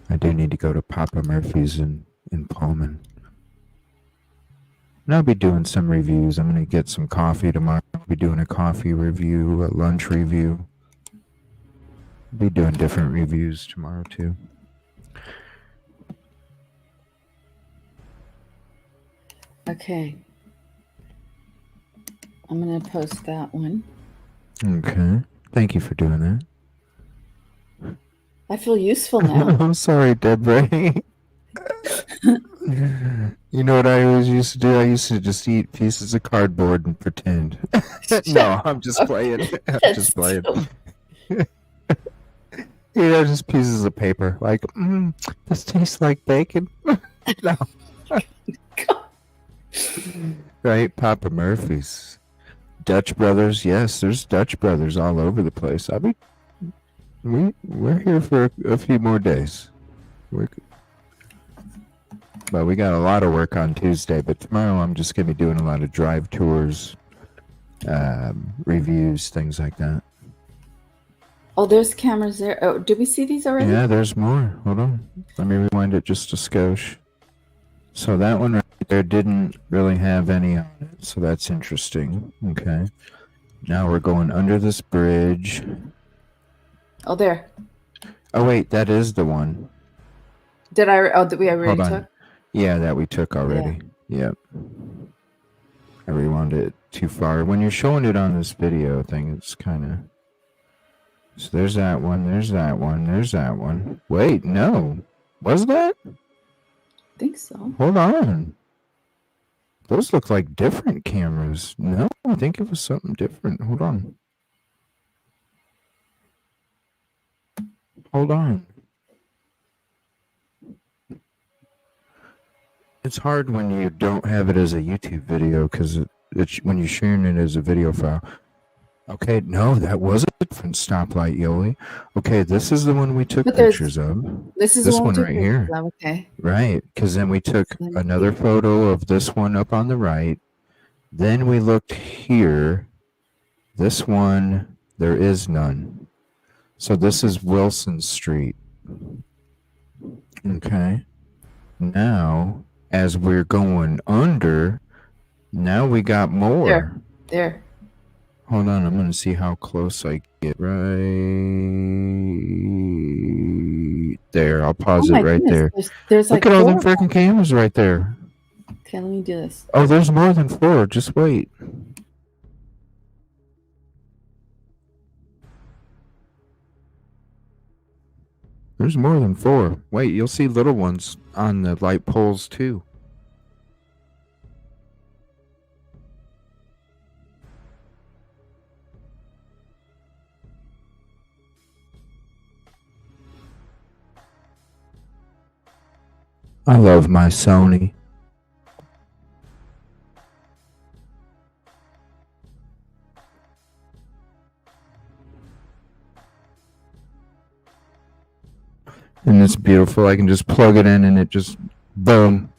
I do need to go to Papa Murphy's in Pullman. And I'll be doing some reviews. I'm going to get some coffee tomorrow. I'll be doing a coffee review, a lunch review. I'll be doing different reviews tomorrow, too. Okay. I'm going to post that one. Okay. Thank you for doing that. I feel useful now. I'm sorry, Deborah. You know what I always used to do? I used to just eat pieces of cardboard and pretend. No, I'm just playing. I'm just playing. You know, just pieces of paper. Like, this tastes like bacon. No. Right? Papa Murphy's. Dutch Brothers. Yes, there's Dutch Brothers all over the place. We're here for a few more days. But we got a lot of work on Tuesday. But tomorrow I'm just going to be doing a lot of drive tours, reviews, things like that. Oh, there's cameras there. Oh, did we see these already? Yeah, there's more. Hold on. Let me rewind it just a skosh. So that one right there didn't really have any on it. So that's interesting. Okay. Now we're going under this bridge. Oh, there. Oh, wait. That is the one. Did we already took? Yeah, that we took already. Yep. I rewound it too far. When you're showing it on this video thing, it's kind of... So there's that one, there's that one, there's that one. Wait, no. Was that? I think so. Hold on. Those look like different cameras. No, I think it was something different. Hold on. Hold on. It's hard when you don't have it as a YouTube video because it's when you're sharing it as a video file. Okay, no, that was a different stoplight, Yoli. Okay, this is the one we took pictures of. This is the This one we one took right pictures here. of, okay. Right, because then we took another photo of this one up on the right. Then we looked here. This one, there is none. So this is Wilson Street. Okay. Now, as we're going under, now we got more. There. Hold on, I'm going to see how close I get. Right there. I'll pause it right there. There's Look like at all them 4. freaking cameras right there. Okay, let me do this. Oh, there's more than 4. Just wait. There's more than 4. Wait, you'll see little ones on the light poles too. I love my Sony. And it's beautiful. I can just plug it in and it just, boom.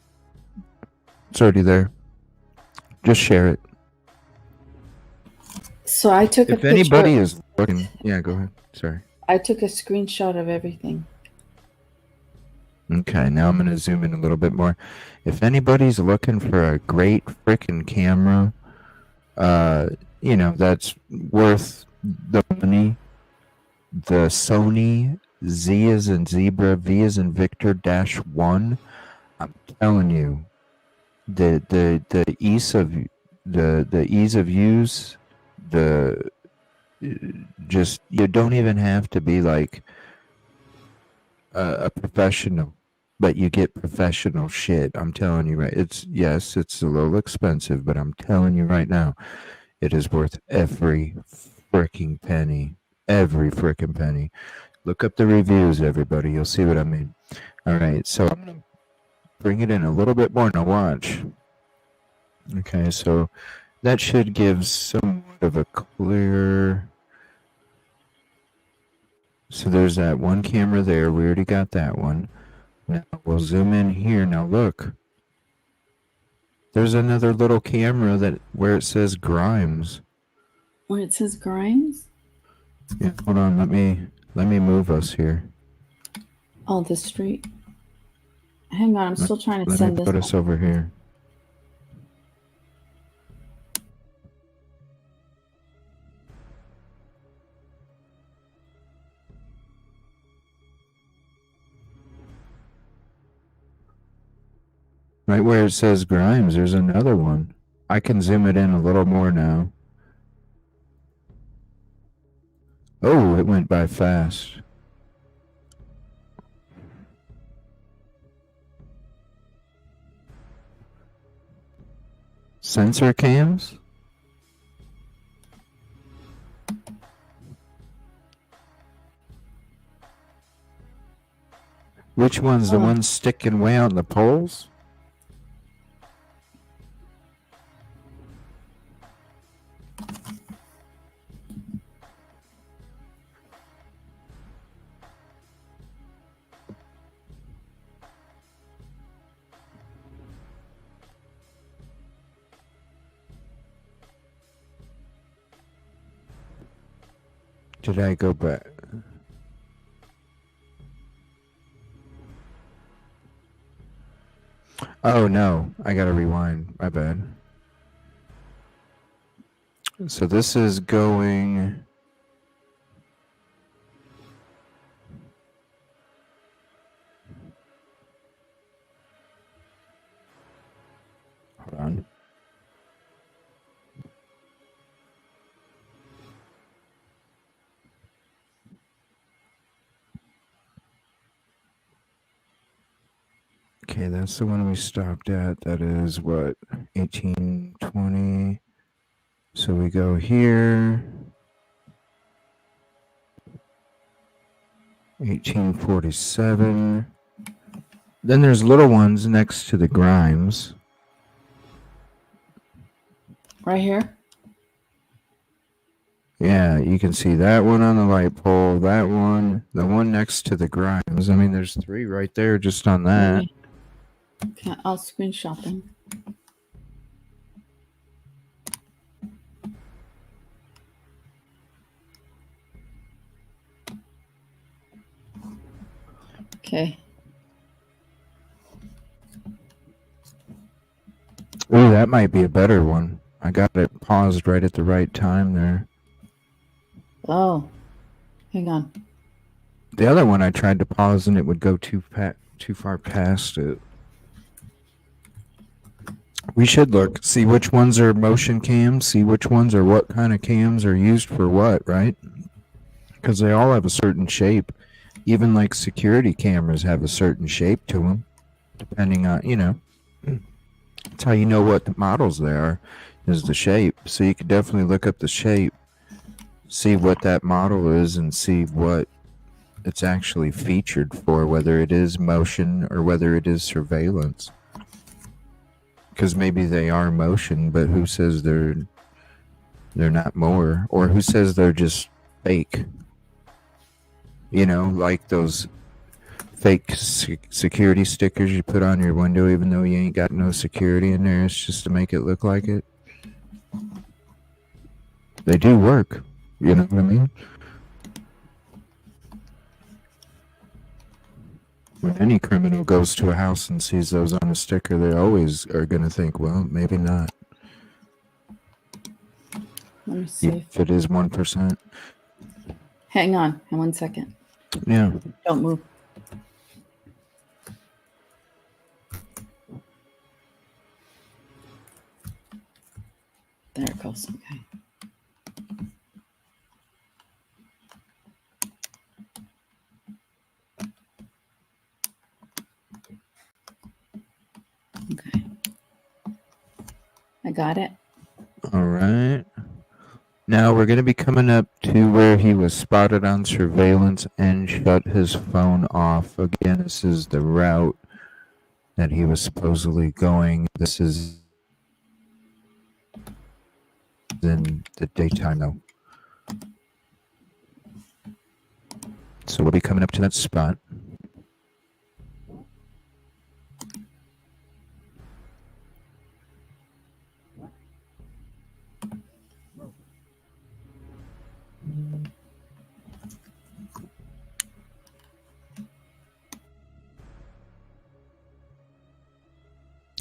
It's already there. Just share it. So I took a If picture. anybody is looking, yeah, go ahead. Sorry. I took a screenshot of everything. Okay, now I'm going to zoom in a little bit more. If anybody's looking for a great freaking camera, you know, that's worth the money, the Sony Z as in zebra, V as in Victor -1. I'm telling you, the ease of the ease of use, the just you don't even have to be like a professional, but you get professional shit. I'm telling you, right? It's a little expensive, but I'm telling you right now, it is worth every freaking penny. Every freaking penny. Look up the reviews, everybody. You'll see what I mean. All right, so I'm gonna bring it in a little bit more. Now watch. Okay, so that should give somewhat of a clear. So there's that one camera there. We already got that one. Now we'll zoom in here. Now look. There's another little camera that where it says Grimes. Where it says Grimes? Yeah, hold on. Let me move us here. Oh, the street. Hang on, I'm still trying to Let send me this. put us over here. Right where it says Grimes, there's another one. I can zoom it in a little more now. Oh, it went by fast. Sensor cams? Which one's the one sticking way out in the poles? Did I go back? Oh no, I gotta rewind. My bad. So this is going. Okay, that's the one we stopped at. That is what, 1820. So we go here. 1847. Then there's little ones next to the Grimes. Right here? Yeah, you can see that one on the light pole, that one, the one next to the Grimes. I mean, there's 3 right there just on that. Okay, I'll screenshot them. Okay. Ooh, that might be a better one. I got it paused right at the right time there. Oh, hang on. The other one I tried to pause and it would go too far past it. We should look, see which ones are motion cams, see which ones are what kind of cams are used for what, right? Because they all have a certain shape. Even like security cameras have a certain shape to them, depending on, you know. That's how you know what the models they are, is the shape. So you could definitely look up the shape, see what that model is, and see what it's actually featured for, whether it is motion or whether it is surveillance. Because maybe they are motion, but who says they're not more? Or who says they're just fake? You know, like those fake security stickers you put on your window even though you ain't got no security in there. It's just to make it look like it. They do work. You know what I mean? When any criminal goes to a house and sees those on a sticker, they always are going to think, well, maybe not. Let me see. If it is 1%. Hang on 1 second. Yeah. Don't move. There it goes. Okay. Okay. I got it. All right. Now we're going to be coming up to where he was spotted on surveillance and shut his phone off. Again, this is the route that he was supposedly going. This is in the daytime, though. So we'll be coming up to that spot.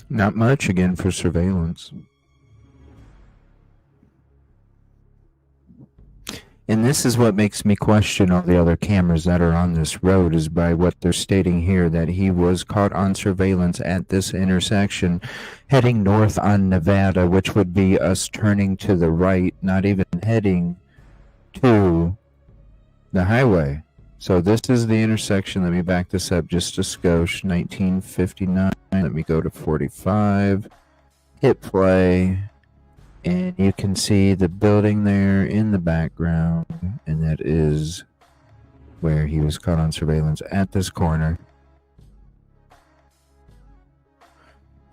Not much again for surveillance. And this is what makes me question all the other cameras that are on this road, is by what they're stating here, that he was caught on surveillance at this intersection heading north on Nevada, which would be us turning to the right, not even heading to the highway. So this is the intersection. Let me back this up just a skosh. 1959. Let me go to 45. Hit play. And you can see the building there in the background. And that is where he was caught on surveillance at this corner.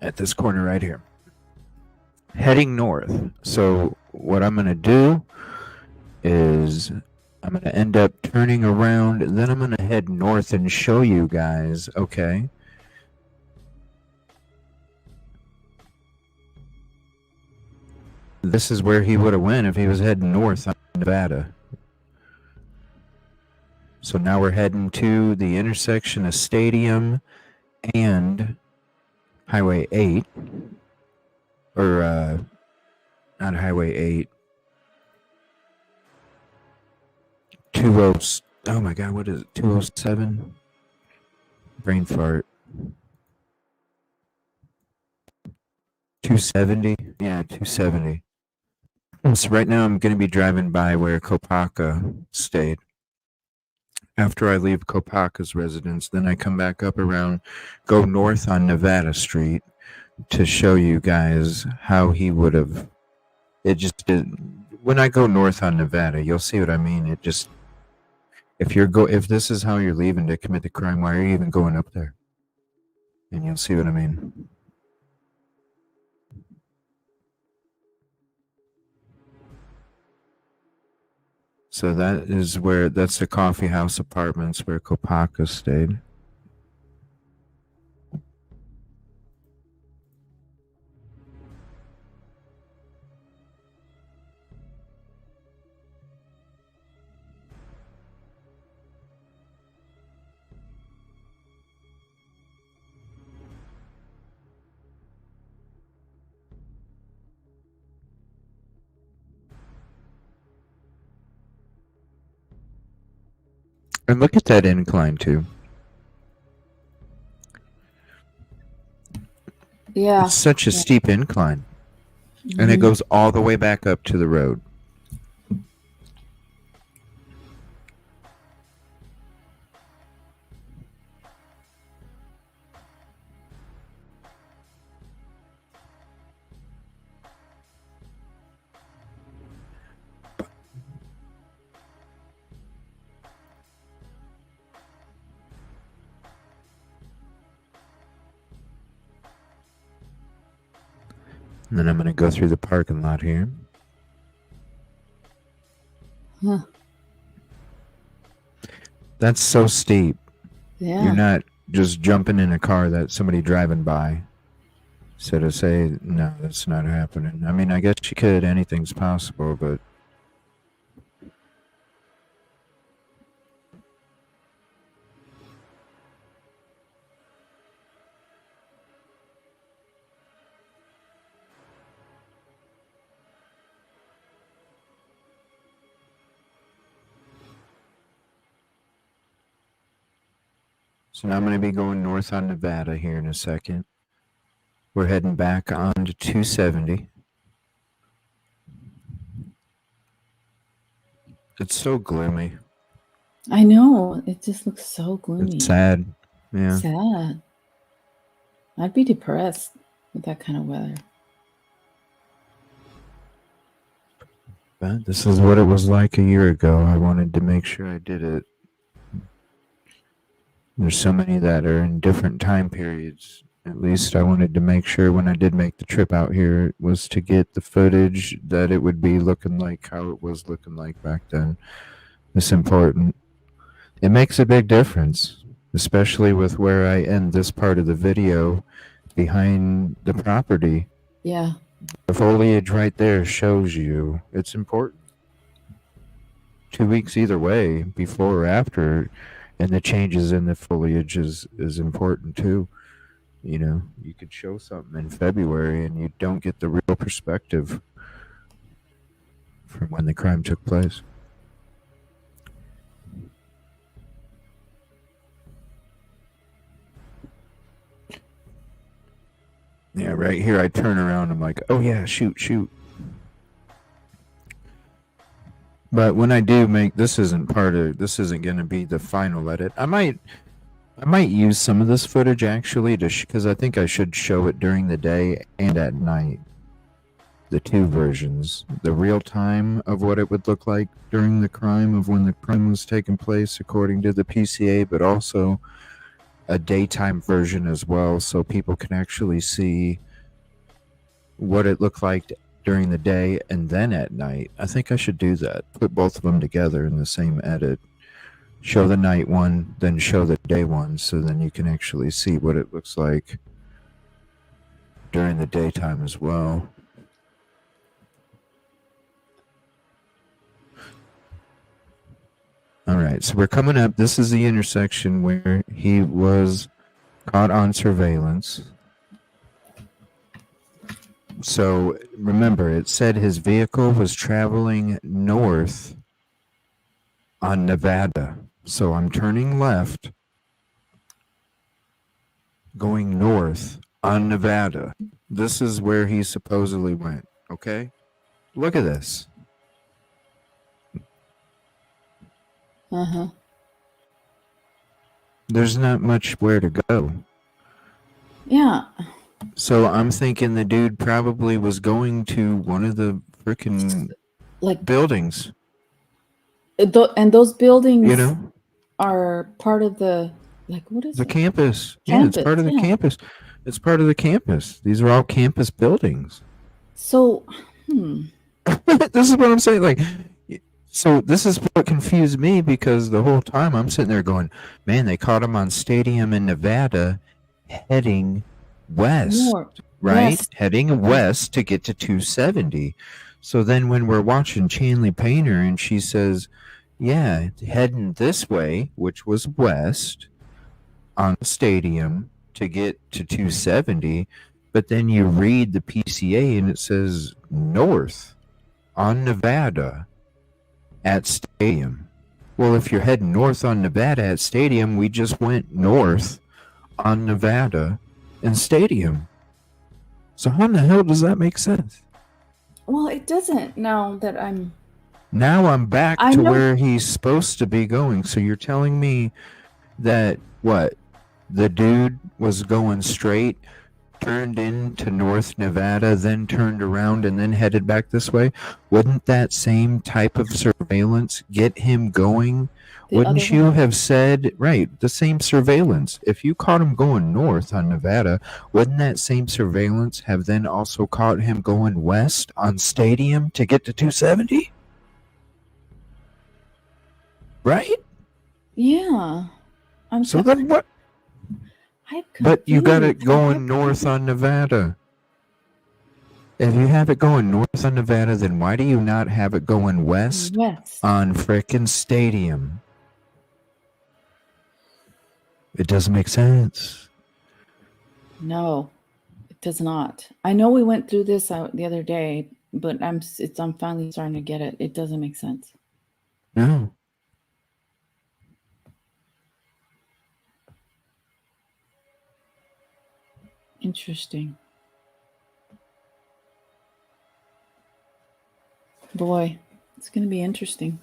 At this corner right here. Heading north. So what I'm going to do is I'm going to end up turning around, and then I'm going to head north and show you guys, okay? This is where he would have went if he was heading north on Nevada. So now we're heading to the intersection of Stadium and Highway 8. Or, not Highway 8. 20, oh my God, what is it? 207? Brain fart. 270? Yeah, 270. So right now I'm going to be driving by where Kopaka stayed. after I leave Kopaka's residence, then I come back up around, go north on Nevada Street to show you guys how he would have. It just did. When I go north on Nevada, you'll see what I mean. It just, if this is how you're leaving to commit the crime, why are you even going up there? And you'll see what I mean. So that's the coffee house apartments where Kopaka stayed. And look at that incline too. Yeah. It's such a steep incline. And it goes all the way back up to the road. And then I'm going to go through the parking lot here. Huh. That's so steep. Yeah. You're not just jumping in a car that somebody driving by. So to say, no, that's not happening. I mean, I guess you could. Anything's possible, but... So now I'm going to be going north on Nevada here in a second. We're heading back on to 270. It's so gloomy. I know. It just looks so gloomy. It's sad. Yeah. Sad. I'd be depressed with that kind of weather. But this is what it was like a year ago. I wanted to make sure I did it. There's so many that are in different time periods. At least I wanted to make sure when I did make the trip out here, it was to get the footage that it would be looking like how it was looking like back then. It's important. It makes a big difference, especially with where I end this part of the video behind the property. Yeah. The foliage right there shows you it's important. 2 weeks either way, before or after, and the changes in the foliage is important too. You know, you could show something in February and you don't get the real perspective from when the crime took place. Yeah, right here I turn around, I'm like, oh yeah, shoot. But when I do make, this isn't going to be the final edit. I might use some of this footage actually because I think I should show it during the day and at night. The two versions, the real time of what it would look like during the crime, of when the crime was taking place according to the PCA, but also a daytime version as well, so people can actually see what it looked like during the day and then at night. I think I should do that. Put both of them together in the same edit. Show the night one, then show the day one, so then you can actually see what it looks like during the daytime as well. All right, so we're coming up. This is the intersection where he was caught on surveillance. So remember, it said his vehicle was traveling north on Nevada. So I'm turning left, going north on Nevada. This is where he supposedly went, okay? Look at this. Uh-huh. There's not much where to go. Yeah. So I'm thinking the dude probably was going to one of the freaking like buildings. And those buildings, You know, are part of the, like, what is the it? campus. Yeah, it's Campus, part of the yeah. campus. It's part of the campus. These are all campus buildings. So, This is what I'm saying. Like, so this is what confused me, because the whole time I'm sitting there going, man, they caught him on Stadium in Nevada heading west, North. right? West. Heading west to get to 270. So then when we're watching Chanley Painter and she says, yeah, heading this way, which was west on Stadium to get to 270, but then you read the PCA and it says north on Nevada at Stadium. Well, if you're heading north on Nevada at Stadium, we just went north on Nevada and Stadium. So how in the hell does that make sense? Well, it doesn't, now that I'm... Now I'm back to where he's supposed to be going. So you're telling me that, what, the dude was going straight, turned into North Nevada, then turned around and then headed back this way? Wouldn't that same type of surveillance get him going? Wouldn't you have said, right, the same surveillance? If you caught him going north on Nevada, wouldn't that same surveillance have then also caught him going west on Stadium to get to 270? Right? Yeah. So then what? But you got it going north on Nevada. If you have it going north on Nevada, then why do you not have it going west on frickin' Stadium? It doesn't make sense. No, it does not. I know we went through this the other day, but I'm finally starting to get it. It doesn't make sense. No. Interesting. Boy, it's going to be interesting,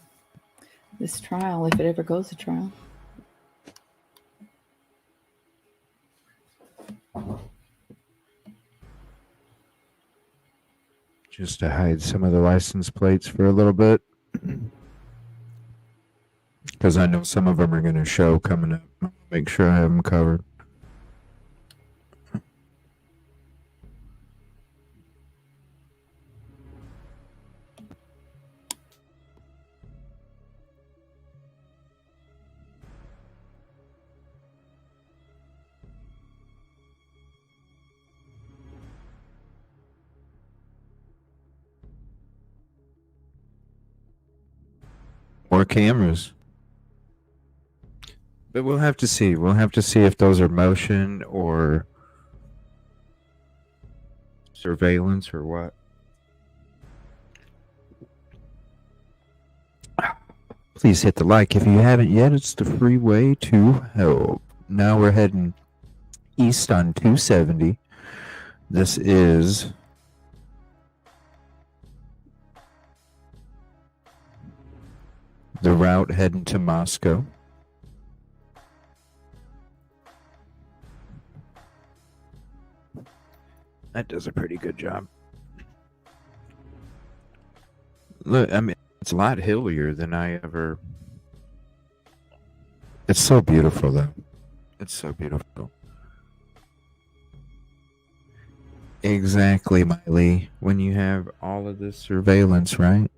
this trial, if it ever goes to trial. Just to hide some of the license plates for a little bit. Because I know some of them are going to show coming up. Make sure I have them covered. More cameras. But we'll have to see. We'll have to see if those are motion or surveillance or what. Please hit the like if you haven't yet. It's the free way to help. Now we're heading east on 270. This is the route heading to Moscow. That does a pretty good job. Look, I mean, it's a lot hillier than I ever... It's so beautiful, though. It's so beautiful. Exactly, Miley. When you have all of this surveillance, right?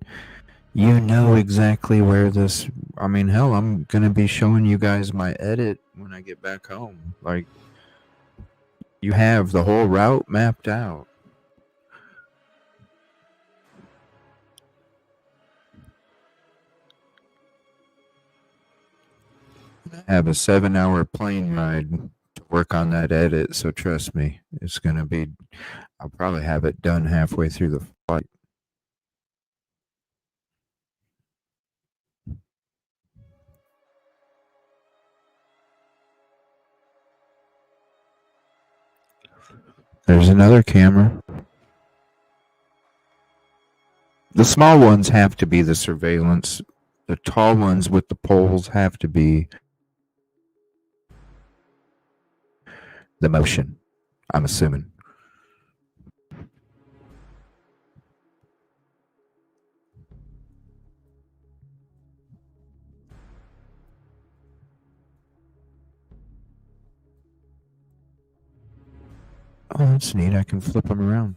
You know exactly where this... I mean, hell, I'm going to be showing you guys my edit when I get back home. Like, you have the whole route mapped out. I have a 7-hour plane ride to work on that edit, so trust me, it's going to be... I'll probably have it done halfway through the flight. There's another camera. The small ones have to be the surveillance. The tall ones with the poles have to be the motion, I'm assuming. Oh, that's neat. I can flip them around.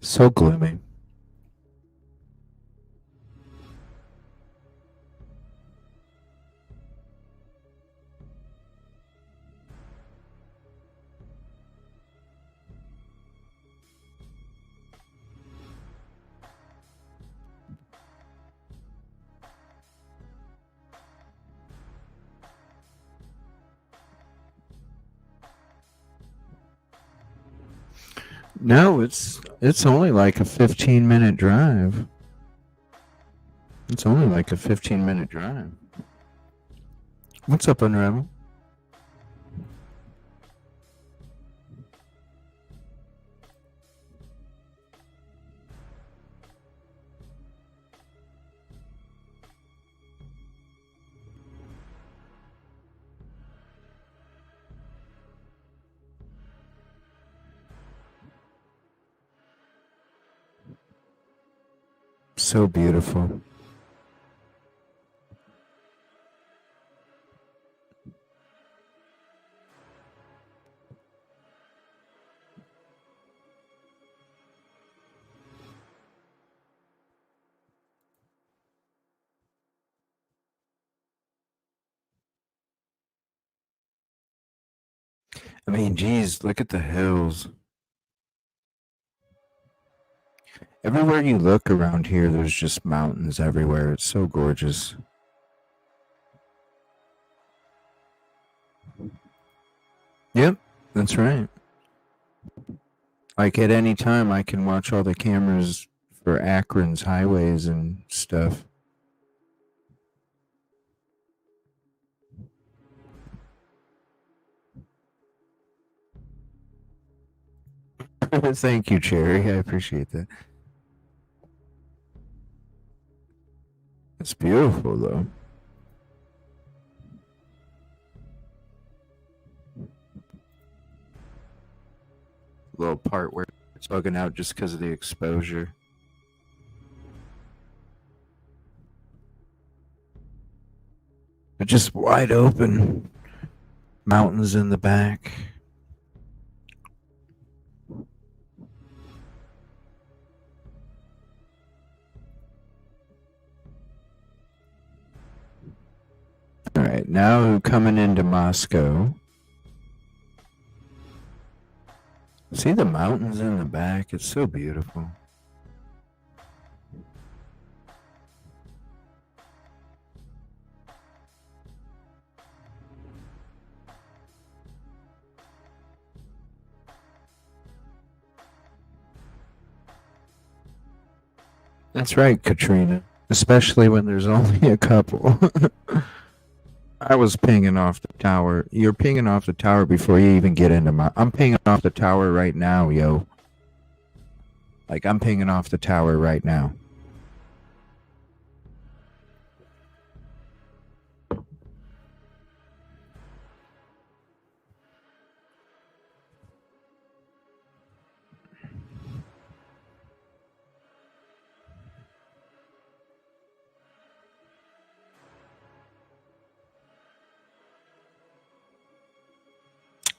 So gloomy. No, it's only like a 15-minute drive. It's only like a 15-minute drive. What's up, Unravel? So beautiful. I mean, geez, look at the hills. Everywhere you look around here, there's just mountains everywhere. It's so gorgeous. Yep, that's right. Like at any time, I can watch all the cameras for Akron's highways and stuff. Thank you, Cherry. I appreciate that. It's beautiful, though. Little part where it's bugging out just because of the exposure. But just wide open. Mountains in the back. All right, now coming into Moscow. See the mountains in the back? It's so beautiful. That's right, Katrina. Especially when there's only a couple. I was pinging off the tower. You're pinging off the tower before you even get into my... I'm pinging off the tower right now, yo. Like, I'm pinging off the tower right now.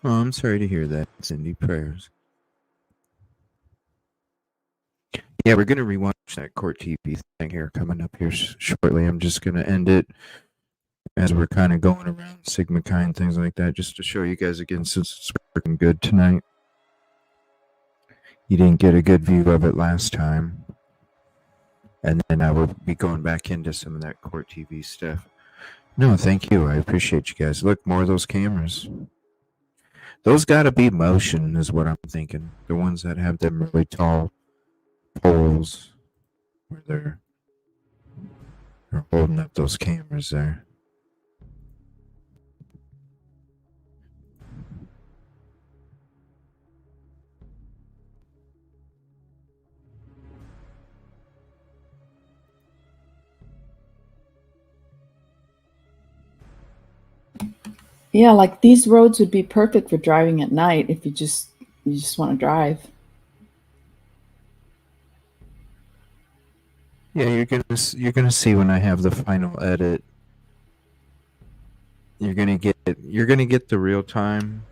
Oh, I'm sorry to hear that, Cindy. Prayers. Yeah, we're going to rewatch that Court TV thing here coming up here shortly. I'm just going to end it as we're kind of going around Sigma Kind, things like that, just to show you guys again since it's working good tonight. You didn't get a good view of it last time. And then I will be going back into some of that Court TV stuff. No, thank you. I appreciate you guys. Look, more of those cameras. Those got to be motion is what I'm thinking. The ones that have them really tall poles where they're holding up those cameras there. Yeah, like these roads would be perfect for driving at night if you just want to drive. Yeah, you're gonna see when I have the final edit. You're gonna get the real time,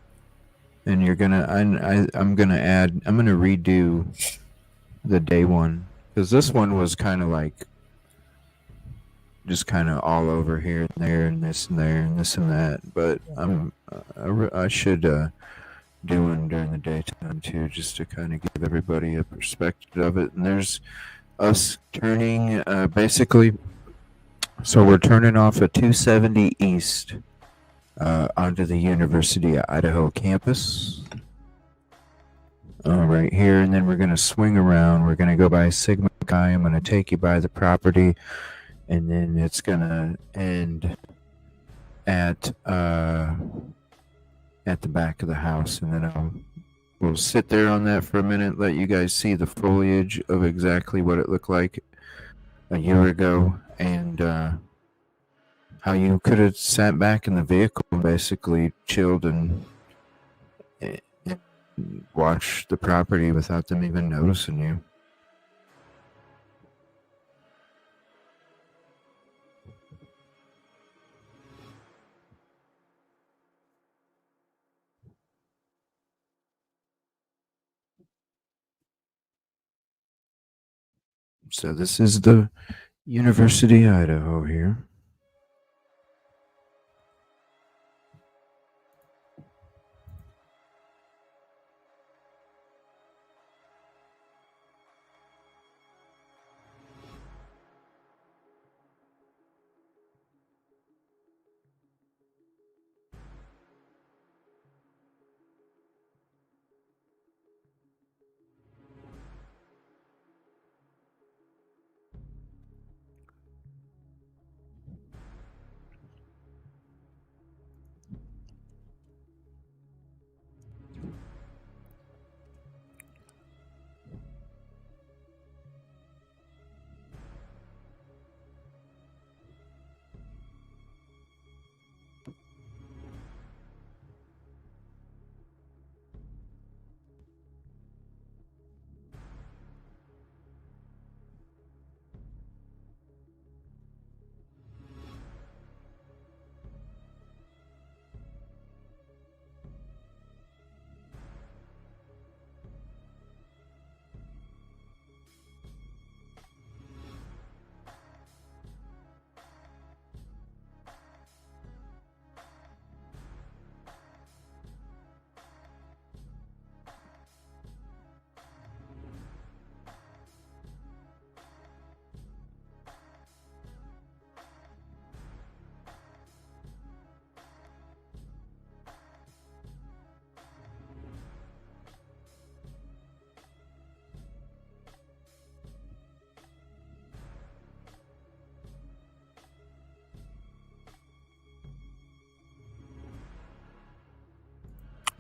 and I'm gonna redo the day one because this one was kind of like just kind of all over here and there and this and there and this and that. But I should do one during the daytime too, just to kind of give everybody a perspective of it. And there's us turning basically. So we're turning off at 270 East onto the University of Idaho campus. Right here, and then we're going to swing around. We're going to go by Sigma Chi. I'm going to take you by the property, and then it's going to end at the back of the house, and then we'll sit there on that for a minute, let you guys see the foliage of exactly what it looked like a year ago, and how you could have sat back in the vehicle and basically chilled and watched the property without them even noticing you. So this is the University of Idaho here.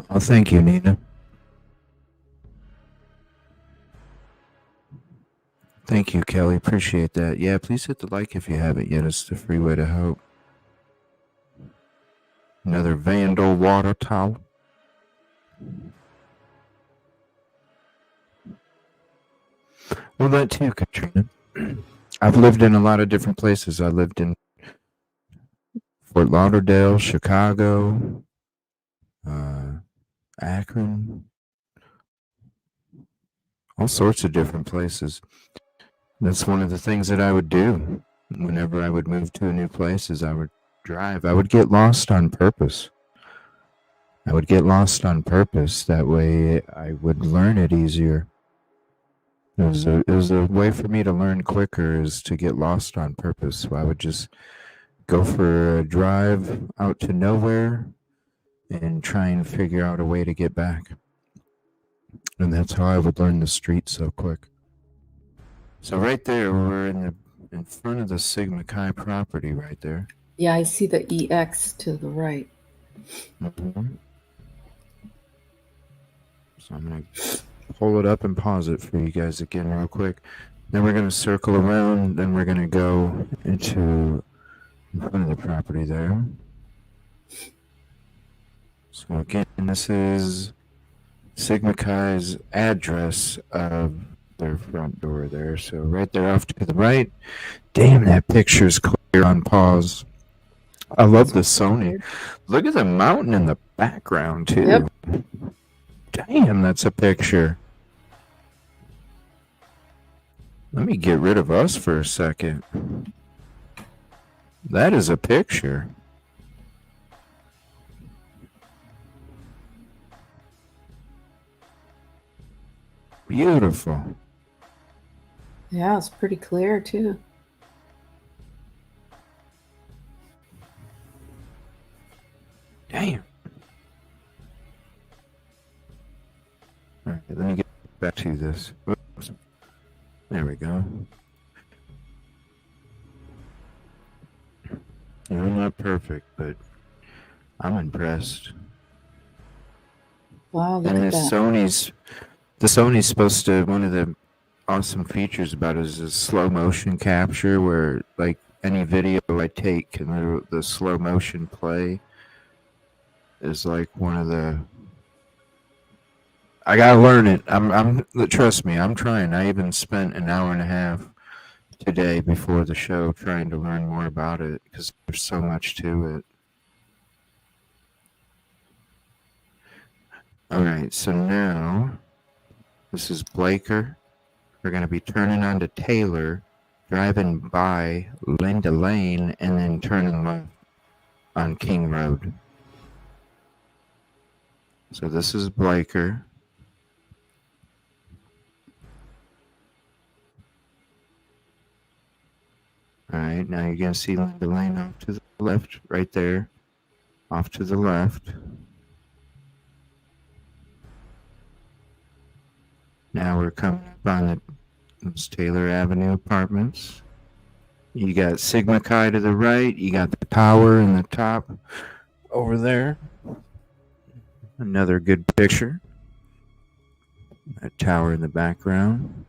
Well, thank you, Nina. Thank you, Kelly. Appreciate that. Yeah, please hit the like if you haven't yet. It's the free way to help. Another Vandal water towel. Well, that too, Katrina. I've lived in a lot of different places. I lived in Fort Lauderdale, Chicago, Akron, all sorts of different places. That's one of the things that I would do whenever I would move to a new place is I would drive. I would get lost on purpose. That way I would learn it easier. It was a way for me to learn quicker is to get lost on purpose. So I would just go for a drive out to nowhere and try and figure out a way to get back. And that's how I would learn the street so quick. So right there, we're in front of the Sigma Chi property right there. Yeah, I see the EX to the right. Mm-hmm. So I'm going to pull it up and pause it for you guys again real quick. Then we're going to circle around. Then we're going to go into in front of the property there. So again, this is Sigma Chi's address of their front door there. So right there off to the right. Damn, that picture's clear on pause. I love the Sony. Look at the mountain in the background, too. Yep. Damn, that's a picture. Let me get rid of us for a second. That is a picture. Beautiful. Yeah, it's pretty clear too. Damn. All right, let me get back to this. Oops. There we go. You're not perfect, but I'm impressed. Wow, look And at this that. the Sony's supposed to, one of the awesome features about it is a slow motion capture where like any video I take and the slow motion play is like one of the, I gotta learn it. I'm trust me, I'm trying. I even spent an hour and a half today before the show trying to learn more about it because there's so much to it. All right, so now this is Blaker. We're going to be turning onto Taylor, driving by Linda Lane, and then turning left on King Road. So this is Blaker. All right, now you're going to see Linda Lane off to the left, right there. Off to the left. Now we're coming up on those Taylor Avenue apartments. You got Sigma Chi to the right. You got the tower in the top over there. Another good picture. That tower in the background.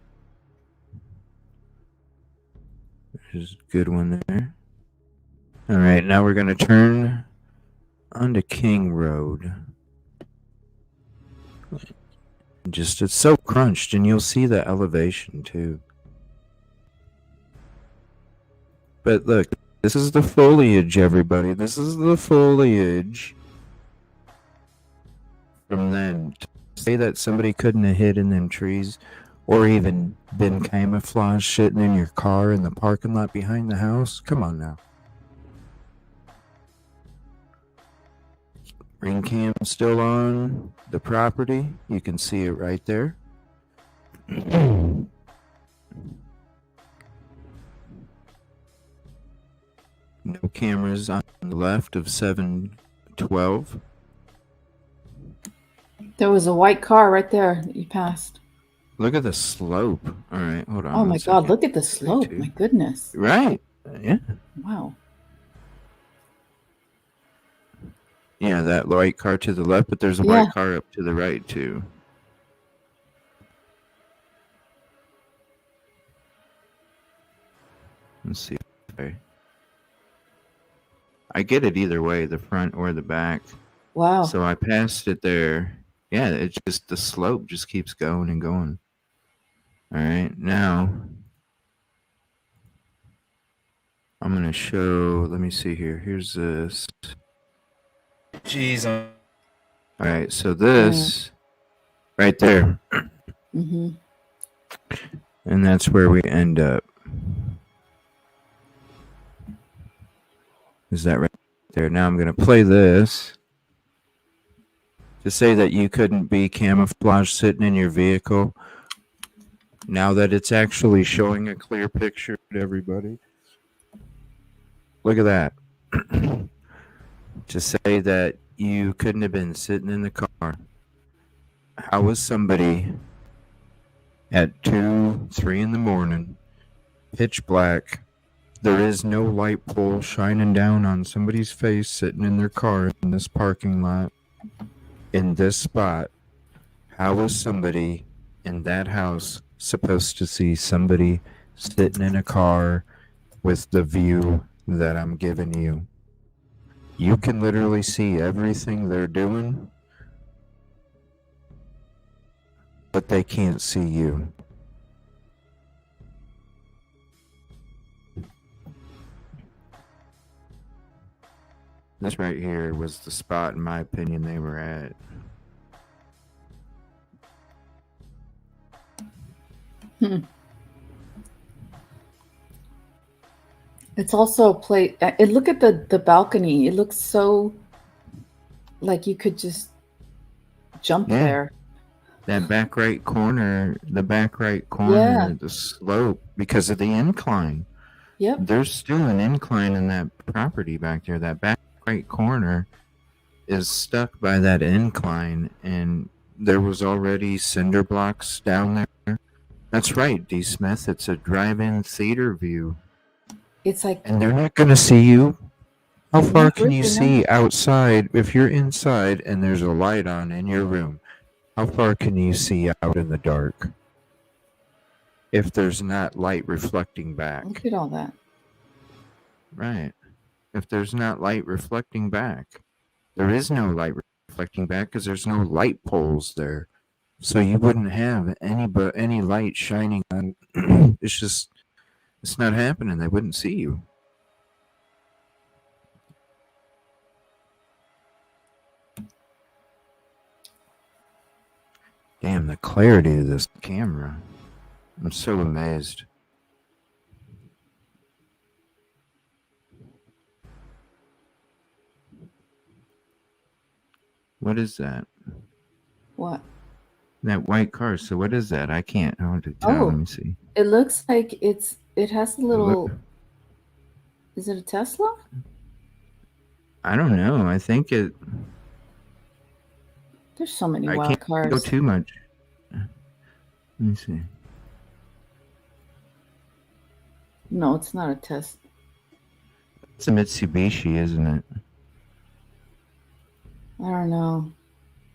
There's a good one there. All right, now we're going to turn onto King Road. Just, it's so crunched, and you'll see the elevation too. But look, this is the foliage, everybody. This is the foliage from then. To say that somebody couldn't have hid in them trees or even been camouflaged sitting in your car in the parking lot behind the house, come on now. Ring cam still on the property. You can see it right there. No cameras on the left of 712. There was a white car right there that you passed. Look at the slope. All right, hold on. Oh my God, look at the slope. My goodness. Right. Yeah. Wow. Yeah, that white car to the left, but there's a white car up to the right too. Let's see. I get it either way, the front or the back. Wow. So I passed it there. Yeah, it's just the slope just keeps going and going. All right, now I'm going to show, let me see here. Here's this. Jeez. All right, so this right there. Mm-hmm. And that's where we end up. Is that right there? Now I'm going to play this to say that you couldn't be camouflaged sitting in your vehicle. Now that it's actually showing a clear picture to everybody. Look at that. To say that you couldn't have been sitting in the car. How was somebody at 2, 3 in the morning, pitch black, there is no light pole shining down on somebody's face sitting in their car in this parking lot, in this spot? How was somebody in that house supposed to see somebody sitting in a car with the view that I'm giving you? You can literally see everything they're doing, but they can't see you. This right here was the spot, in my opinion, they were at. It's also a place. Look at the balcony. It looks so like you could just jump Yeah. there. That back right corner, Yeah. the slope, because of the incline. Yep. There's still an incline in that property back there. That back right corner is stuck by that incline, and there was already cinder blocks down there. That's right, D. Smith. It's a drive-in theater view. It's like, and they're not going to see you. How far not can you really, no. see outside if you're inside and there's a light on in your room? How far can you see out in the dark if there's not light reflecting back? Look at all that. Right. If there's not light reflecting back, there is no light reflecting back because there's no light poles there. So you wouldn't have any light shining on. It's not happening. They wouldn't see you. Damn, the clarity of this camera. I'm so amazed. What is that? What? That white car. So what is that? I can't. I want to tell. Oh, Let me see. it looks like it has a little. Is it a Tesla? I don't know. I think it. There's so many I wild can't cars. go too much. Let me see. No, it's not a Tesla. It's a Mitsubishi, isn't it? I don't know.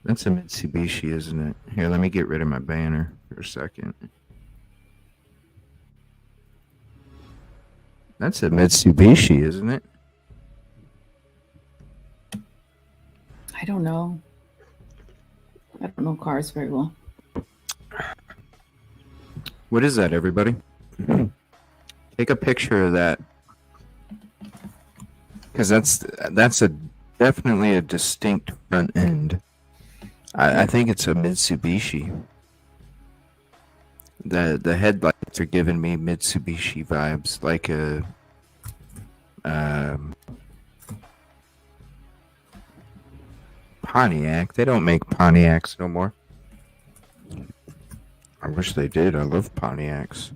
That's a Mitsubishi, isn't it? Here, let me get rid of my banner for a second. That's a Mitsubishi, isn't it? I don't know. I don't know cars very well. What is that, everybody? Take a picture of that. Because that's definitely a distinct front end. I think it's a Mitsubishi. The headlights are giving me Mitsubishi vibes, like a Pontiac. They don't make Pontiacs no more. I wish they did. I love Pontiacs.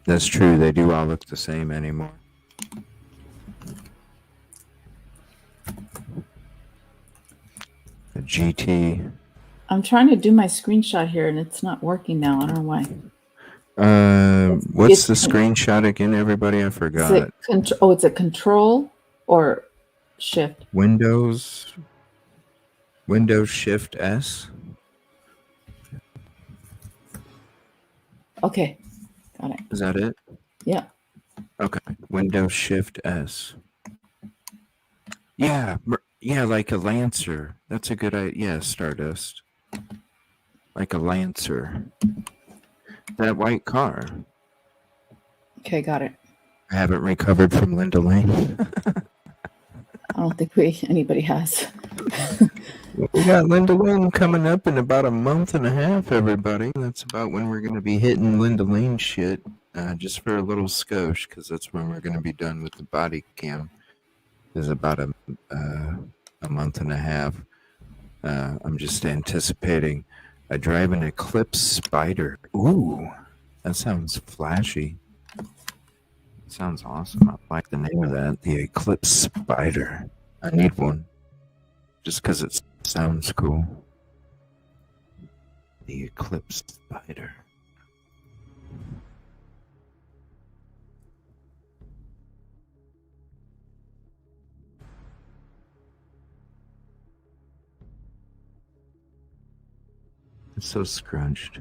That's true. They do all look the same anymore. The GT. I'm trying to do my screenshot here and it's not working now. I don't know why. What's the screenshot again, everybody? I forgot. It's a control or shift? Windows Shift S. Okay, got it. Is that it? Yeah. Okay. Windows Shift S. Yeah, like a Lancer. That's a good idea. Yeah, Stardust. Like a Lancer. That white car. Okay, got it. I haven't recovered from Linda Lane. I don't think anybody has. We got Linda Lane coming up in about a month and a half, everybody. That's about when we're going to be hitting Linda Lane shit, just for a little skosh, because that's when we're going to be done with the body cam. Is about a month and a half. I'm just anticipating. I drive an Eclipse Spider. Ooh, that sounds flashy. Sounds awesome. I like the name of that. The Eclipse Spider. I need one. Just because it sounds cool. The Eclipse Spider. It's so scrunched.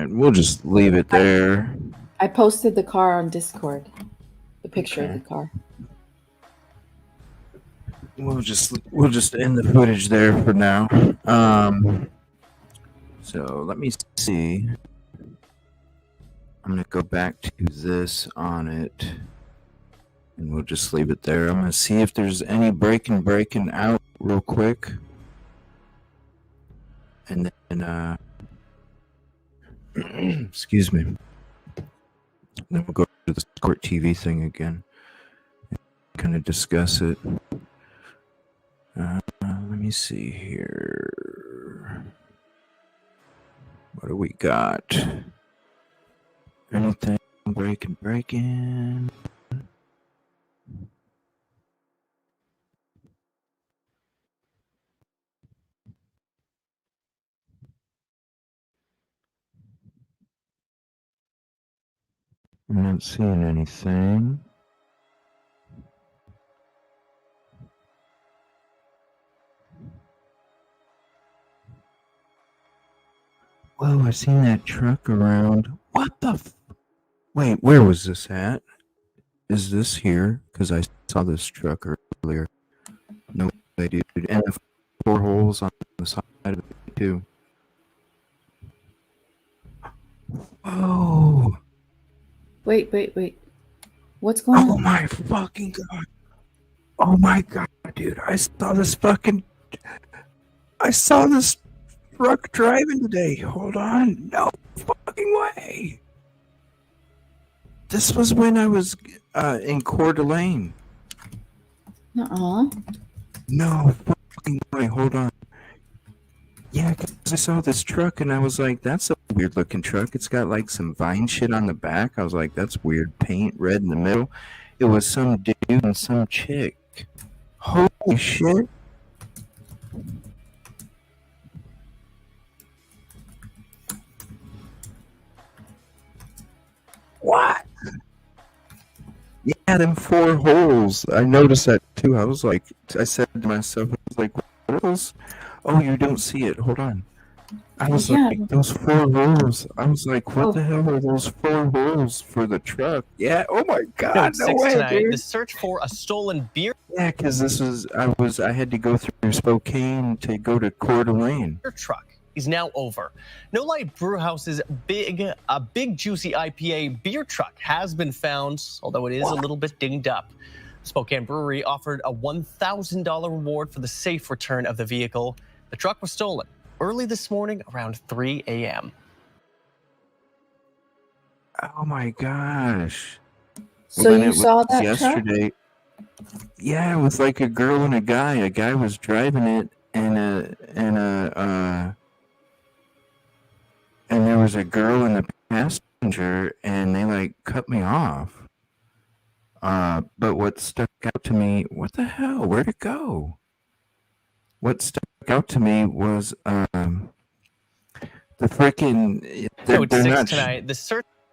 right, we'll just leave it there. I posted the car on Discord. The picture of the car. We'll just end the footage there for now. So let me see. I'm gonna go back to this on it, and we'll just leave it there. I'm gonna see if there's any breaking out real quick, and then excuse me. Then we'll go to the Court TV thing again, and kind of discuss it. Let me see here. What do we got? Anything breaking? I'm not seeing anything. Whoa, I seen that truck around. What the Wait, where was this at? Is this here? Because I saw this truck earlier. No way, dude. And the 4 holes on the side of it, too. Oh. Wait. What's going on? Oh my fucking god. Oh my god, dude. I saw this truck driving today. Hold on. No fucking way. This was when I was in Coeur d'Alene. Uh-uh. No fucking way. Hold on. Yeah, because I saw this truck and I was like, that's a weird looking truck. It's got like some vine shit on the back. I was like, that's weird. Paint red in the middle. It was some dude and some chick. Holy shit. What? Yeah, them 4 holes. I noticed that too. I was like, I said to myself, I was like, what are those? Oh, you don't see it. Hold on. I was like, those 4 holes. I was like, what the hell are those 4 holes for the truck? Yeah. Oh my god. No way, tonight, dude. the search for a stolen beer. Yeah, because I had to go through Spokane to go to Coeur d'Alene. Truck is now over. No Light Brewhouse's big juicy IPA beer truck has been found, although it is a little bit dinged up. Spokane Brewery offered a $1,000 reward for the safe return of the vehicle. The truck was stolen early this morning around 3 a.m. Oh my gosh. So you saw that yesterday. truck? Yeah, it was like a girl and a guy. A guy was driving it, and there was a girl in the passenger, and they like cut me off. But what stuck out to me, what the hell? Where'd it go? What stuck out to me was the freaking.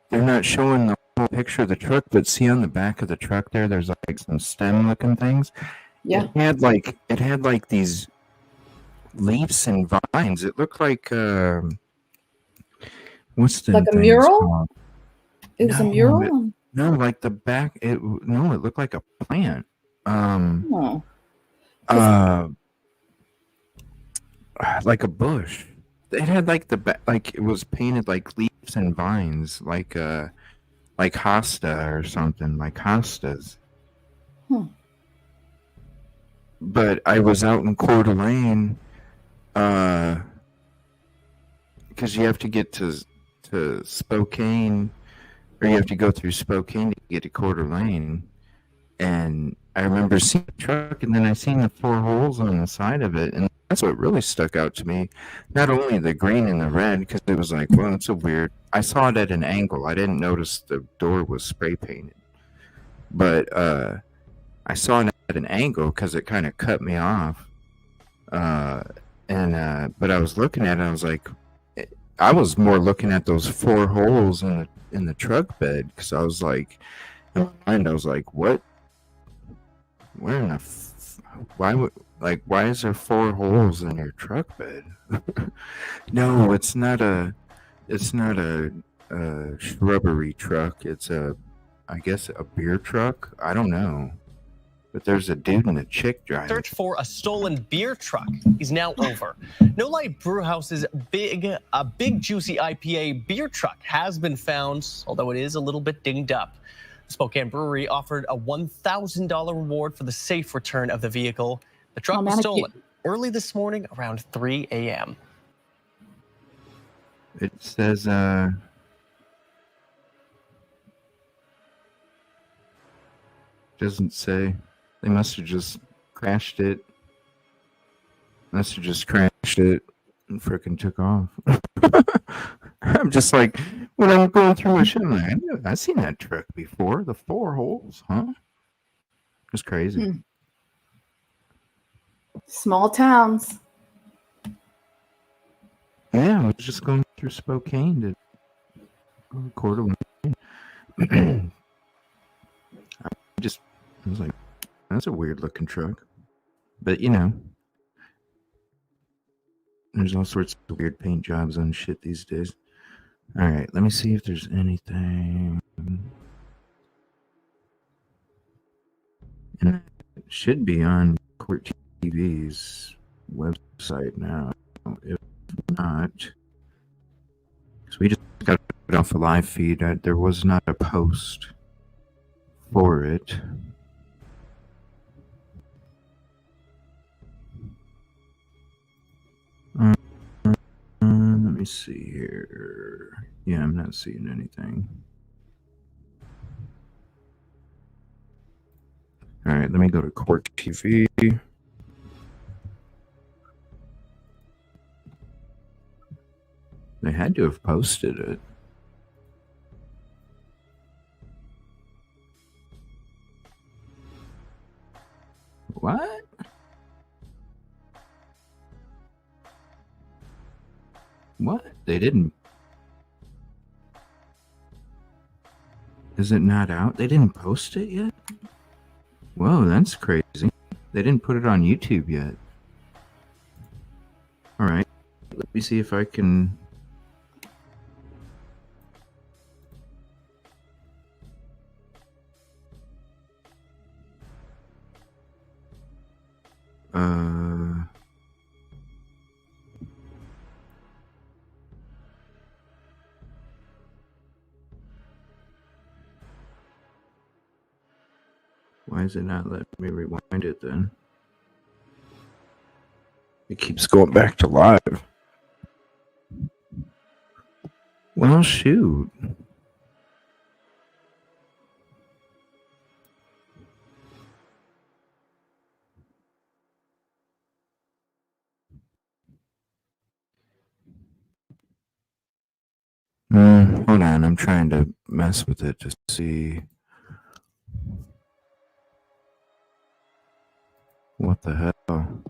They're not showing the whole picture of the truck, but see on the back of the truck there's like some stem-looking things. Yeah. It had like these leaves and vines. It looked like what's the like a mural? It was a mural. No, like the back. It looked like a plant. Like a bush. It had like the back, like it was painted like leaves and vines, like hosta or something, like hostas. But I was out in Coeur d'Alene, because you have to get to Spokane, or you have to go through Spokane to get to Coeur d'Alene. And I remember seeing the truck, and then I seen the 4 holes on the side of it, and that's what really stuck out to me. Not only the green and the red, because it was like, well, it's a weird. I saw it at an angle. I didn't notice the door was spray painted, but I saw it at an angle because it kind of cut me off. But I was looking at it. I was like, I was more looking at those 4 holes in the truck bed, because I was like, in my mind, I was like, what? Where in the why is there 4 holes in your truck bed? No, it's not It's not a shrubbery truck. It's I guess, a beer truck. I don't know. But there's a dude and a chick driving. Search for a stolen beer truck is now over. No Light Brewhouse's big juicy IPA beer truck has been found, although it is a little bit dinged up. The Spokane Brewery offered a $1,000 reward for the safe return of the vehicle. The truck was stolen early this morning around 3 a.m. It says, doesn't say. They must have just crashed it. Must have just crashed it and frickin' took off. I'm just like, when I'm going through my shit, I'm like, I've seen that truck before. The 4 holes, huh? It's crazy. Small towns. Yeah, I was just going through Spokane to record I was like, that's a weird looking truck. But, you know, there's all sorts of weird paint jobs on shit these days. All right, let me see if there's anything. And it should be on Court TV's website now. If not, because we just got it off a live feed. There was not a post for it. Let me see here. Yeah, I'm not seeing anything. All right, let me go to Court TV. They had to have posted it. What? What? They didn't. Is it not out? They didn't post it yet? Whoa, that's crazy. They didn't put it on YouTube yet. All right. Let me see if I can. Why is it not letting me rewind it then? It keeps going back to live. Well, shoot. Hold on, I'm trying to mess with it to see what the hell.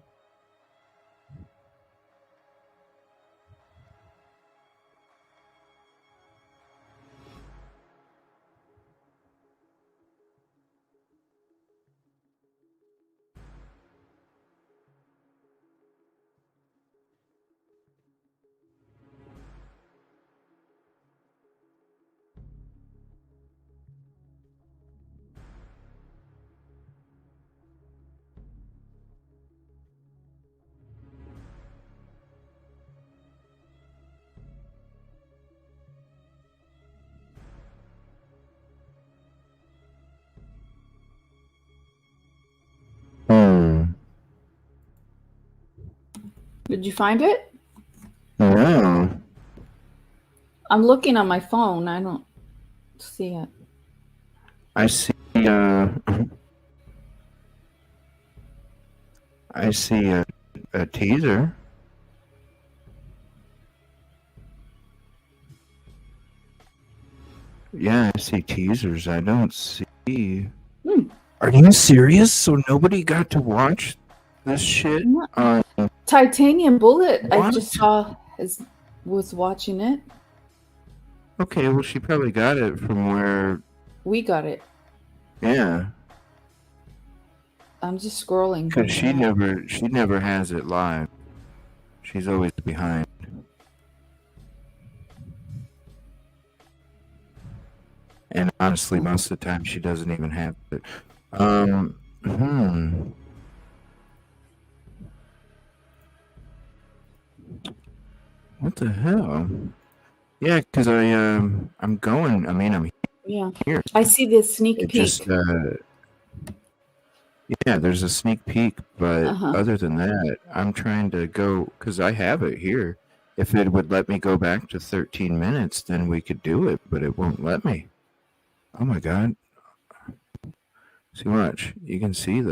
Did you find it? No. I'm looking on my phone. I don't see it. I see I see a teaser. Yeah, I see teasers. I don't see. Are you serious? So nobody got to watch this shit on Titanium Bullet. I What? just saw was watching it. Okay, well, she probably got it from where. We got it. Yeah, I'm just scrolling. because she never has it live. She's always behind. And honestly, most of the time she doesn't even have it. Hmm. What the hell? Yeah, because I'm going. I mean, I'm Yeah. here. I see the sneak It peek. just yeah, there's a sneak peek, but other than that, I'm trying to go because I have it here. If it would let me go back to 13 minutes, then we could do it, but it won't let me. Oh my god! See, watch. You can see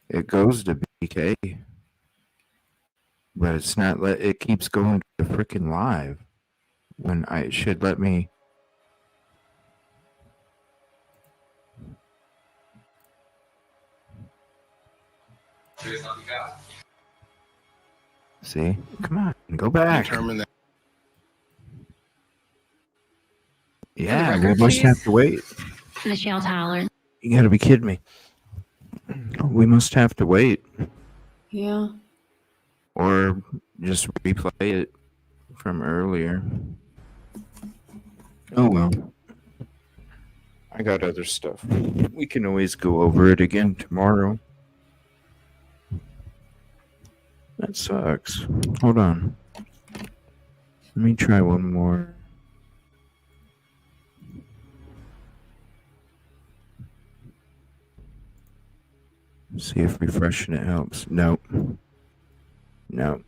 it goes to BK, but it's not let. It keeps going to freaking live when it should let me. See, come on, go back. Determine that. Yeah, we must have to wait. Michelle Tyler. You gotta be kidding me. We must have to wait. Yeah. Or just replay it from earlier. Oh well. I got other stuff. We can always go over it again tomorrow. That sucks. Hold on. Let me try one more. See if refreshing it helps. Nope. Nope.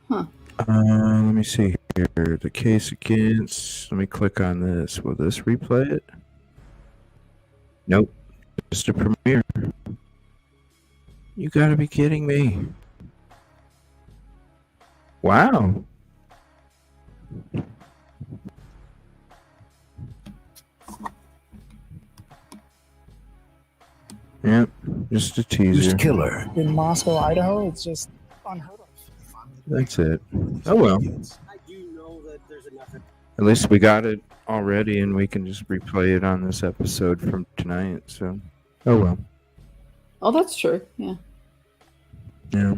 Huh. Let me see here. The case against. Let me click on this. Will this replay it? Nope. Just a premiere. You gotta be kidding me. Wow. Yep, just a teaser. Killer. In Moscow, Idaho, it's just unheard of. That's it. Oh well. At least we got it already, and we can just replay it on this episode from tonight. So, oh well. Oh, that's true. Yeah. Yeah.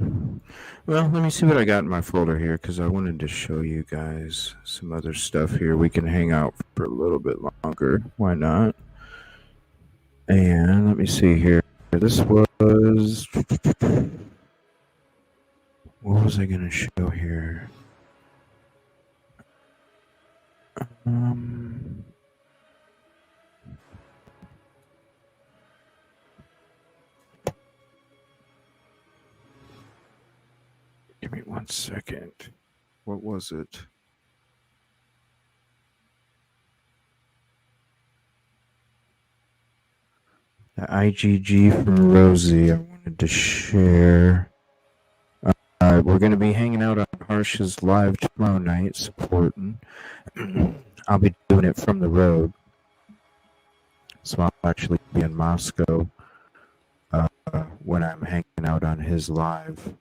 Well, let me see what I got in my folder here because I wanted to show you guys some other stuff here. We can hang out for a little bit longer. Why not? And let me see here. This was. What was I going to show here? Give me 1 second. What was it? The IgG from Rosie I wanted to share. We're going to be hanging out on Harsh's live tomorrow night, supporting. I'll be doing it from the road. So I'll actually be in Moscow when I'm hanging out on his live.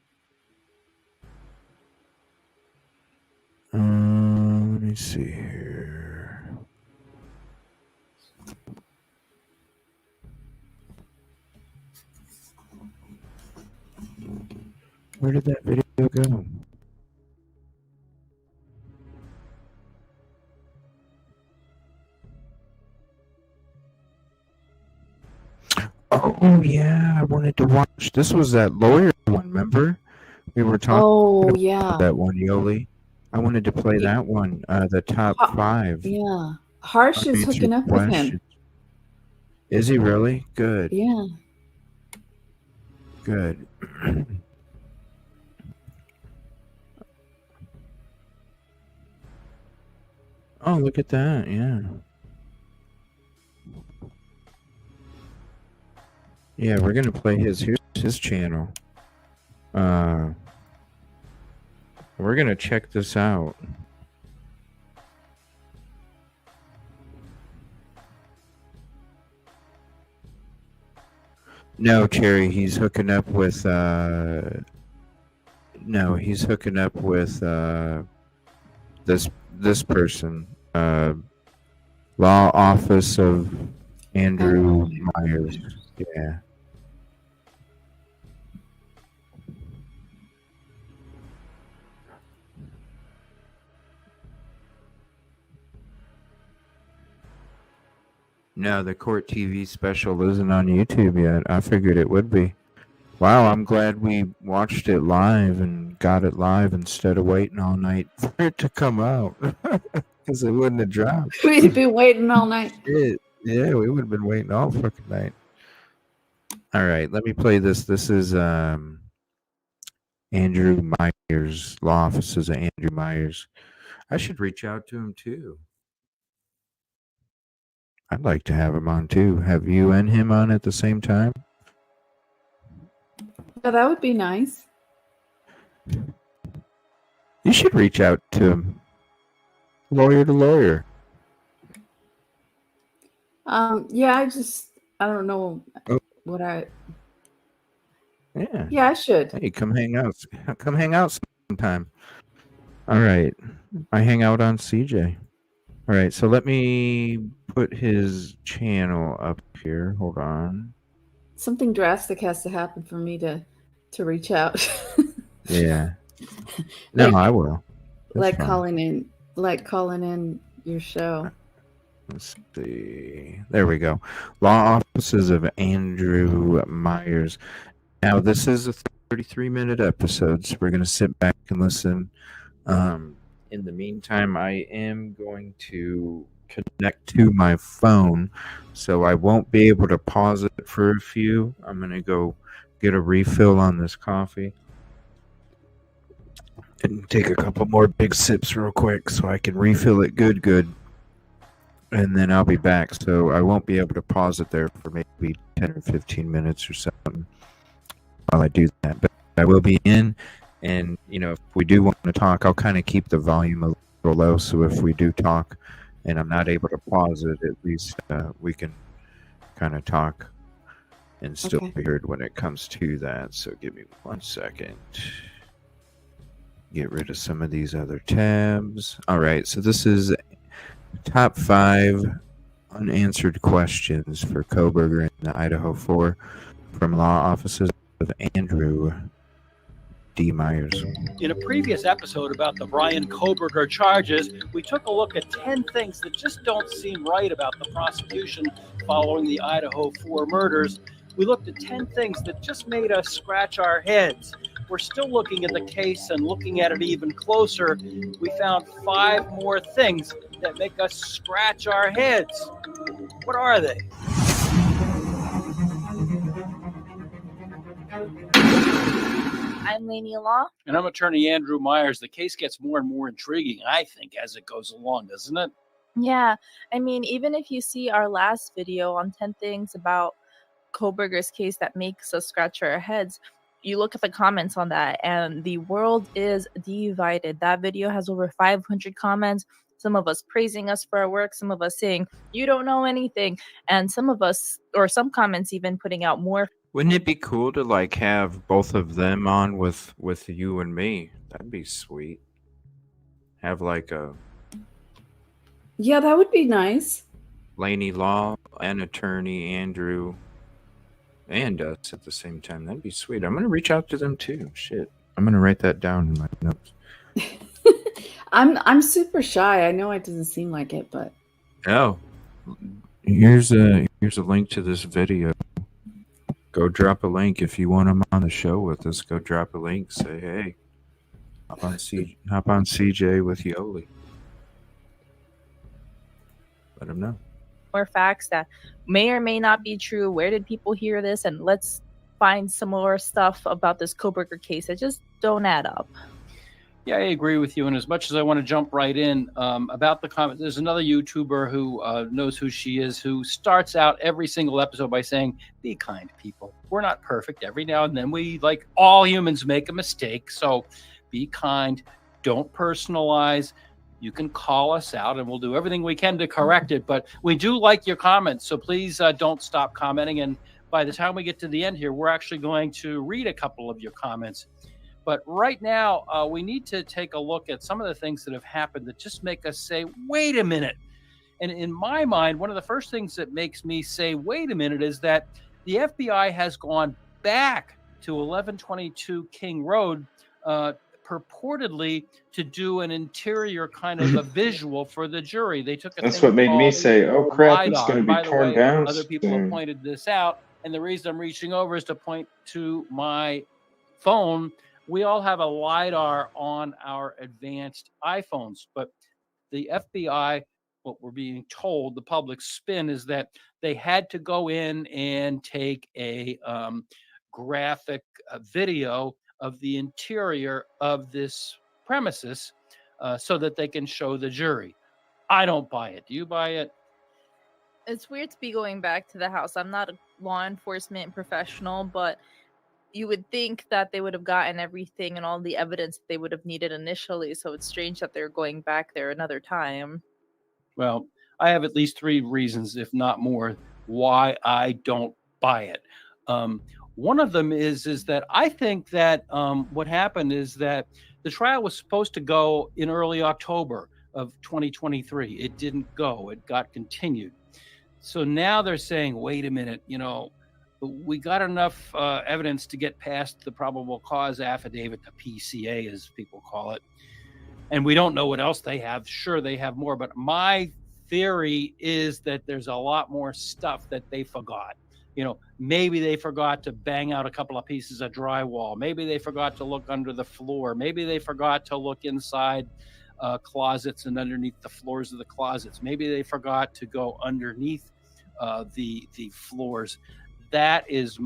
Let me see here. Where did that video go? Oh yeah, I wanted to watch. This was that lawyer one, remember? We were talking about that one, Yoli. I wanted to play that one, the top 5. Yeah. Harsh is hooking up with him. Is he really? Good. Yeah. Good. Oh, look at that. Yeah. Yeah, we're going to play here's his channel. We're going to check this out. No, Cherry, he's hooking up with he's hooking up with this person. Law Office of Andrew Myers. Yeah. No, the Court TV special isn't on YouTube yet. I figured it would be. Wow, I'm glad we watched it live and got it live instead of waiting all night for it to come out. Because it wouldn't have dropped. We'd been waiting all night. Shit. Yeah, we would have been waiting all fucking night. All right, let me play this. This is Andrew Myers, Law Offices of Andrew Myers. I should reach out to him too. I'd like to have him on too. Have you and him on at the same time? Yeah, that would be nice. You should reach out to him. Lawyer to lawyer. Yeah, I don't know what I. Yeah. Yeah, I should. Hey, come hang out. Come hang out sometime. All right. I hang out on CJ. All right, so let me put his channel up here. Hold on. Something drastic has to happen for me to reach out. Yeah. No, I will. That's fine. calling in your show. Let's see. There we go. Law Offices of Andrew Myers. Now, this is a 33-minute episode, so we're going to sit back and listen. In the meantime, I am going to connect to my phone, so I won't be able to pause it for a few. I'm going to go get a refill on this coffee and take a couple more big sips real quick so I can refill it good. And then I'll be back, so I won't be able to pause it there for maybe 10 or 15 minutes or something while I do that. But I will be in, and, if we do want to talk, I'll kind of keep the volume a little low, so if we do talk and I'm not able to pause it, at least we can kind of talk and still be heard when it comes to that. So give me 1 second. Get rid of some of these other tabs. All right, so this is top 5 unanswered questions for Koberger and the Idaho4 from Law Offices of Andrew D. Myers. In a previous episode about the Brian Koberger charges, we took a look at 10 things that just don't seem right about the prosecution following the Idaho4 murders. We looked at 10 things that just made us scratch our heads. We're still looking at the case and looking at it even closer. We found 5 more things that make us scratch our heads. What are they? I'm Lainey Law. And I'm attorney Andrew Myers. The case gets more and more intriguing, I think, as it goes along, doesn't it? Yeah, I mean, even if you see our last video on 10 things about Koberger's case that makes us scratch our heads, you look at the comments on that and the world is divided. That video has over 500 comments. Some of us praising us for our work, some of us saying, you don't know anything. And some comments even putting out more. Wouldn't it be cool to have both of them on with you and me? That'd be sweet. Have Yeah, that would be nice. Lainey Law and attorney Andrew and us at the same time. That'd be sweet. I'm gonna reach out to them too. Shit. I'm gonna write that down in my notes. I'm super shy. I know it doesn't seem like it, but here's a link to this video. Go drop a link if you want them on the show with us. Go drop a link. Say, hey, hop on CJ with Yoli. Let them know. More facts that may or may not be true. Where did people hear this? And let's find some more stuff about this Koberger case that just don't add up. Yeah, I agree with you. And as much as I want to jump right in about the comment, there's another YouTuber who knows who she is, who starts out every single episode by saying, be kind, people. We're not perfect. Every now and then we, like all humans, make a mistake. So be kind. Don't personalize. You can call us out and we'll do everything we can to correct it. But we do like your comments. So please don't stop commenting. And by the time we get to the end here, we're actually going to read a couple of your comments. But right now, we need to take a look at some of the things that have happened that just make us say, wait a minute. And in my mind, one of the first things that makes me say, wait a minute, is that the FBI has gone back to 1122 King Road, purportedly to do an interior kind of a visual for the jury. They took a That's thing what made me called say, "Oh crap, it's LiDAR. going to And be by the torn way, down other people have soon." pointed this out. And the reason I'm reaching over is to point to my phone. We all have a LiDAR on our advanced iPhones, but the FBI, what we're being told, the public spin is that they had to go in and take a graphic video of the interior of this premises so that they can show the jury. I don't buy it. Do you buy it? It's weird to be going back to the house. I'm not a law enforcement professional, but you would think that they would have gotten everything and all the evidence they would have needed initially. So it's strange that they're going back there another time. Well, I have at least 3 reasons, if not more, why I don't buy it. One of them is that I think that what happened is that the trial was supposed to go in early October of 2023. It didn't go. It got continued. So now they're saying, wait a minute, we got enough evidence to get past the probable cause affidavit, the PCA as people call it. And we don't know what else they have. Sure, they have more, but my theory is that there's a lot more stuff that they forgot. Maybe they forgot to bang out a couple of pieces of drywall. Maybe they forgot to look under the floor. Maybe they forgot to look inside closets and underneath the floors of the closets. Maybe they forgot to go underneath the floors. That is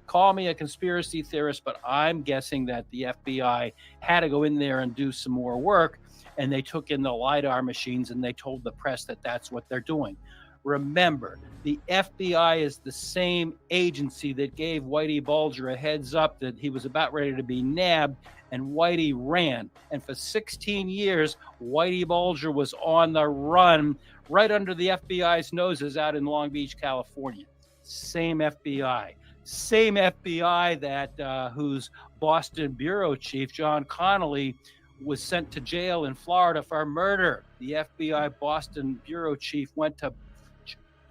call me a conspiracy theorist, but I'm guessing that the FBI had to go in there and do some more work, and they took in the LiDAR machines and they told the press that that's what they're doing. Remember, the FBI is the same agency that gave Whitey Bulger a heads up that he was about ready to be nabbed, and Whitey ran. And for 16 years, Whitey Bulger was on the run right under the FBI's noses out in Long Beach, California. Same FBI. Same FBI that whose Boston bureau chief, John Connolly, was sent to jail in Florida for murder. The FBI Boston bureau chief went to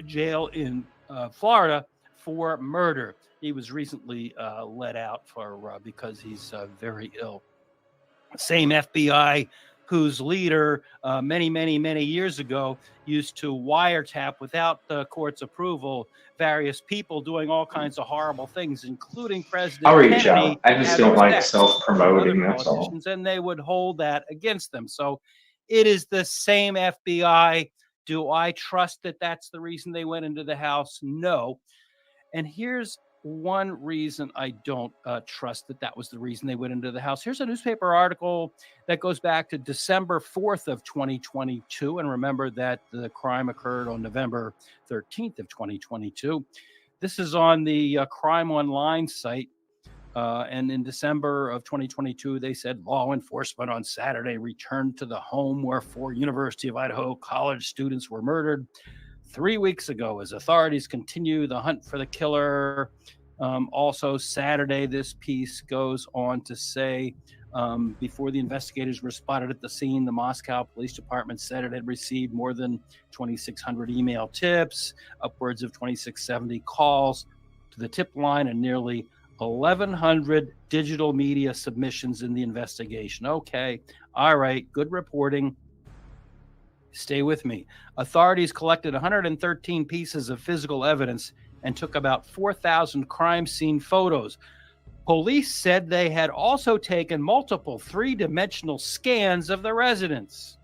jail in Florida for murder. He was recently let out because he's very ill. Same FBI whose leader many years ago used to wiretap without the court's approval various people doing all kinds of horrible things, including President I'll reach Kennedy. out. I just don't like self-promoting, that's all. And they would hold that against them. So it is the same FBI. Do I trust that that's the reason they went into the house? No. And here's one reason I don't trust that was the reason they went into the house. Here's a newspaper article that goes back to December 4th of 2022. And remember that the crime occurred on November 13th of 2022. This is on the Crime Online site. And in December of 2022, they said law enforcement on Saturday returned to the home where 4 University of Idaho college students were murdered 3 weeks ago as authorities continue the hunt for the killer. Also Saturday, this piece goes on to say, before the investigators were spotted at the scene, the Moscow Police Department said it had received more than 2,600 email tips, upwards of 2,670 calls to the tip line, and nearly 1,100 digital media submissions in the investigation. Okay, all right, good reporting. Stay with me. Authorities collected 113 pieces of physical evidence and took about 4,000 crime scene photos. Police said they had also taken multiple 3-dimensional scans of the residence.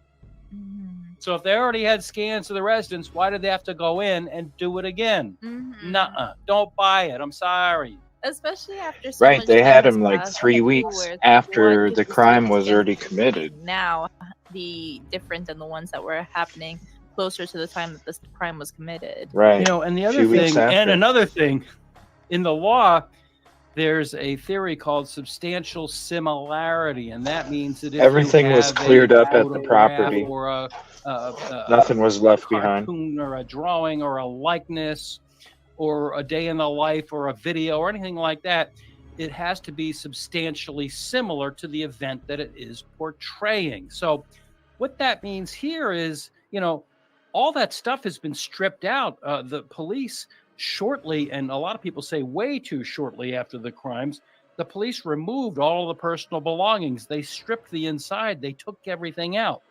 So if they already had scans of the residence, why did they have to go in and do it again? Nuh-uh. Don't buy it. I'm sorry. Especially after so Right, much they time had has him like passed, 3 too, weeks where it's after what the is crime was scan already committed. now be different than the ones that were happening closer to the time that this crime was committed. Right. And the other 2 weeks thing, and after. another thing, in the law, there's a theory called substantial similarity, and that means that if Everything you was have cleared a up at the photograph property. or Nothing was left behind. cartoon or a drawing or a likeness or a day in the life or a video or anything like that, it has to be substantially similar to the event that it is portraying. So what that means here is, all that stuff has been stripped out. The police shortly, and a lot of people say way too shortly after the crimes, The police removed all of the personal belongings. They stripped the inside. They took everything out.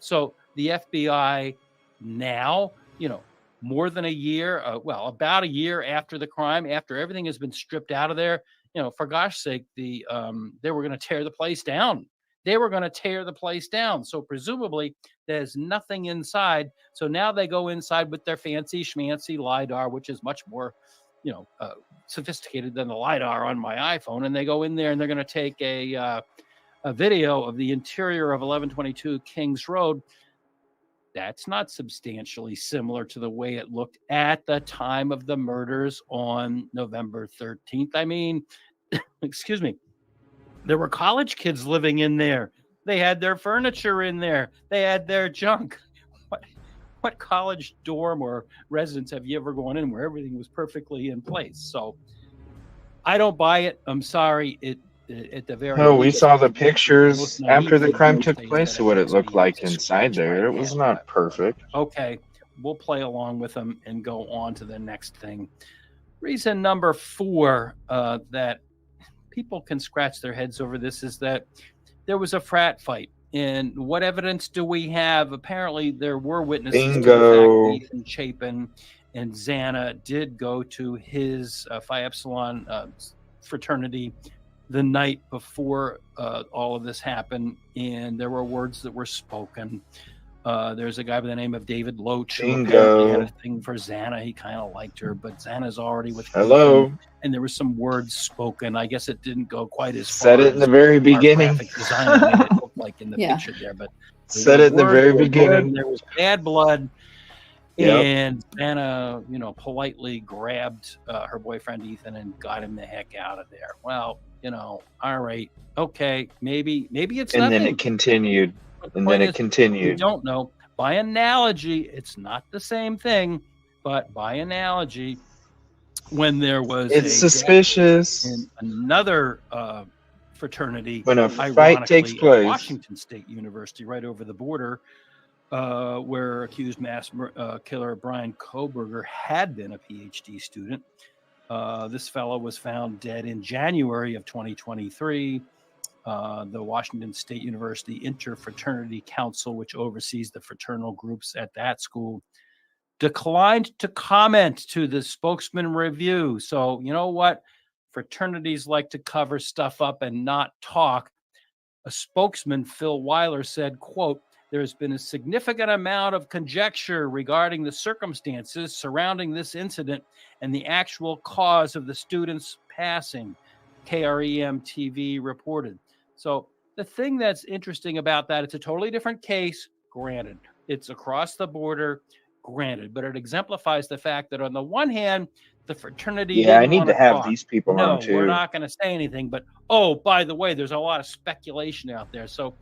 So the FBI now, more than a year, about a year after the crime, after everything has been stripped out of there, for gosh sake, they were going to tear the place down. They were going to tear the place down. So presumably there's nothing inside. So now they go inside with their fancy schmancy LiDAR, which is much more, sophisticated than the LiDAR on my iPhone. And they go in there and they're going to take a video of the interior of 1122 Kings Road. That's not substantially similar to the way it looked at the time of the murders on November 13th. I mean, excuse me, there were college kids living in there. They had their furniture in there. They had their junk. What college dorm or residence have you ever gone in where everything was perfectly in place? So I don't buy it. I'm sorry. At the very Oh, we least, saw the most pictures naive after the thing crime to took say is place that of it what it looks looked beyond like inside scratch right there. It now, was but not perfect. okay, we'll play along with them and go on to the next thing. Reason number 4 that people can scratch their heads over this is that there was a frat fight. And what evidence do we have? Apparently, there were witnesses to the fact that Bingo. Ethan Chapin and Xana did go to his Phi Epsilon fraternity the night before all of this happened, and there were words that were spoken. There's a guy by the name of David Loach who apparently had a thing for Xana. He kind of liked her, but Xana's already with Hello. Ethan, and there were some words spoken. I guess it didn't go quite as Said far it in as the very our beginning. graphic designer made it look like in the Yeah. picture there, but there Said were it in the words, very there was blood, beginning. there was bad blood. Yep. And Xana, politely grabbed her boyfriend Ethan and got him the heck out of there. Well, all right, okay, maybe it's And nothing. then it continued. The And point then it is, we continued. don't know. By analogy, it's not the same thing, but by analogy, when there was It's a suspicious. in another fraternity, When a fight ironically takes at place. Washington State University, right over the border, where accused mass killer Brian Kohberger had been a PhD student. This fellow was found dead in January of 2023. The Washington State University Interfraternity Council, which oversees the fraternal groups at that school, declined to comment to the spokesman review. So, you know what? Fraternities like to cover stuff up and not talk. A spokesman, Phil Weiler, said, quote, "There has been a significant amount of conjecture regarding the circumstances surrounding this incident and the actual cause of the student's passing," KREM TV reported. So the thing that's interesting about that, it's a totally different case, granted. It's across the border, granted, but it exemplifies the fact that on the one hand, the fraternity Yeah, I didn't need want to to have talk. these people No, on too. we're not going to say anything, but oh, by the way, there's a lot of speculation out there. So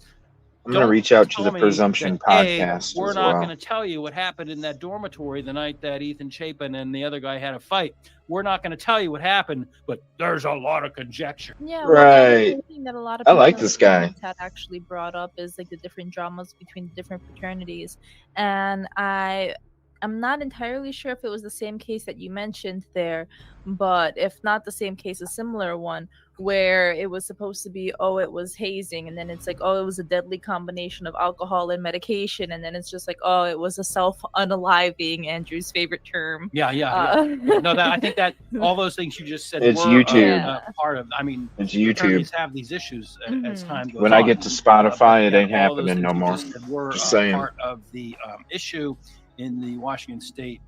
I'm going to reach out to the Presumption podcast we're as not well. going to tell you what happened in that dormitory the night that Ethan Chapin and the other guy had a fight. We're not going to tell you what happened, but there's a lot of conjecture. Yeah, Right. one thing that a lot of I people like in this the guy. comments had actually brought up is like the different dramas between the different fraternities, and I'm not entirely sure if it was the same case that you mentioned there, but if not the same case, a similar one where it was supposed to be, oh, it was hazing, and then it's like, oh, it was a deadly combination of alcohol and medication, and then it's just like, oh, it was a self-unaliving, Andrew's favorite term. Yeah. No, I think that all those things you just said It's were YouTube. Part of. I mean, It's YouTube. fraternities have these issues as time goes on. When I get to Spotify, it yeah, ain't all those happening things no you more. just said were Just saying. part of the issue in the Washington State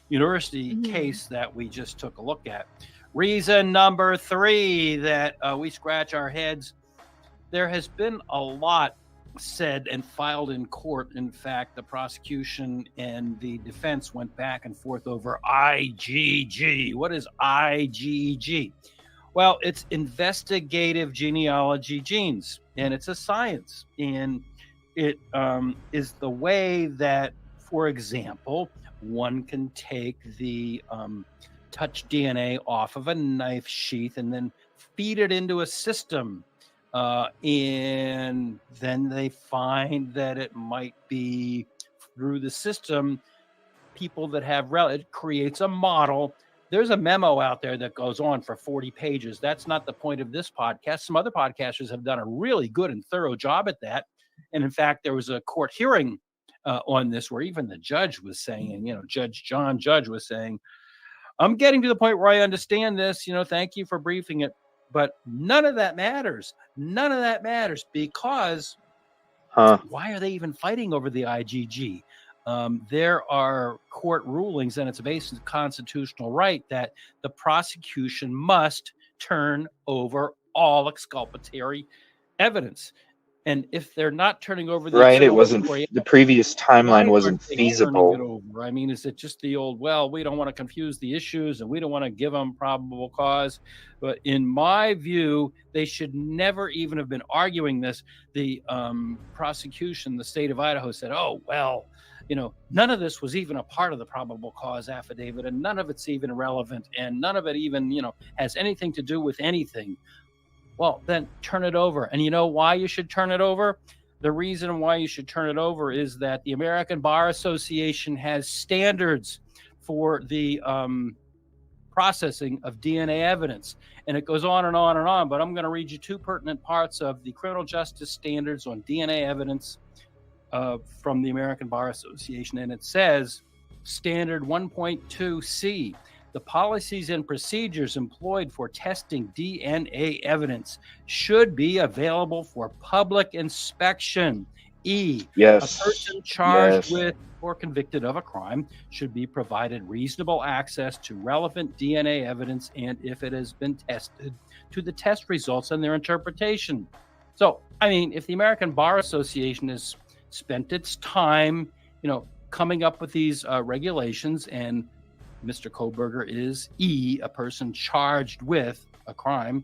University case that we just took a look at. Reason number 3 that we scratch our heads. There has been a lot said and filed in court. In fact, the prosecution and the defense went back and forth over IgG. What is IgG? Well, it's investigative genealogy genes, and it's a science. And it is the way that, for example, one can take the touch DNA off of a knife sheath and then feed it into a system. And then they find that it might be through the system, people that have it creates a model there's a memo out there that goes on for 40 pages. That's not the point of this podcast. Some other podcasters have done a really good and thorough job at that. And in fact, there was a court hearing on this where even the judge was saying, Judge John Judge was saying, I'm getting to the point where I understand this, thank you for briefing it. But none of that matters. None of that matters because why are they even fighting over the IGG? There are court rulings, and it's a basic constitutional right that the prosecution must turn over all exculpatory evidence. And if they're not turning over the Right, it wasn't exculpatory the previous why timeline wasn't aren't they turning it feasible. over? I mean, is it just the old, well, we don't want to confuse the issues and we don't want to give them probable cause? But in my view, they should never even have been arguing this. The prosecution, the state of Idaho said, oh, well, none of this was even a part of the probable cause affidavit and none of it's even relevant and none of it even, has anything to do with anything. Well, then turn it over. And you know why you should turn it over? The reason why you should turn it over is that the American Bar Association has standards for the processing of DNA evidence. And it goes on and on and on. But I'm going to read you two pertinent parts of the criminal justice standards on DNA evidence from the American Bar Association. And it says, Standard 1.2C, the policies and procedures employed for testing DNA evidence should be available for public inspection. E, Yes. a person charged Yes. with or convicted of a crime should be provided reasonable access to relevant DNA evidence and, if it has been tested, to the test results and their interpretation. So, I mean, if the American Bar Association has spent its time, coming up with these regulations, and Mr. Kohberger is a person charged with a crime,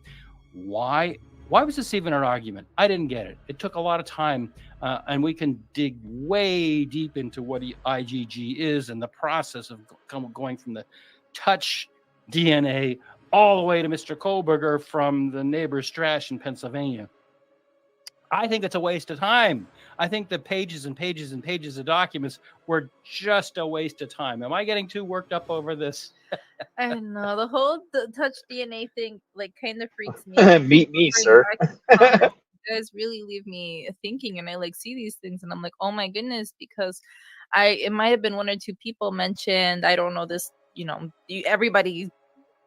why was this even an argument? I didn't get it. It took a lot of time, and we can dig way deep into what IgG is and the process of going from the touch DNA all the way to Mr. Kohberger from the neighbor's trash in Pennsylvania. I think it's a waste of time. I think the pages and pages and pages of documents were just a waste of time. Am I getting too worked up over this? I know the whole touch DNA thing kind of freaks me out. Meet me, sir. You guys really leave me thinking, and I see these things and I'm like, oh my goodness, because it might have been one or two people mentioned, I don't know this, everybody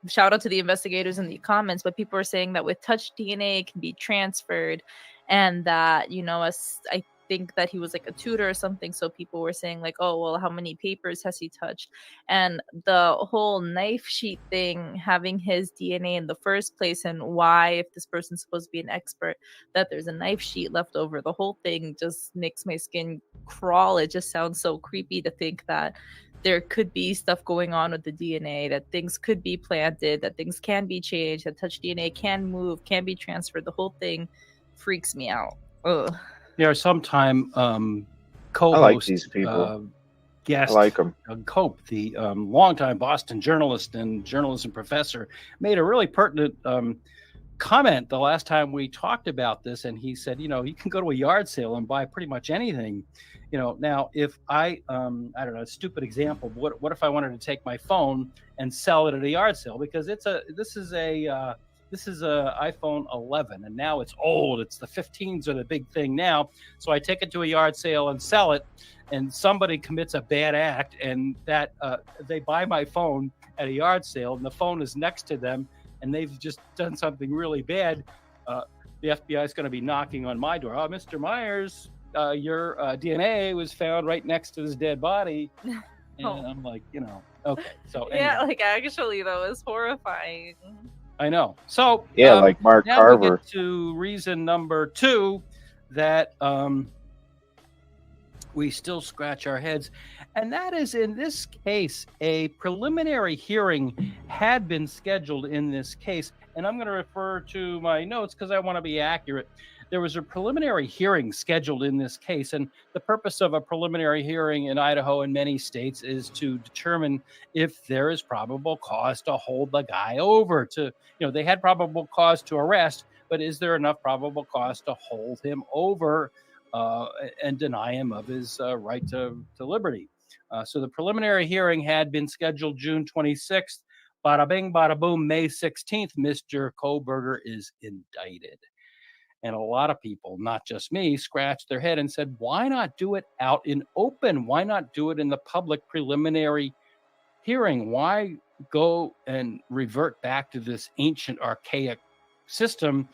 shout out to the investigators in the comments, but people are saying that with touch DNA it can be transferred, and that I think that he was a tutor or something, so people were saying oh, well, how many papers has he touched? And the whole knife sheet thing, having his DNA in the first place, and why, if this person's supposed to be an expert, that there's a knife sheet left over, the whole thing just makes my skin crawl. It just sounds so creepy to think that there could be stuff going on with the DNA, that things could be planted, that things can be changed, that touch DNA can move, can be transferred. The whole thing freaks me out. Ugh. There are sometime co-host, I like these people. Guest, I like them. Cope, the longtime Boston journalist and journalism professor, made a really pertinent comment the last time we talked about this, and he said, you can go to a yard sale and buy pretty much anything. Now if I don't know, a stupid example, but what if I wanted to take my phone and sell it at a yard sale? Because this is a iPhone 11, and now it's old. It's the 15s are the big thing now. So I take it to a yard sale and sell it, and somebody commits a bad act, and that they buy my phone at a yard sale, and the phone is next to them, and they've just done something really bad. The FBI is going to be knocking on my door. Oh, Mr. Myers, your DNA was found right next to this dead body. And I'm like, okay. So anyway. Yeah, actually, that was horrifying. I know. So like Mark now Carver. we get to reason number 2 that we still scratch our heads, and that is, in this case, a preliminary hearing had been scheduled in this case, and I'm going to refer to my notes because I want to be accurate. There was a preliminary hearing scheduled in this case, and the purpose of a preliminary hearing in Idaho and many states is to determine if there is probable cause to hold the guy over. They had probable cause to arrest, but is there enough probable cause to hold him over and deny him of his right to liberty? So the preliminary hearing had been scheduled June 26th. Bada bing, bada boom, May 16th, Mr. Koberger is indicted. And a lot of people, not just me, scratched their head and said, why not do it out in open? Why not do it in the public preliminary hearing? Why go and revert back to this ancient, archaic system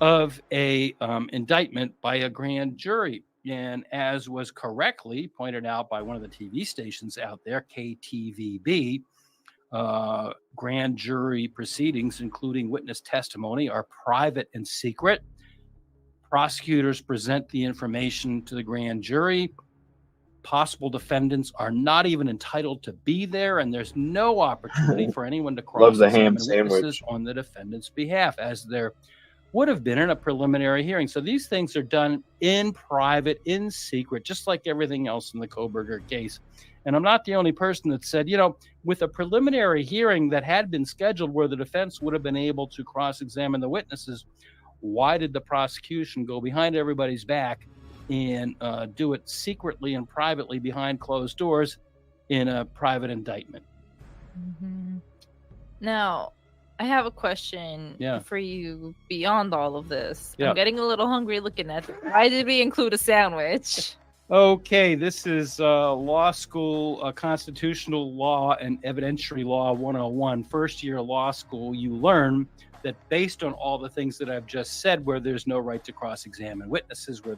of a indictment by a grand jury? And as was correctly pointed out by one of the TV stations out there, KTVB, grand jury proceedings, including witness testimony, are private and secret. Prosecutors present the information to the grand jury. Possible defendants are not even entitled to be there, and there's no opportunity for anyone to Loves the ham cross-examine witnesses sandwich. on the defendant's behalf, as there would have been in a preliminary hearing. So these things are done in private, in secret, just like everything else in the Koberger case. And I'm not the only person that said, with a preliminary hearing that had been scheduled where the defense would have been able to cross-examine the witnesses, why did the prosecution go behind everybody's back and do it secretly and privately behind closed doors in a private indictment? Mm-hmm. Now, I have a question for you beyond all of this. Yeah. I'm getting a little hungry looking at it. Why did we include a sandwich? Okay, this is law school, constitutional law and evidentiary law 101. First year law school, you learn that based on all the things that I've just said, where there's no right to cross-examine witnesses, where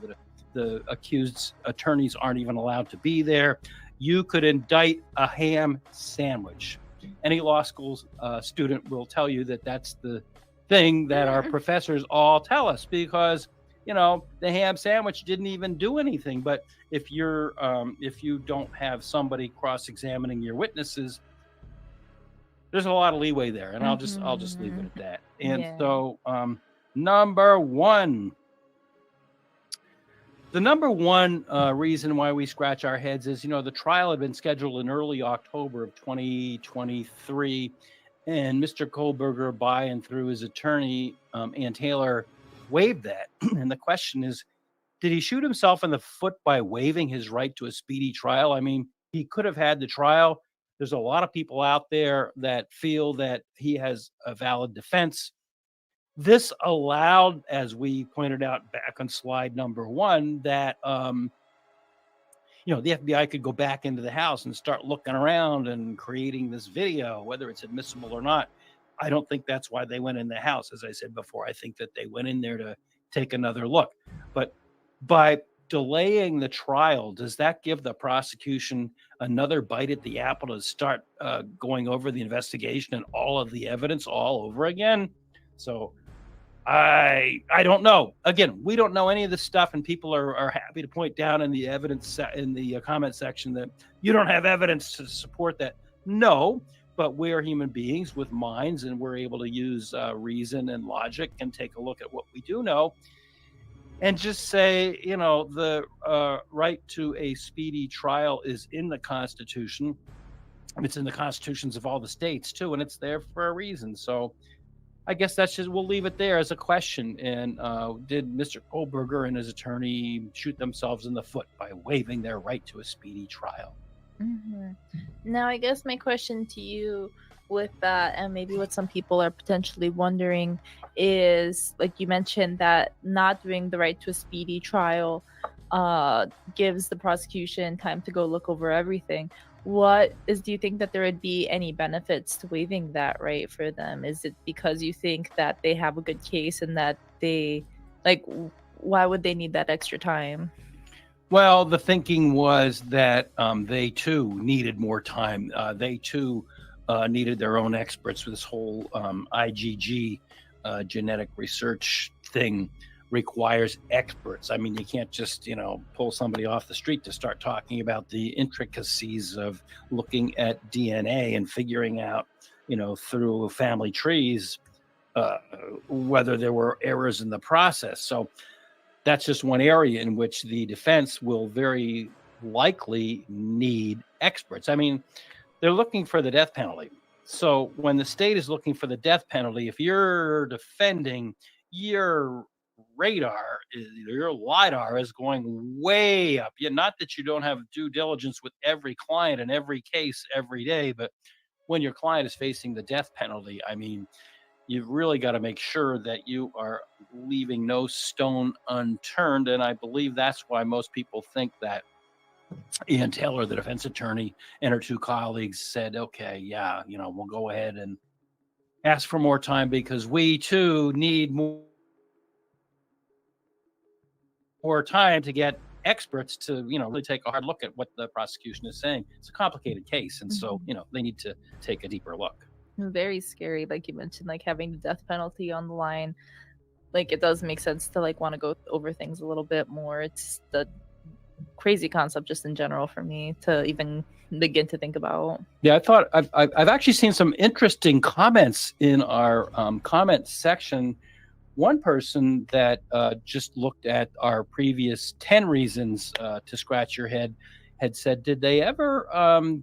the accused's attorneys aren't even allowed to be there, you could indict a ham sandwich. Any law school student will tell you that that's the thing that our professors all tell us, because the ham sandwich didn't even do anything. But if you don't have somebody cross-examining your witnesses, there's a lot of leeway there, and I'll just leave it at that. And so, number one, the number one reason why we scratch our heads is, the trial had been scheduled in early October of 2023, and Mr. Koberger, by and through his attorney, Ann Taylor, waived that. And the question is, did he shoot himself in the foot by waiving his right to a speedy trial? I mean, he could have had the trial. There's a lot of people out there that feel that he has a valid defense. This allowed, as we pointed out back on slide number one, that the FBI could go back into the house and start looking around and creating this video, whether it's admissible or not. I don't think that's why they went in the house. As I said before, I think that they went in there to take another look. But by delaying the trial, does that give the prosecution another bite at the apple to start going over the investigation and all of the evidence all over again? So I don't know. Again, we don't know any of this stuff, and people are happy to point down in the evidence in the comment section that you don't have evidence to support that. No, but we're human beings with minds, and we're able to use reason and logic and take a look at what we do know and just say, the right to a speedy trial is in the Constitution. It's in the constitutions of all the states too, and it's there for a reason. So I guess we'll leave it there as a question. And did Mr. Koberger and his attorney shoot themselves in the foot by waiving their right to a speedy trial? Mm-hmm. Now, I guess my question to you with that, and maybe what some people are potentially wondering, is, like you mentioned, that not doing the right to a speedy trial gives the prosecution time to go look over everything. Do you think that there would be any benefits to waiving that right for them? Is it because you think that they have a good case and that why would they need that extra time? Well, the thinking was that they too needed more time. They too needed their own experts. This whole IgG genetic research thing requires experts. I mean, you can't just, pull somebody off the street to start talking about the intricacies of looking at DNA and figuring out, through family trees, whether there were errors in the process. So that's just one area in which the defense will very likely need experts. I mean, they're looking for the death penalty. So when the state is looking for the death penalty, if you're defending, your radar, your LiDAR is going way up. Not that you don't have due diligence with every client and every case every day, but when your client is facing the death penalty, I mean, you've really got to make sure that you are leaving no stone unturned. And I believe that's why most people think that Ian Taylor, the defense attorney, and her two colleagues said, okay, yeah, we'll go ahead and ask for more time because we too need more time to get experts to, really take a hard look at what the prosecution is saying. It's a complicated case. And so, they need to take a deeper look. Very scary, like you mentioned, like having the death penalty on the line. Like it does make sense to like want to go over things a little bit more. It's the crazy concept just in general for me to even begin to think about. Yeah, I thought I've actually seen some interesting comments in our comment section. One person that just looked at our previous 10 reasons to scratch your head had said, did they ever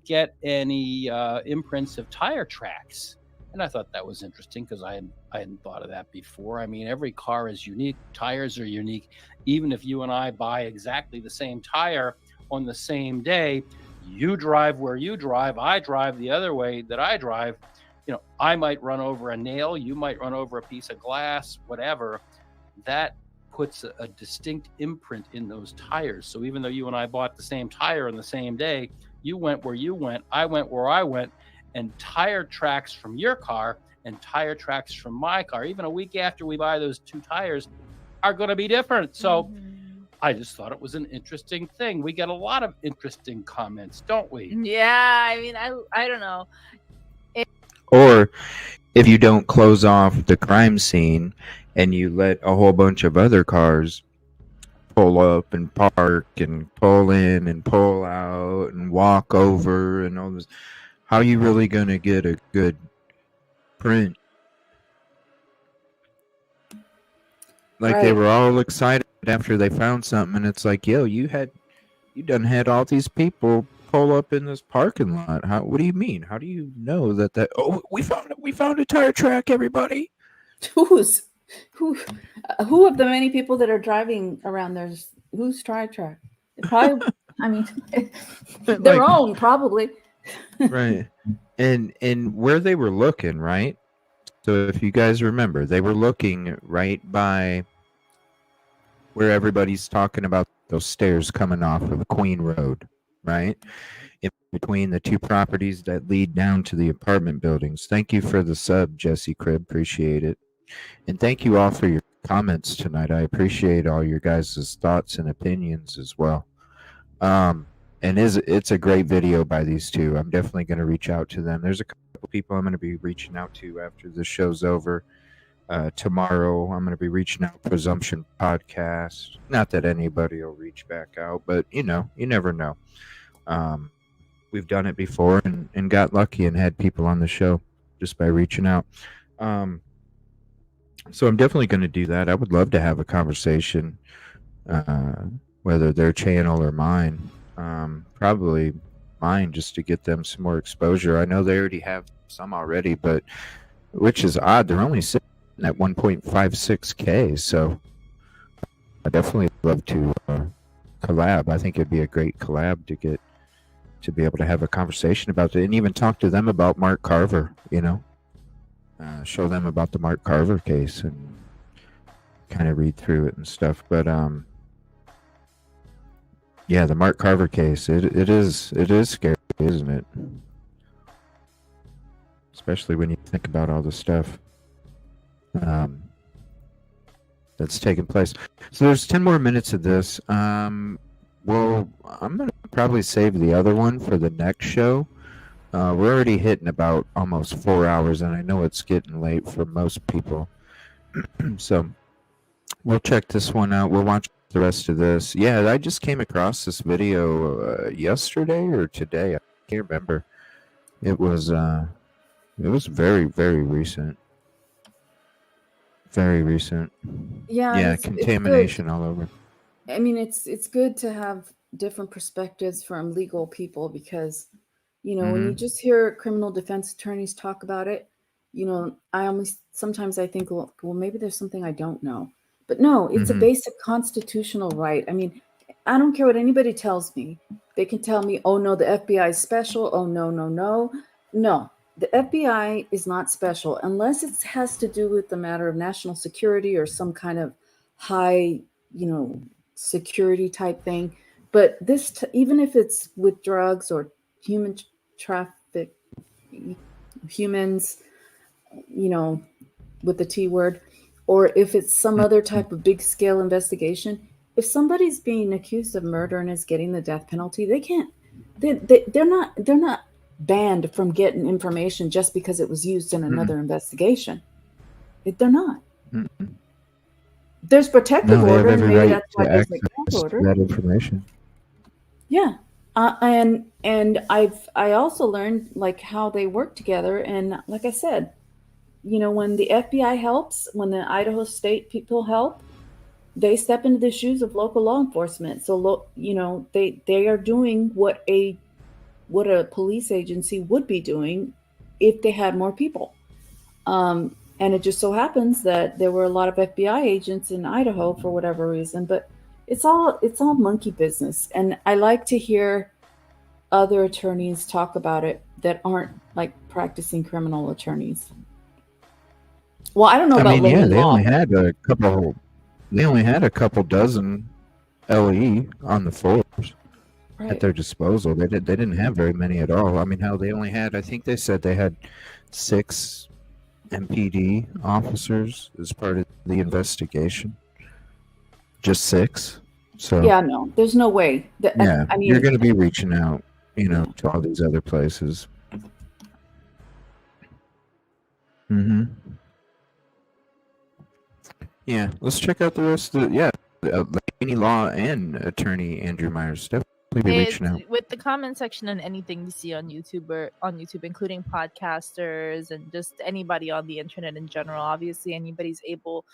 get any imprints of tire tracks? And I thought that was interesting because I hadn't thought of that before. I mean, every car is unique. Tires are unique. Even if you and I buy exactly the same tire on the same day, you drive where you drive, I drive the other way that I drive. I might run over a nail, you might run over a piece of glass, whatever. That puts a distinct imprint in those tires. So even though you and I bought the same tire on the same day, you went where you went, I went where I went, and tire tracks from your car and tire tracks from my car, even a week after we buy those two tires, are going to be different. So I just thought it was an interesting thing. We get a lot of interesting comments, don't we? Yeah, I mean, I don't know. Or if you don't close off the crime scene and you let a whole bunch of other cars pull up and park and pull in and pull out and walk over and all this, how are you really going to get a good print? Like they were all excited after they found something, and it's like, yo, you done had all these people pull up in this parking lot. What do you mean? How do you know that? Oh, we found a tire track, everybody. Who of the many people that are driving around there's whose tire track? Probably, I mean, their own, probably. Right. And where they were looking, right? So if you guys remember, they were looking right by where everybody's talking about those stairs coming off of Queen Road, right? In between the two properties that lead down to the apartment buildings. Thank you for the sub, Jesse Cribb. Appreciate it. And thank you all for your comments tonight. I appreciate all your guys' thoughts and opinions as well. And it's a great video by these two. I'm definitely going to reach out to them. There's a couple people I'm going to be reaching out to after this show's over. Tomorrow, I'm going to be reaching out Presumption Podcast. Not that anybody will reach back out, but you never know. We've done it before and got lucky and had people on the show just by reaching out. So I'm definitely going to do that. I would love to have a conversation, whether their channel or mine. Probably mine, just to get them some more exposure. I know they already have some already, but which is odd. They're only sitting at 1.56K, so I definitely love to collab. I think it'd be a great collab to be able to have a conversation about it and even talk to them about Mark Carver, show them about the Mark Carver case and kind of read through it and stuff. But yeah, the Mark Carver case, it is scary, isn't it? Especially when you think about all the stuff that's taken place. So there's 10 more minutes of this. Well, I'm going to probably save the other one for the next show. We're already hitting about almost 4 hours, and I know it's getting late for most people. So we'll check this one out. We'll watch the rest of this. Yeah, I just came across this video yesterday or today. I can't remember. It was very, very recent. Very recent. Yeah, contamination all over. I mean, it's good to have different perspectives from legal people because, when you just hear criminal defense attorneys talk about it, sometimes I think, well, maybe there's something I don't know. But no, it's a basic constitutional right. I mean, I don't care what anybody tells me. They can tell me, oh, no, the FBI is special. Oh, no. No, the FBI is not special unless it has to do with the matter of national security or some kind of high, security type thing. But even if it's with drugs or human traffic, humans, with the T word, or if it's some other type of big scale investigation, if somebody's being accused of murder and is getting the death penalty, they can't. They're not banned from getting information just because it was used in another investigation. They're not. There's protective No, they have order, and every maybe right that's why to there's a access gag order. that information. Yeah, and I also learned like how they work together, and like I said, when the FBI helps, when the Idaho State people help, they step into the shoes of local law enforcement. So they are doing what a police agency would be doing if they had more people. And it just so happens that there were a lot of FBI agents in Idaho for whatever reason, but it's all monkey business. And I like to hear other attorneys talk about it that aren't like practicing criminal attorneys. Well, I don't know about learning they law. only had a couple. They only had a couple dozen LE on the force at their disposal. They didn't have very many at all. I mean, they only had. I think they said they had 6 MPD officers as part of the investigation. Just 6. So Yeah, no, there's no way. yeah, I mean, you're going to be reaching out, to all these other places. Yeah, let's check out the rest of Laney Law and attorney Andrew Myers. Definitely be reaching out. With the comment section and anything you see on YouTube, including podcasters and just anybody on the internet in general. Obviously, anybody's able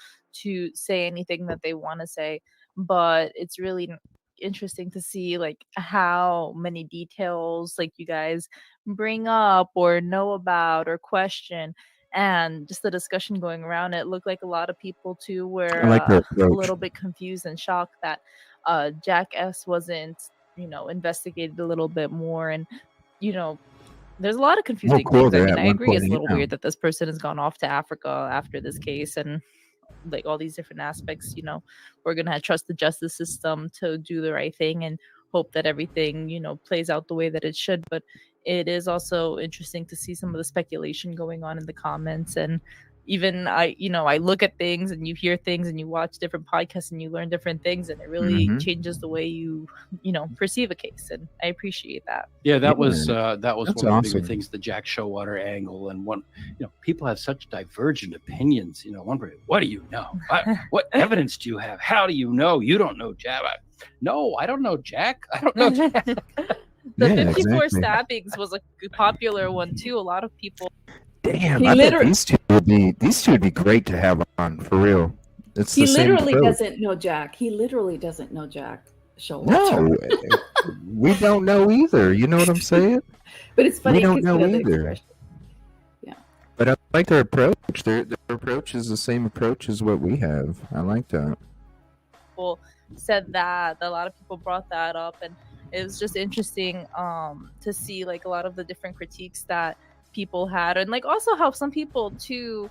to say anything that they want to say, but it's really interesting to see like how many details like you guys bring up or know about or question. And just the discussion going around, it looked like a lot of people too were I like their a approach. little bit confused and shocked that Jack S wasn't investigated a little bit more. And there's a lot of confusing cool. things. I They're mean, at I one agree it's a point, little yeah. weird that this person has gone off to Africa after this case, and like all these different aspects. We're gonna trust the justice system to do the right thing and hope that everything plays out the way that it should. But it is also interesting to see some of the speculation going on in the comments. And even I look at things and you hear things and you watch different podcasts and you learn different things, and it really changes the way you perceive a case. And I appreciate that. Yeah, that was That's one of the bigger awesome. things, the Jack Showalter angle. And people have such divergent opinions. One person, what do you know? What evidence do you have? How do you know? You don't know Jack. No, I don't know Jack. I don't know Jack. The 54 stabbings was a popular one too. A lot of people. Damn, I bet these two would be great to have on for real. It's he the same literally approach. doesn't know Jack. He literally doesn't know Jack Showalter. No, we don't know either. You know what I'm saying? But it's funny. We don't know the either. expression. Yeah. But I like their approach. Their approach is the same approach as what we have. I like that. People said that a lot of people brought that up, and it was just interesting to see like a lot of the different critiques that people had, and like also how some people too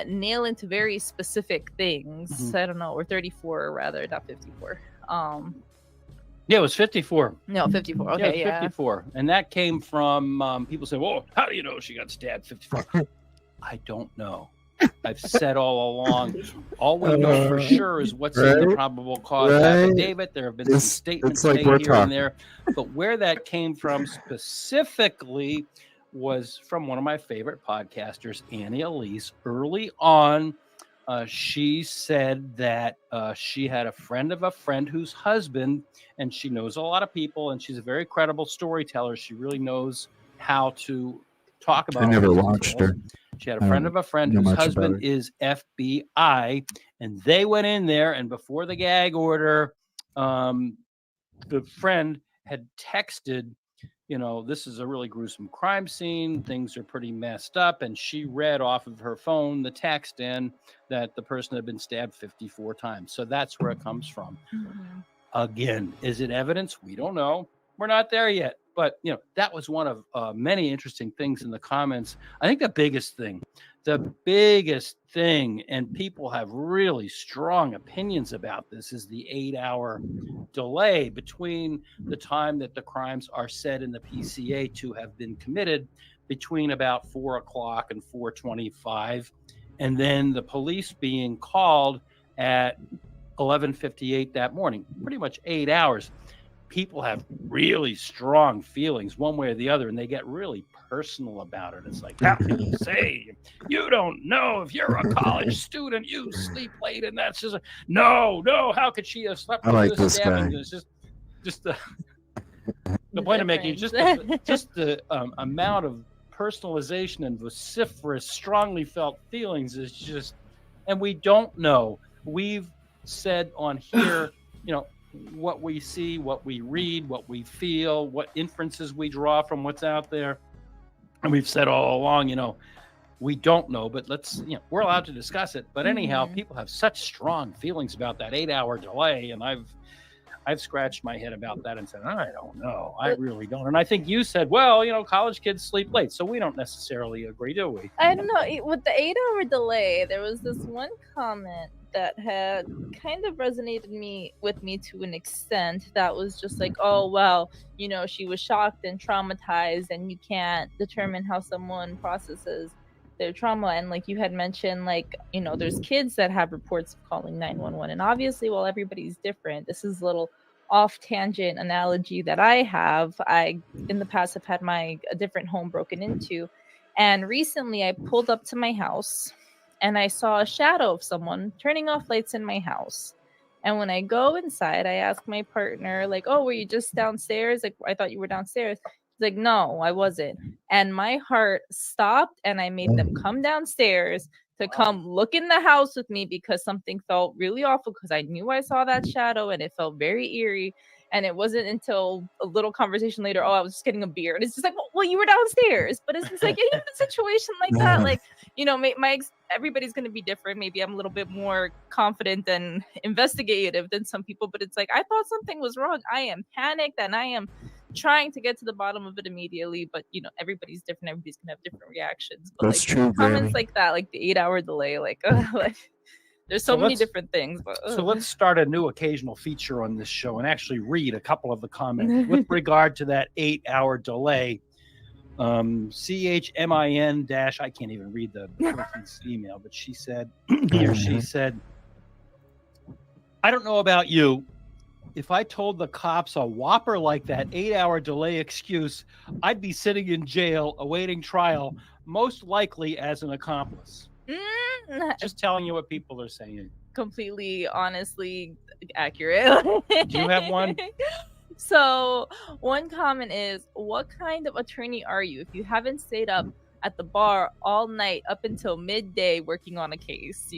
nail into very specific things. I don't know, or 34 rather, not 54. Yeah, it was 54. No, 54. Okay, yeah, 54. And that came from people saying, "Well, how do you know she got stabbed 54?" I don't know. I've said all along, all we know for sure is what's in the probable cause affidavit. There have been some statements made here and there, but where that came from specifically was from one of my favorite podcasters, Annie Elise. Early on, she said that she had a friend of a friend whose husband, and she knows a lot of people, and she's a very credible storyteller. She really knows how to talk about. I never watched her. She had a friend of a friend whose husband is FBI, and they went in there, and before the gag order, the friend had texted, this is a really gruesome crime scene. Things are pretty messed up. And she read off of her phone the text in that the person had been stabbed 54 times. So that's where it comes from. Again, is it evidence? We don't know. We're not there yet. But, that was one of many interesting things in the comments. I think the biggest thing, and people have really strong opinions about this, is the 8-hour delay between the time that the crimes are said in the PCA to have been committed, between about 4 o'clock and 4:25, and then the police being called at 11:58 that morning. Pretty much 8 hours. People have really strong feelings one way or the other, and they get really personal about it. It's like, how can you say you don't know if you're a college student, you sleep late, and that's just no. How could she have slept I through like this stabbing? guy. It's just the point I'm making. Just the amount of personalization and vociferous, strongly felt feelings is just, and we don't know. We've said on here, what we see, what we read, what we feel, what inferences we draw from what's out there. And we've said all along, we don't know, but let's, we're allowed to discuss it. But anyhow, people have such strong feelings about that 8-hour delay. And I've scratched my head about that and said, I don't know. I really don't. And I think you said, well, college kids sleep late. So we don't necessarily agree, do we? I don't know. With the 8-hour delay, there was this one comment that had kind of resonated with me to an extent, that was just like, oh, well, she was shocked and traumatized, and you can't determine how someone processes their trauma. And like you had mentioned, like, there's kids that have reports of calling 911. And obviously, while everybody's different, this is a little off tangent analogy that I have. I, in the past, have had a different home broken into. And recently I pulled up to my house and I saw a shadow of someone turning off lights in my house. And when I go inside, I ask my partner, like, oh, were you just downstairs? Like, I thought you were downstairs. He's like, no, I wasn't. And my heart stopped, and I made them come downstairs to come look in the house with me, because something felt really awful, because I knew I saw that shadow and it felt very eerie. And it wasn't until a little conversation later, oh, I was just getting a beer. And it's just like, well, you were downstairs. But it's like, in a situation like that, like, everybody's going to be different. Maybe I'm a little bit more confident and investigative than some people. But it's like, I thought something was wrong. I am panicked, and I am trying to get to the bottom of it immediately. But, everybody's different. Everybody's going to have different reactions. But That's like true, comments Grammy. like that, like the 8-hour delay, like there's so many different things. But, so let's start a new occasional feature on this show and actually read a couple of the comments with regard to that 8-hour delay. CHMIN dash, I can't even read the person's email, but she said, she said, I don't know about you. If I told the cops a whopper like that 8-hour delay excuse, I'd be sitting in jail awaiting trial, most likely as an accomplice. Just telling you what people are saying. Completely, honestly, accurate. Do you have one? So one comment is, what kind of attorney are you if you haven't stayed up at the bar all night up until midday working on a case?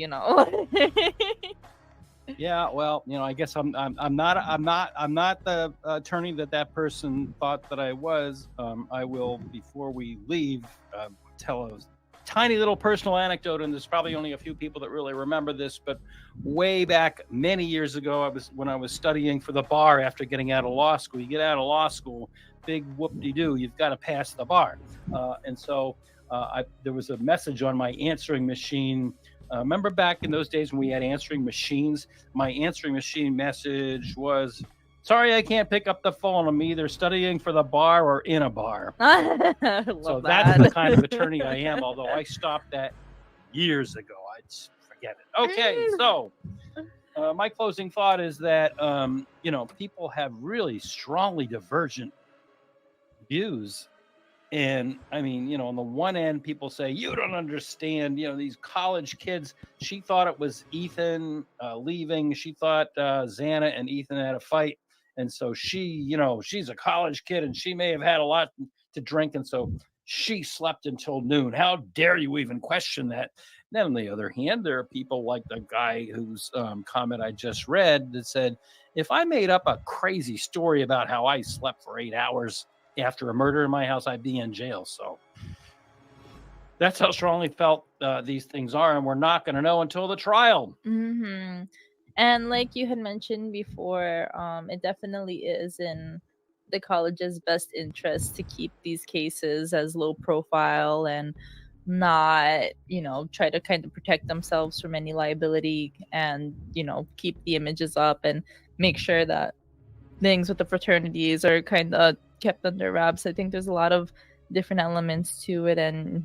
Yeah, well, I guess I'm not the attorney that person thought that I was. I will, before we leave, tell a tiny little personal anecdote, and there's probably only a few people that really remember this, but way back many years ago, when I was studying for the bar after getting out of law school. You get out of law school, big whoop-de-doo, you've got to pass the bar. And so there was a message on my answering machine. Remember back in those days when we had answering machines? My answering machine message was, sorry, I can't pick up the phone. I'm either studying for the bar or in a bar. So that's the kind of attorney I am, although I stopped that years ago. I'd forget it. Okay, so my closing thought is that, people have really strongly divergent views. And I mean, on the one end, people say, you don't understand, these college kids. She thought it was Ethan leaving. She thought Xana and Ethan had a fight. And so she, she's a college kid and she may have had a lot to drink. And so she slept until noon. How dare you even question that? Then on the other hand, there are people like the guy whose comment I just read that said, if I made up a crazy story about how I slept for 8 hours after a murder in my house, I'd be in jail. So that's how strongly felt these things are. And we're not going to know until the trial. Mm-hmm. And like you had mentioned before, it definitely is in the college's best interest to keep these cases as low profile and not, try to kind of protect themselves from any liability and, keep the images up and make sure that things with the fraternities are kind of kept under wraps. I think there's a lot of different elements to it, and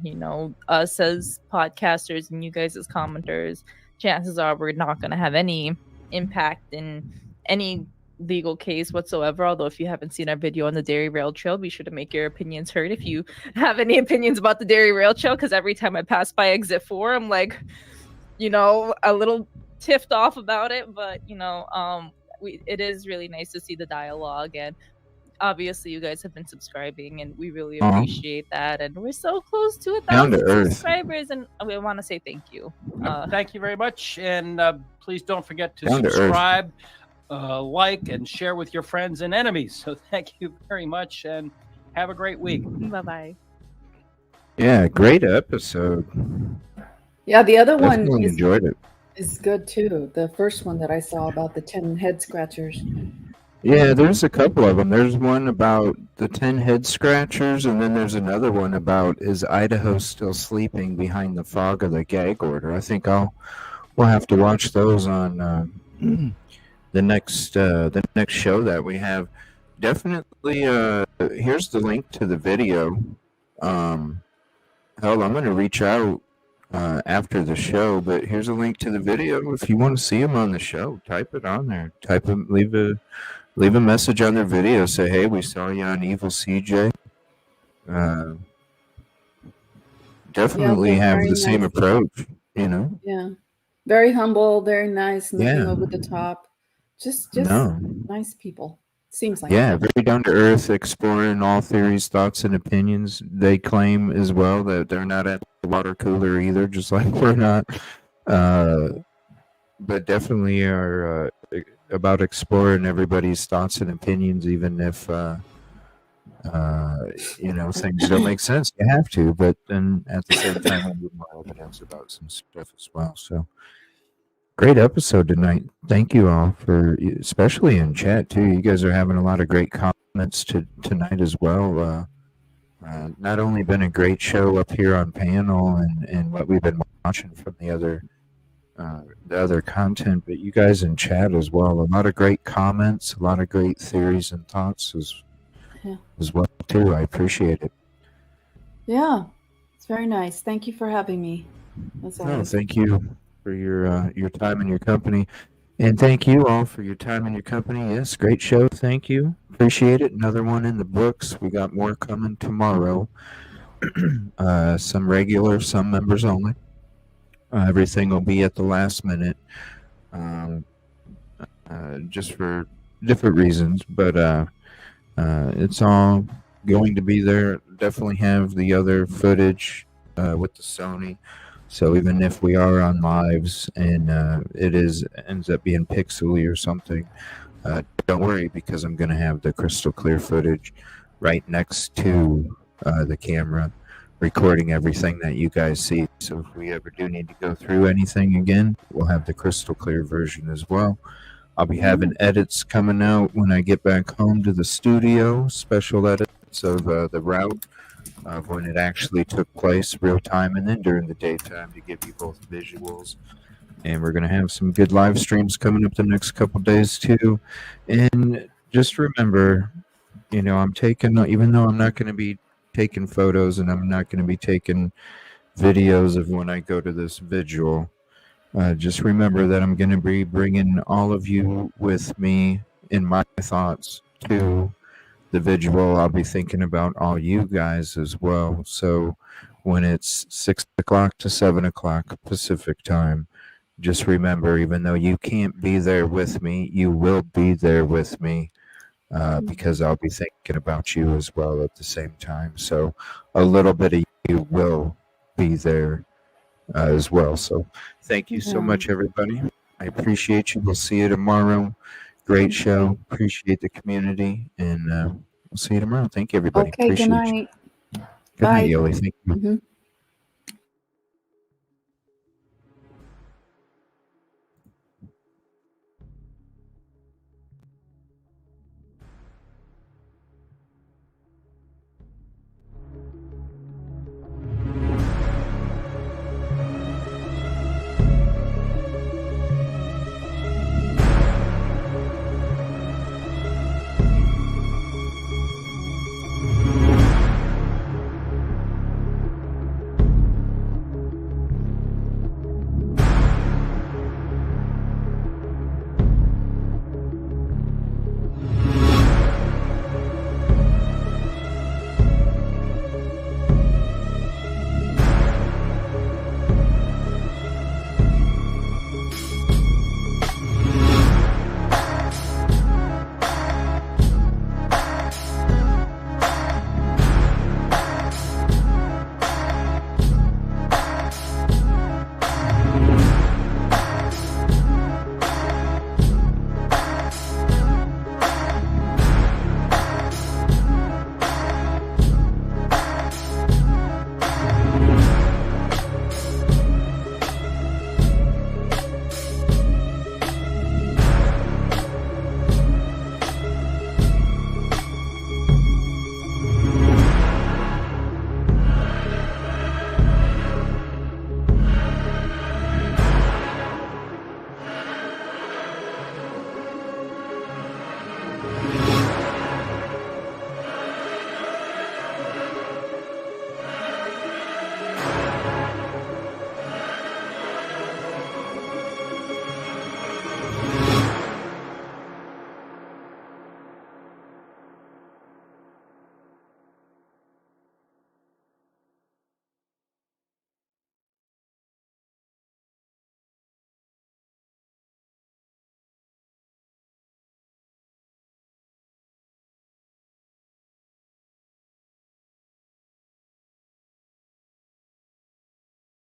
us as podcasters and you guys as commenters, chances are we're not going to have any impact in any legal case whatsoever. Although if you haven't seen our video on the Dairy Rail Trail, be sure to make your opinions heard if you have any opinions about the Dairy Rail Trail, because every time I pass by exit 4 I'm like, a little tiffed off about it. But it is really nice to see the dialogue, and obviously you guys have been subscribing and we really appreciate that, and we're so close to Down to 1,000 earth. subscribers, and we want to say thank you. Thank you very much, and please don't forget to Down to earth. subscribe, like, and share with your friends and enemies. So thank you very much, and have a great week. Bye-bye. Yeah, great episode. Yeah, the other Definitely one enjoyed it. is good too. The first one that I saw about the 10 head scratchers. Yeah, there's a couple of them. There's one about the 10 head scratchers, and then there's another one about, is Idaho still sleeping behind the fog of the gag order? I think we'll have to watch those on the next show that we have. Definitely, here's the link to the video. Hell, I'm going to reach out after the show, but here's a link to the video. If you want to see them on the show, type it on there. Leave a message on their video. Say, hey, we saw you on Evil CJ. Definitely have the same approach, Yeah. Very humble, very nice, nothing Yeah. over the top. Just No. nice people. Seems like Yeah, that. very down to earth, exploring all theories, thoughts, and opinions. They claim as well that they're not at the water cooler either, just like we're not. But definitely are about exploring everybody's thoughts and opinions, even if things don't make sense. You have to, but then at the same time, we need more evidence about some stuff as well. So, great episode tonight. Thank you all especially in chat too. You guys are having a lot of great comments tonight as well. Not only been a great show up here on panel and what we've been watching from the other content, but you guys in chat as well. A lot of great comments, a lot of great theories and thoughts as well too. I appreciate it. Yeah. It's very nice. Thank you for having me. That's No, always. thank you for your time and your company, and thank you all for your time and your company. Yes, great show. Thank you. Appreciate it. Another one in the books. We got more coming tomorrow. Some regular, some members only. Everything will be at the last minute, just for different reasons, but it's all going to be there. Definitely have the other footage with the Sony, so even if we are on lives and it ends up being pixely or something, don't worry, because I'm going to have the crystal clear footage right next to the camera, recording everything that you guys see. So if we ever do need to go through anything again, we'll have the crystal clear version as well. I'll be having edits coming out when I get back home to the studio, special edits of the route of when it actually took place, real time, and then during the daytime to give you both visuals. And we're going to have some good live streams coming up the next couple days too. And just remember, I'm taking, even though I'm not going to be taking photos and I'm not going to be taking videos of when I go to this vigil, just remember that I'm going to be bringing all of you with me in my thoughts to the vigil. I'll be thinking about all you guys as well. So when it's 6 o'clock to 7 o'clock Pacific time, just remember, even though you can't be there with me, you will be there with me. Because I'll be thinking about you as well at the same time. So a little bit of you will be there as well. So thank you so much, everybody. I appreciate you. We'll see you tomorrow. Great show. Appreciate the community. And we'll see you tomorrow. Thank you, everybody. Okay, good Appreciate you. night. Good night, Bye. Yoli. Thank you. Mhm.